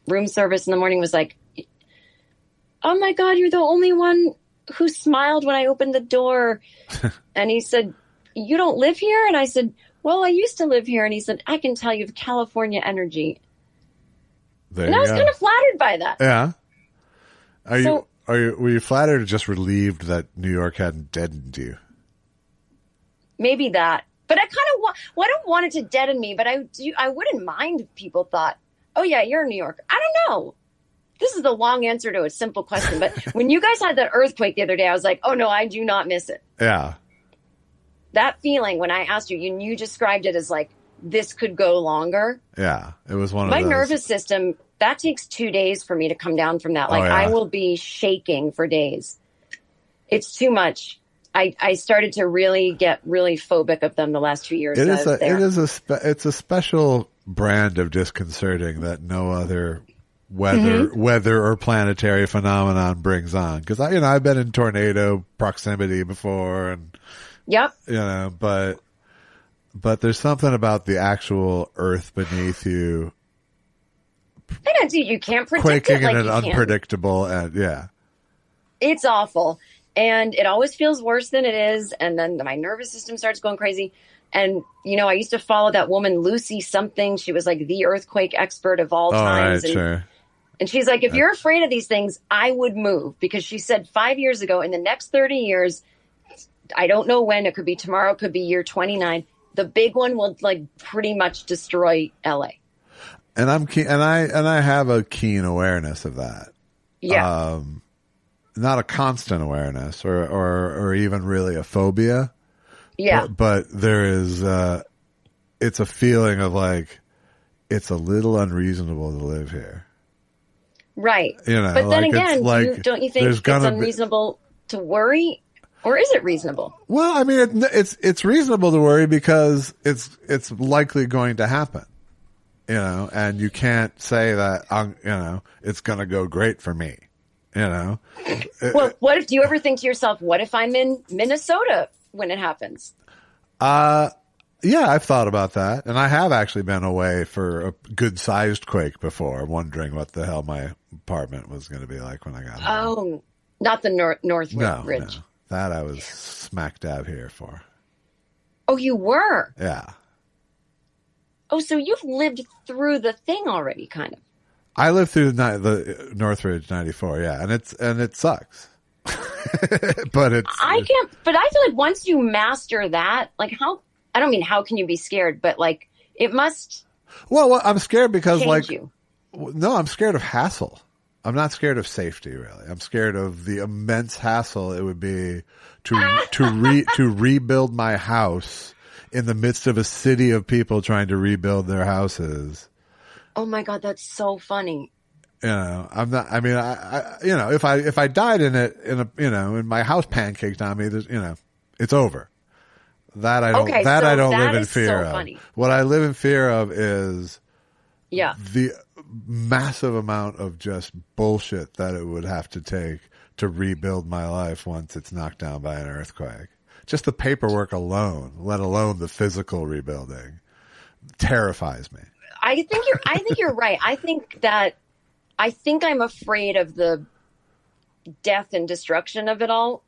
room service in the morning was like, oh my God, you're the only one who smiled when I opened the door. And he said, you don't live here? And I said, well, I used to live here. And he said, I can tell you have California energy. And I was kind of flattered by that. Yeah. Were you flattered or just relieved that New York hadn't deadened you? Maybe that. But I kind of I don't want it to deaden me, but I wouldn't mind if people thought, oh yeah, you're in New York. I don't know. This is the long answer to a simple question. But when you guys had that earthquake the other day, I was like, oh no, I do not miss it. Yeah. That feeling when I asked you, you described it as like, this could go longer. Yeah, it was one of my those. nervous system. That takes 2 days for me to come down from that. Like I will be shaking for days. It's too much. I started to really get really phobic of them the last 2 years. It's a special brand of disconcerting that no other weather or planetary phenomenon brings on. Because I've been in tornado proximity before, and yep, but there's something about the actual earth beneath you. You can't predict quaking it like in an you unpredictable and it's awful, and it always feels worse than it is. And then my nervous system starts going crazy. And I used to follow that woman Lucy something. She was like the earthquake expert of all times. Right, sure. And she's like, if you're afraid of these things, I would move, because she said 5 years ago, in the next 30 years, I don't know when, it could be tomorrow, it could be year 29. The big one will like pretty much destroy LA. And I'm keen, and I have a keen awareness of that. Yeah. Not a constant awareness or even really a phobia. Yeah. But there is, it's a feeling of like, it's a little unreasonable to live here. Right. But then again, don't you think it's unreasonable to worry? Or is it reasonable? Well, I mean, it's reasonable to worry because it's likely going to happen, and you can't say that, it's going to go great for me, Well, what if, do you ever think to yourself, what if I'm in Minnesota when it happens? Yeah, I've thought about that. And I have actually been away for a good sized quake before, wondering what the hell my apartment was going to be like when I got home. Oh, not the North Ridge. No. That I was smack dab here for. Oh, you were? Yeah. Oh, so you've lived through the thing already, kind of. I lived through the Northridge 94, yeah, and it sucks. But but I feel like once you master that, like I don't mean how can you be scared, but like it must. Well, I'm scared because no, I'm scared of hassle. I'm not scared of safety, really. I'm scared of the immense hassle it would be to rebuild my house in the midst of a city of people trying to rebuild their houses. Oh my God, that's so funny. You know, I'm not. I mean, you know, if I died in it, in my house pancaked on me, there's, it's over. That I don't. Okay, that so I don't that live in is fear so of. funny. What I live in fear of is the massive amount of just bullshit that it would have to take to rebuild my life once it's knocked down by an earthquake. Just the paperwork alone, let alone the physical rebuilding, terrifies me. I think you're right. I think I'm afraid of the death and destruction of it all.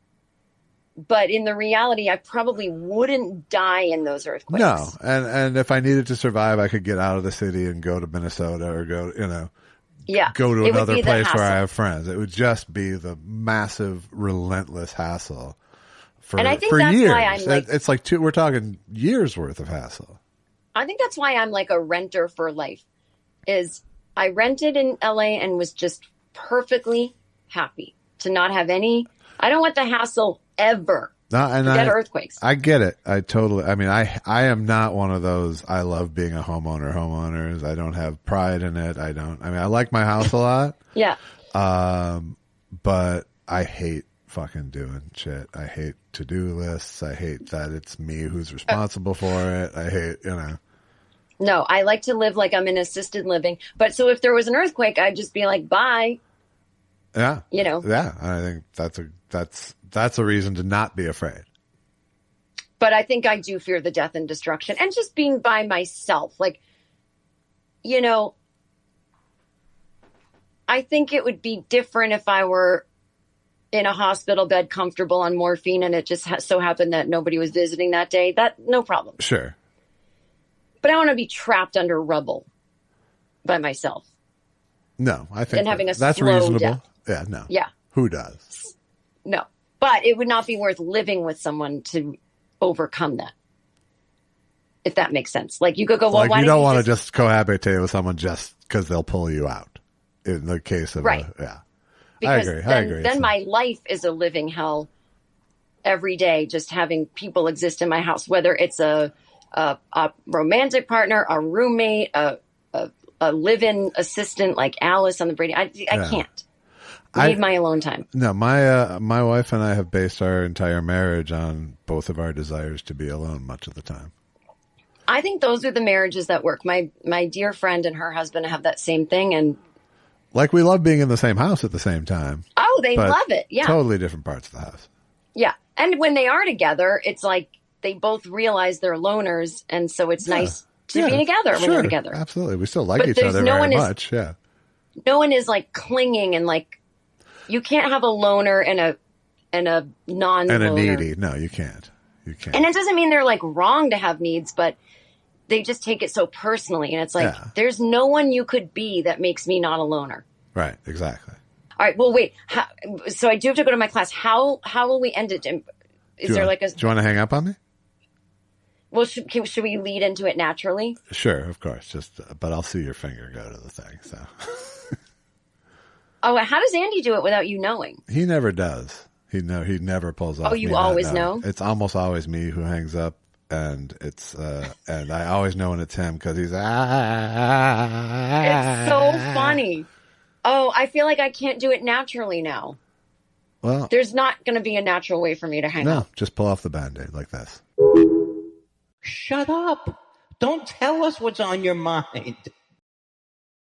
But in the reality, I probably wouldn't die in those earthquakes. No. And if I needed to survive, I could get out of the city and go to Minnesota or go to another place where I have friends. It would just be the massive, relentless hassle for and I think for that's years. why I'm like, it's like we're talking years worth of hassle. I think that's why I'm like a renter for life. Is I rented in LA and was just perfectly happy to not have any. I don't want the hassle ever. Forget earthquakes. I get it. I am not one of those. I love being a homeowners. I don't have pride in it. I like my house a lot. Yeah. But I hate fucking doing shit. I hate to-do lists. I hate that it's me who's responsible for it. I hate, No, I like to live like I'm in assisted living. But so if there was an earthquake, I'd just be like, bye. Yeah. Yeah. I think that's a reason to not be afraid. But I think I do fear the death and destruction and just being by myself. Like, I think it would be different if I were in a hospital bed, comfortable on morphine, and it just so happened that nobody was visiting that day. That no problem. Sure. But I want to be trapped under rubble by myself. No, I think and having that's slow reasonable. death. Yeah, no. Yeah. Who does? No. But it would not be worth living with someone to overcome that. If that makes sense. Like you could go, well, like why you don't don't you want to just cohabitate with someone just because they'll pull you out. In the case of right. Because I agree. Then my life is a living hell every day, just having people exist in my house, whether it's a romantic partner, a roommate, a live-in assistant like Alice on the Brady. I can't. I need my alone time. No, my wife and I have based our entire marriage on both of our desires to be alone much of the time. I think those are the marriages that work. My dear friend and her husband have that same thing, and like we love being in the same house at the same time. Oh, they love it. Yeah. Totally different parts of the house. Yeah. And when they are together, it's like they both realize they're loners, and so it's nice to be together when they're together. Absolutely. We still like each other very much. Yeah. No one is like clinging and like you can't have a loner and a non-loner. And a needy. No, you can't. And it doesn't mean they're like wrong to have needs, but they just take it so personally. And it's like, there's no one you could be that makes me not a loner. Right. Exactly. All right. Well, wait. So I do have to go to my class. How will we end it? Do you want to hang up on me? Well, should we lead into it naturally? Sure, of course. But I'll see your finger go to the thing. So. Oh, how does Andy do it without you knowing? He never does. He never pulls off. Oh, you always know? It's almost always me who hangs up, and it's and I always know when it's him because he's It's so funny. Oh, I feel like I can't do it naturally now. Well, there's not going to be a natural way for me to hang up. No, just pull off the Band-Aid like this. Shut up. Don't tell us what's on your mind.